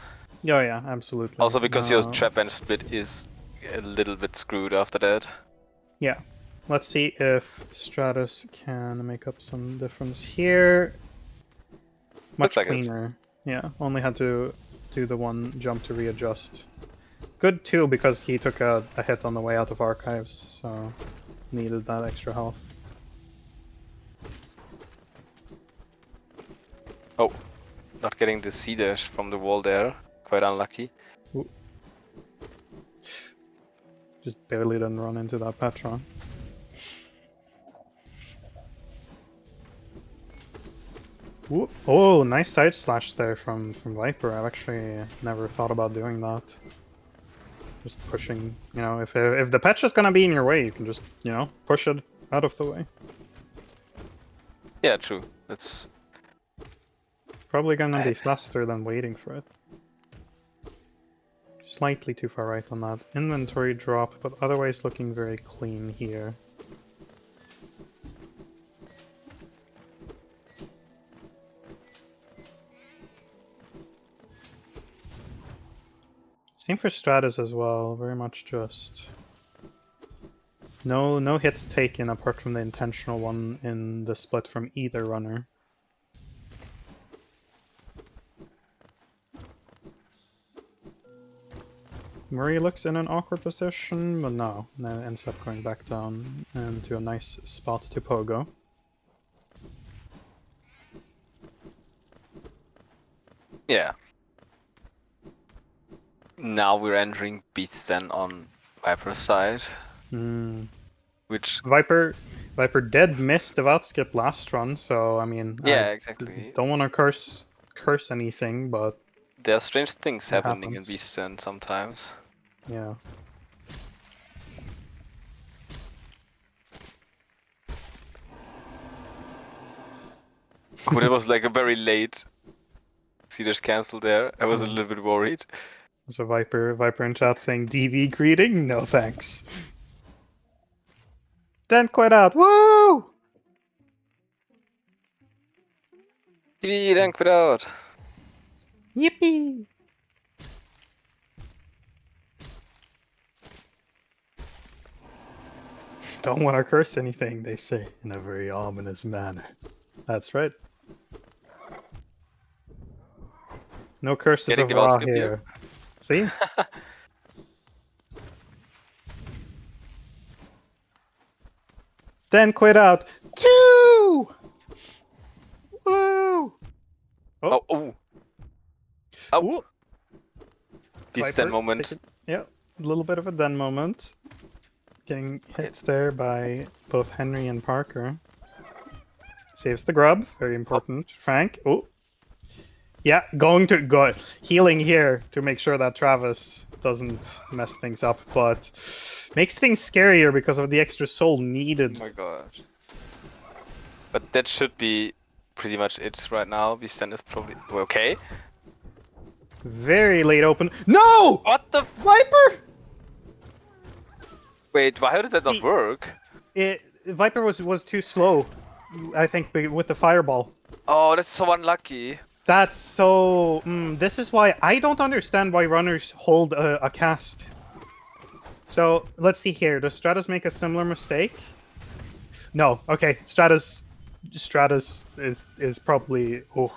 Oh yeah, absolutely. Also because your trap bench split is a little bit screwed after that. Yeah. Let's see if Stratus can make up some difference here. Much like cleaner. Yeah, only had to do the one jump to readjust. Good too, because he took a hit on the way out of archives, so needed that extra health. Oh, not getting the C-dash from the wall there. Quite unlucky. Ooh. Just barely didn't run into that Patron. Ooh. Oh, nice side slash there from Viper. I've actually never thought about doing that. Just pushing, you know, if the patch is gonna be in your way, you can just, you know, push it out of the way. Yeah, true. That's probably gonna be faster than waiting for it. Slightly too far right on that. Inventory drop, but otherwise looking very clean here. Same for Stratus as well, very much just... No hits taken apart from the intentional one in the split from either runner. Murray looks in an awkward position, but no, ends up going back down into a nice spot to Pogo. yeah. Now we're entering Beast then on Viper's side. Which... Viper did miss the outskip last run, so I mean, yeah, exactly. Don't want to curse anything, but there are strange things happening happens. in Beast then sometimes. Yeah. Oh, that was like a very late C-dash cancel there. I was a little bit worried. There's a Viper in chat saying DV greeting, no thanks. Then quit out. Woo! TV, then quit out. Yippee! Don't want to curse anything, they say, in a very ominous manner. That's right. No curses Getting of the ball Ra skip here. See? Then quit out. 2! Woo! Oh, oh. Oh. Ooh. Peace then moment. Yeah, a little bit of a den moment. Getting hit there by both Henry and Parker. Saves the grub, very important. Frank, oh. Yeah, going to go healing here to make sure that Travis doesn't mess things up, but makes things scarier because of the extra soul needed. Oh my god. But that should be pretty much it right now. Beastan is probably okay. Very late open. No! What the Viper? Wait, why did that not work? Viper was too slow, I think, with the fireball. Oh, that's so unlucky. That's so... this is why... I don't understand why runners hold a cast. So, let's see here. Does Stratus make a similar mistake? No. Okay, Stratus is probably... Oh,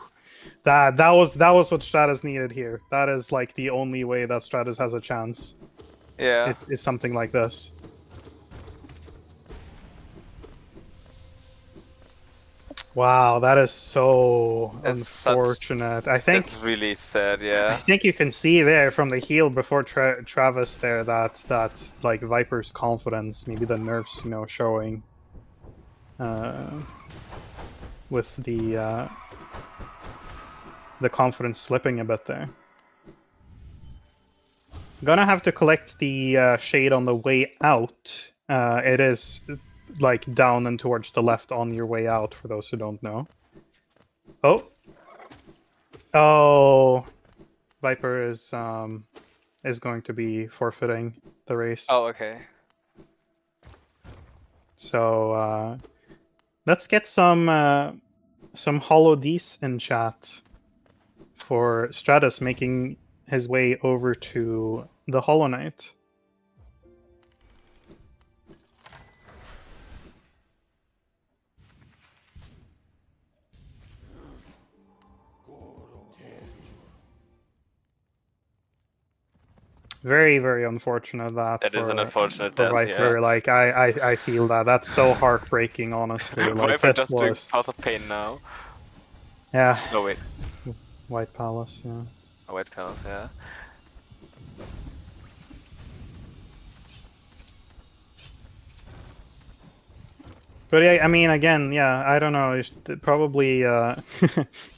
that was what Stratus needed here. That is, like, the only way that Stratus has a chance. Yeah. Is something like this. Wow, that is so unfortunate. I think that's really sad. Yeah. I think you can see there from the heal before Travis there that like Viper's confidence, maybe the nerfs, showing. With the confidence slipping a bit there. Gonna have to collect the shade on the way out. It is like down and towards the left on your way out, for those who don't know. Oh, Viper is going to be forfeiting the race. Oh, okay. So let's get some Hollow D's in chat for Stratus making his way over to the Hollow Knight. Very, very unfortunate that. That is an unfortunate for death, Viper. yeah. Like I feel that. That's so heartbreaking, honestly. Like Viper just doing House of Pain now. Yeah. No wait. White Palace, yeah. Oh, White Palace, yeah. But yeah, I mean, again, yeah, I don't know. It probably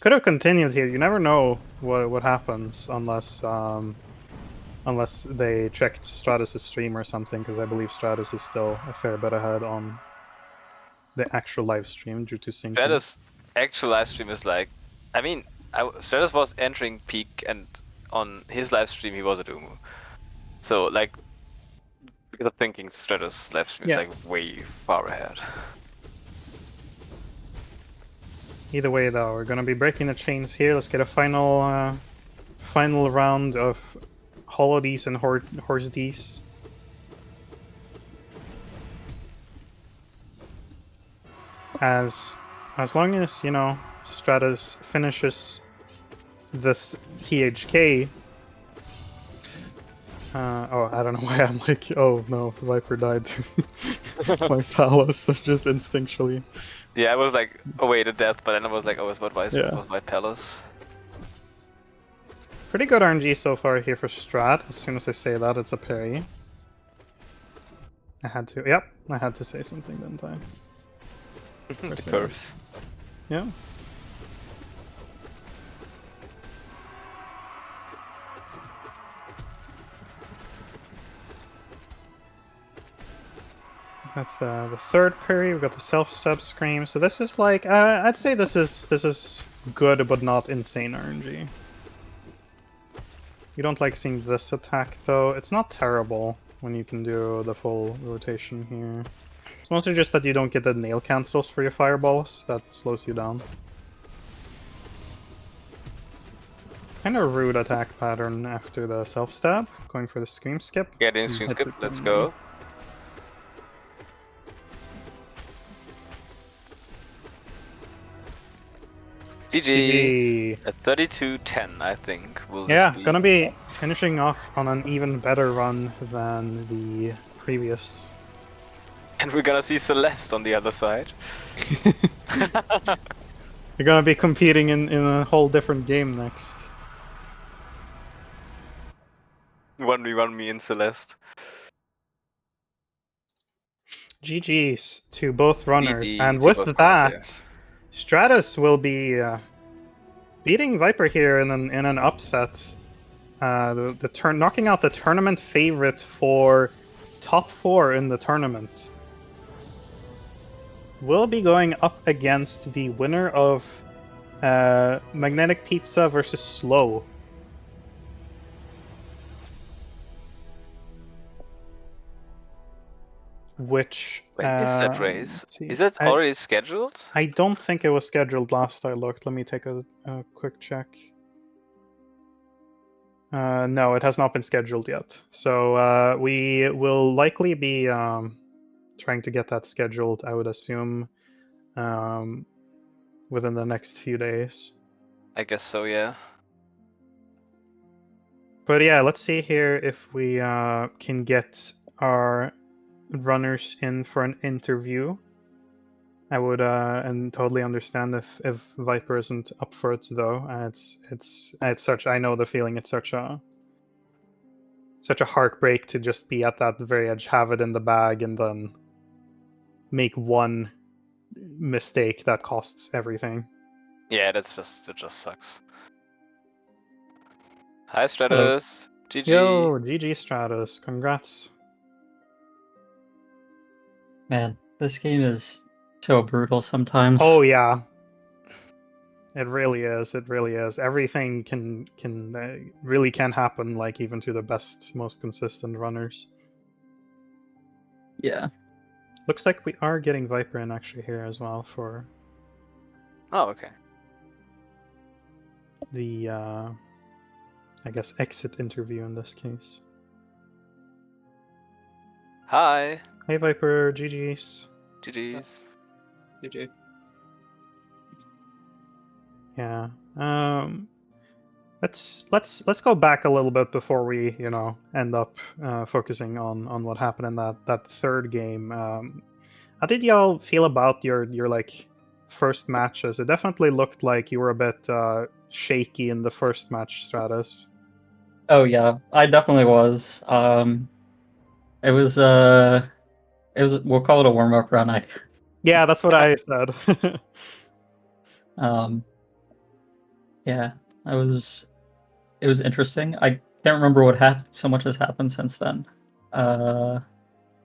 could have continued here. You never know what happens unless unless they checked Stratus' stream or something, because I believe Stratus is still a fair bit ahead on the actual live stream due to syncing. Stratus' actual live stream is like, I mean, Stratus was entering peak, and on his live stream he was at Umu. So like, because of thinking, Stratus' live stream is like way far ahead. Either way, though, we're gonna be breaking the chains here. Let's get a final round of Hollow D's and Horse D's. As long as, Stratus finishes this THK. Oh, I don't know why I'm like, oh no, the Viper died to my Palace, just instinctually. Yeah, I was like, oh wait, a death, but then I was like, oh, it's what White Palace. Pretty good RNG so far here for Strat. As soon as I say that, it's a parry. I had to say something, didn't I? The curse. Yeah. That's the third parry. We've got the self-step scream. So this is like, I'd say this is good, but not insane RNG. You don't like seeing this attack, though. It's not terrible when you can do the full rotation here. It's mostly just that you don't get the nail cancels for your fireballs. That slows you down. Kind of rude attack pattern after the self-stab. Going for the scream skip. Getting stream skip, let's go. GG! A 32-10, I think, will this be. Gonna be finishing off on an even better run than the previous. And we're gonna see Celeste on the other side. You're gonna be competing in a whole different game next. 1v1 me and Celeste. GG's to both runners, GG and to with both that, runners, Stratus will be beating zVypurr here in an upset. Knocking out the tournament favorite for top 4 in the tournament. Will be going up against the winner of Magnetic Pizza versus Slow. Which... When is that race? Is it already scheduled? I don't think it was scheduled last I looked. Let me take a quick check. No, it has not been scheduled yet. So we will likely be trying to get that scheduled, I would assume, within the next few days. I guess so, yeah. But yeah, let's see here if we can get our runners in for an interview. I would and totally understand if zVypurr isn't up for it though. It's such, I know the feeling. It's such a heartbreak to just be at that very edge, have it in the bag, and then make one mistake that costs everything. Yeah, it just sucks. Hi Stratus. GG. Yo, GG Stratus. Congrats. Man, this game is so brutal sometimes. Oh yeah. It really is. It really is. Everything can really can happen, like even to the best, most consistent runners. Yeah. Looks like we are getting zVypurr in actually here as well for. Oh, okay. The I guess exit interview in this case. Hi. Hey zVypurr, GG's. GG's. GG. Yeah. Let's go back a little bit before we, end up focusing on what happened in that third game. How did y'all feel about your like first matches? It definitely looked like you were a bit shaky in the first match, Stratus. Oh yeah, I definitely was. It was we'll call it a warm up run. Yeah, that's what I said. Yeah, it was interesting. I can't remember what happened. So much has happened since then.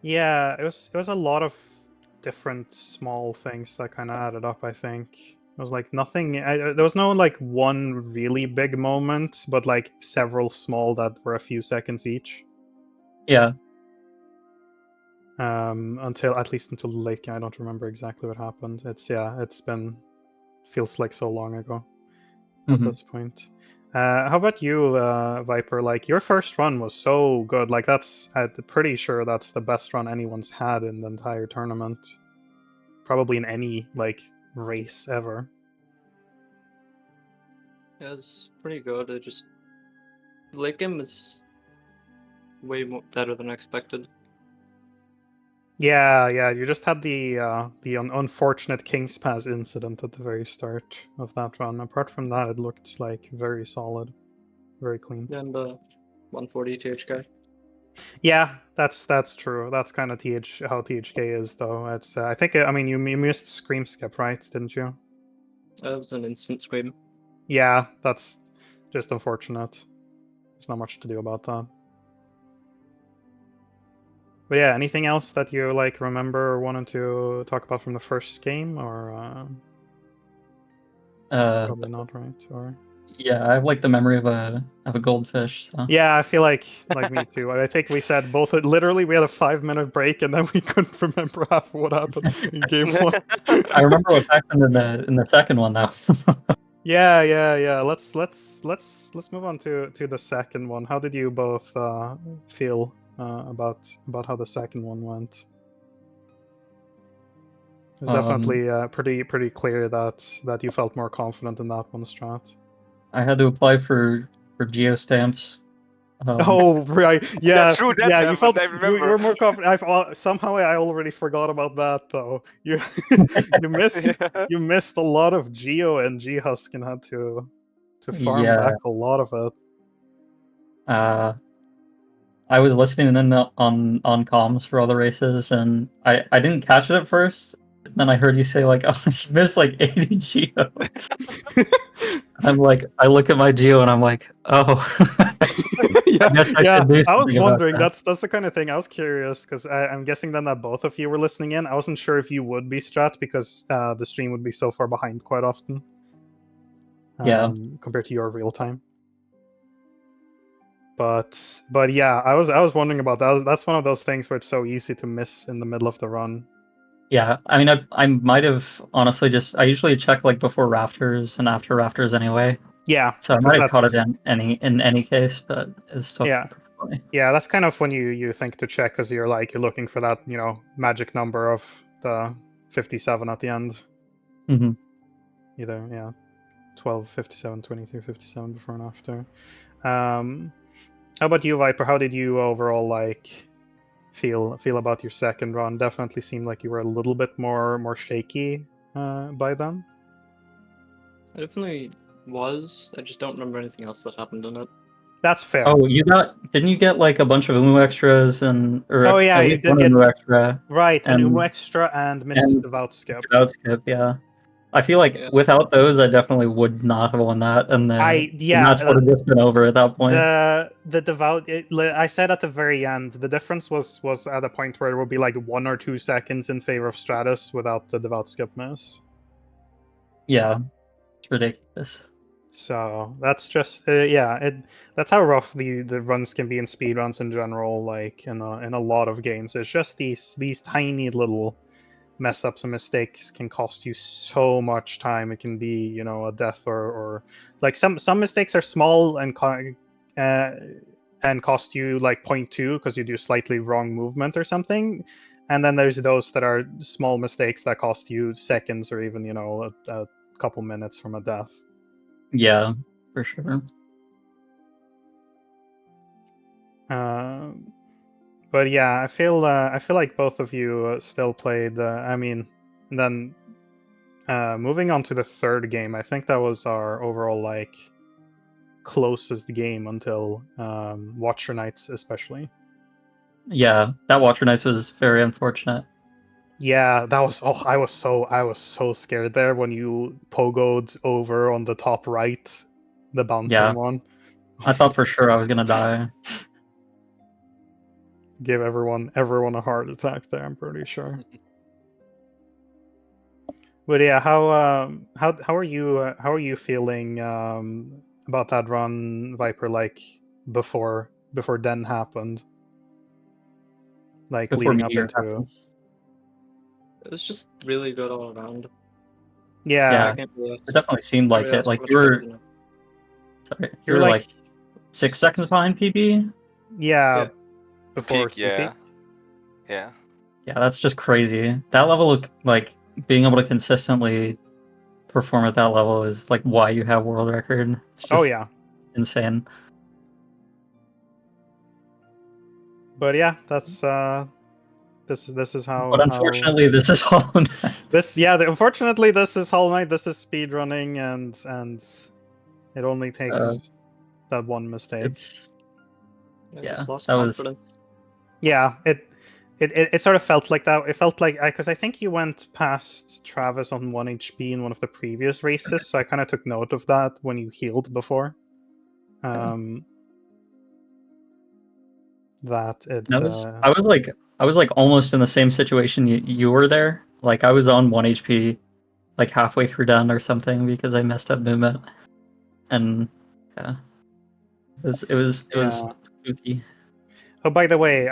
Yeah, it was a lot of different small things that kind of added up. I think it was like nothing. There was no like one really big moment, but like several small that were a few seconds each. Yeah. At least until the late game, I don't remember exactly what happened. Feels like so long ago at this point. How about you, zVypurr? Like your first run was so good. Like I'm pretty sure that's the best run anyone's had in the entire tournament. Probably in any like race ever. Yeah, it's pretty good. The late game is way better than expected. Yeah. You just had the unfortunate King's Pass incident at the very start of that run. Apart from that, it looked like very solid, very clean. And 140 THK. Yeah, that's true. That's kind of how THK is, though. It's I think you missed Scream Skip, right? Didn't you? It was an instant scream. Yeah, that's just unfortunate. There's not much to do about that. But yeah, anything else that you like remember or wanted to talk about from the first game, or probably not, right? Or Yeah, I have like the memory of a goldfish. So. Yeah, I feel like me too. I think we said both. Literally, we had a 5-minute break, and then we couldn't remember half what happened in game one. I remember what happened in the second one though. Yeah. Let's move on to the second one. How did you both feel about how the second one went? It's definitely pretty clear that you felt more confident in that one, Strat. I had to apply for geostamps. Oh right, yeah, true, that You happened, felt I you remember. were more confident. Somehow I already forgot about that though. You you missed a lot of Geo and G Husk and had to farm Yeah. back a lot of it. I was listening in on comms for all the races, and I didn't catch it at first. Then I heard you say like, "Oh, you missed like 80 Geo." I'm like, I look at my Geo and I'm like, "Oh." Yeah, I could do I was something about wondering. that. That's the kind of thing I was curious because I'm guessing then that both of you were listening in. I wasn't sure if you would be Strat because the stream would be so far behind quite often. Yeah. Compared to your real time. But yeah, I was wondering about that. That's one of those things where it's so easy to miss in the middle of the run. Yeah, I mean, I might have honestly I usually check like before rafters and after rafters anyway. Yeah, So I might have caught it in any case, but it's still yeah. funny. Yeah, that's kind of when you think to check because you're looking for that magic number of the 57 at the end. Mm-hmm. Either 12, 57, 23, 57 before and after. How about you, Viper? How did you overall feel about your second run? Definitely seemed like you were a little bit more shaky by then. I definitely was. I just don't remember anything else that happened in it. That's fair. Oh, didn't you get like a bunch of Umu extras Oh yeah, at you least did one get Umu extra? right an and Umu extra and missed the Vout skip. Without skip, yeah. I feel like without those, I definitely would not have won that, and the match would have just been over at that point. The devout. I said at the very end, the difference was at a point where it would be like 1 or 2 seconds in favor of Stratus without the devout skip miss. Yeah, it's ridiculous. So that's just that's how rough the runs can be in speedruns in general. Like in a lot of games, it's just these tiny little mess ups and mistakes can cost you so much time. It can be a death or like some mistakes are small and cost you like 0.2 because you do slightly wrong movement or something, and then there's those that are small mistakes that cost you seconds or even a couple minutes from a death. Yeah, for sure. But yeah, I feel like both of you still played. I mean, then moving on to the third game, I think that was our overall closest game until Watcher Nights, especially. Yeah, that Watcher Nights was very unfortunate. Yeah, that was. Oh, I was so scared there when you pogoed over on the top right, the bouncing one. I thought for sure I was gonna die. Give everyone a heart attack there. I'm pretty sure. But yeah, how are you feeling about that run, Viper? Like before Den happened, like Before leading up Meteor into. happens. It was just really good all around. Yeah, it definitely seemed like it. Like you were like 6 seconds behind PB. Yeah, before peak, yeah. Yeah. Yeah, that's just crazy. That level of like being able to consistently perform at that level is like why you have world record. It's just insane. But yeah, that's this is how. But unfortunately, this is Hollow Knight. Unfortunately, this is Hollow Knight. This is speedrunning, and it only takes that one mistake. It's lost confidence. It sort of felt like that. It felt like because I think you went past Travis on 1 HP in one of the previous races, so I kind of took note of that when you healed before. That it. I was like almost in the same situation you were there. Like I was on 1 HP, like halfway through done or something because I messed up movement. and yeah, it was Yeah. spooky. Oh, by the way,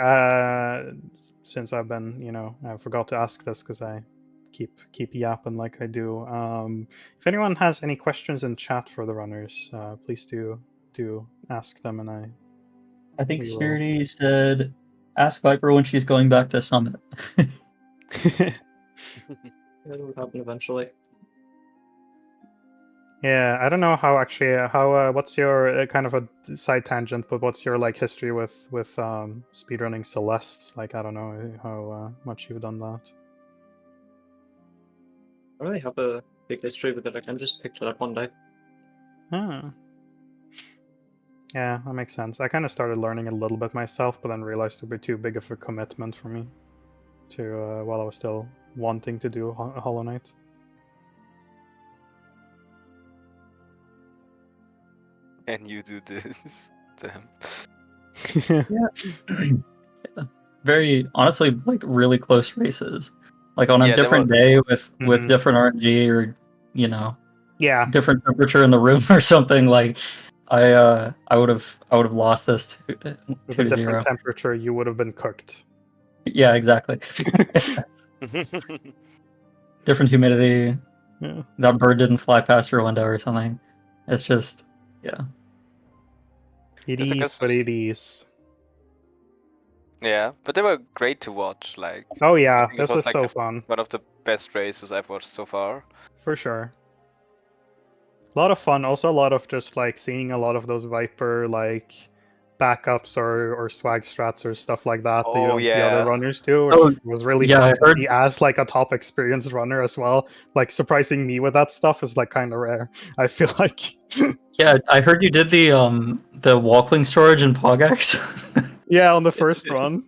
since I've been, I forgot to ask this because I keep yapping like I do. If anyone has any questions in chat for the runners, please do ask them, and I think we will. Spirity said, "Ask Viper when she's going back to Summit." It'll happen eventually. Yeah, I don't know how what's your kind of a side tangent, but what's your like history with speedrunning Celeste? Like, I don't know how much you've done that. I don't really have a big history with it. I kind of just picked it up one day. Ah. Yeah, that makes sense. I kind of started learning a little bit myself, but then realized it would be too big of a commitment for me to while I was still wanting to do Hollow Knight. And you do this. Damn. Yeah. Very honestly, like really close races. Like on a Yeah, they different were- day with Mhm. different RNG or Yeah, different temperature in the room or something. Like I would have with lost this a 2-0. different temperature, you would have been cooked. Yeah, exactly. Different humidity. Yeah. That bird didn't fly past your window or something. It's just yeah. It It's is because what of- it is. Yeah, but they were great to watch. Like, Oh I yeah, think this was was like so fun. one of the best races I've watched so far. For sure. A lot of fun. Also, a lot of just like seeing a lot of those Viper like backups or swag strats or stuff like that that you Oh, don't see other yeah. runners do, which Oh, was really yeah, fun I to heard. see as like a top experienced runner as well. Like surprising me with that stuff is like kind of rare. I feel like. Yeah, I heard you did the Walkling storage in Pogax. Yeah, on the first run.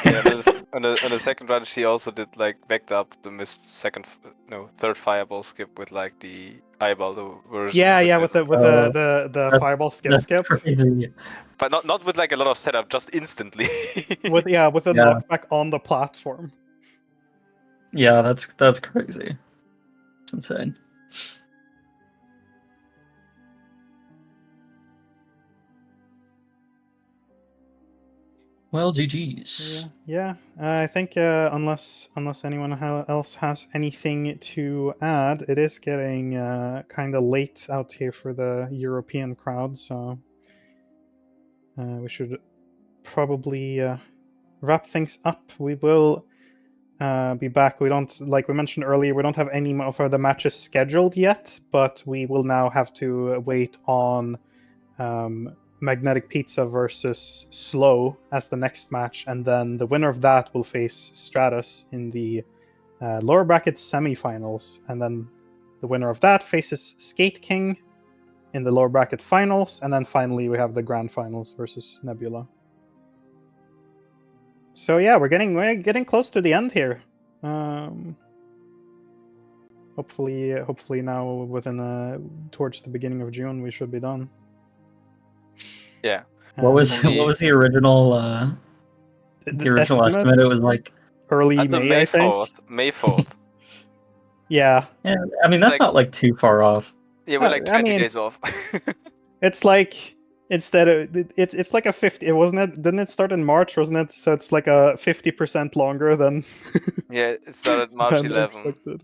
Yeah, on the second run, she also did like backed up the missed third fireball skip with like the eyeball version. Yeah, with the That's- fireball skip That's skip. crazy. But not with like a lot of setup, just instantly. With the Yeah. knockback on the platform. Yeah, that's crazy. It's insane. Well, GG's. Yeah. I think unless anyone else has anything to add, it is getting kind of late out here for the European crowd, so we should probably wrap things up. We will be back. We don't, like we mentioned earlier, we don't have any more of the matches scheduled yet, but we will now have to wait on Magnetic Pizza versus Slow as the next match, and then the winner of that will face Stratus in the lower bracket semifinals, and then the winner of that faces Skate King in the lower bracket finals, and then finally we have the grand finals versus Nebula. So yeah, we're getting close to the end here. Hopefully now within towards the beginning of June we should be done. Yeah. What was the original estimate? It was like early Until May, I think. 4th. May 4th. Yeah. yeah, I mean that's like- not like too far off. Yeah, we're like I 20 mean- days off. It's like instead of it's like a 50. It wasn't it? Didn't it start in March? Wasn't it? So it's like a 50% longer than Yeah, it started March than 11th. expected.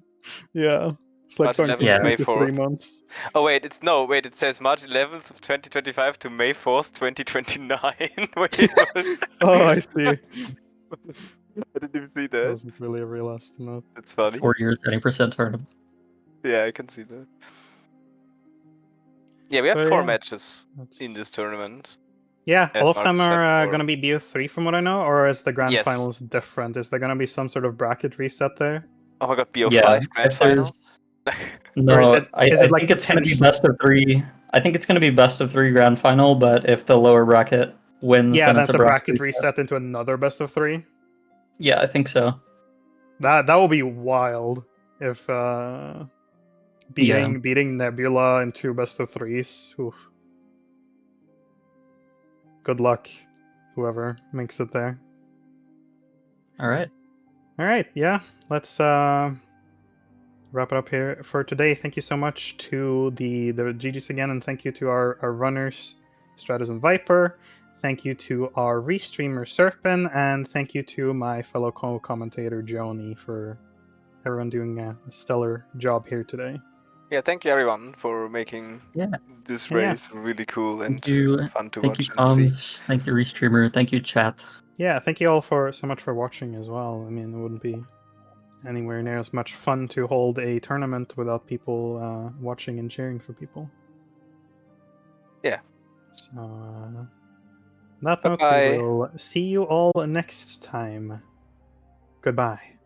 Yeah, it's like March going 11th from to 2 May to 3 4th. months. Oh wait, it says March 11th, 2025 to May 4th, 2029. Wait, what? Oh, I see. I didn't even see That that. wasn't really a real estimate. It's funny. 4 years, 80% tournament. Yeah, I can see that. Yeah, we have But 4 yeah, matches that's- in this tournament. Yeah, as all of them Marcus said are before. going to be BO3 from what I know, or is the grand Yes. finals different? Is there going to be some sort of bracket reset there? Oh my god, BO5 Yeah, grand if final? there's Or no, is it I like think it's going to be potential- best of 3. I think it's going to be best of 3 grand final, but if the lower bracket wins, Yeah, then that's it's a bracket reset into another best of 3. Yeah, I think so. That will be wild if beating Nebula in 2 best of 3s. Oof. Good luck, whoever makes it there. All right. All right, yeah. Let's wrap it up here for today. Thank you so much to the GGs again, and thank you to our runners, Stratus and zVypurr. Thank you to our restreamer Serpin, and thank you to my fellow co-commentator Joni for everyone doing a stellar job here today. Yeah, thank you everyone for making Yeah. this Yeah. race really cool and Thank you. fun to Thank you, watch and see. comms. Thank you, restreamer. Thank you, chat. Yeah, thank you all for so much for watching as well. I mean, it wouldn't be anywhere near as much fun to hold a tournament without people watching and cheering for people. Yeah. So, on that note, we Bye-bye. will see you all next time. Goodbye.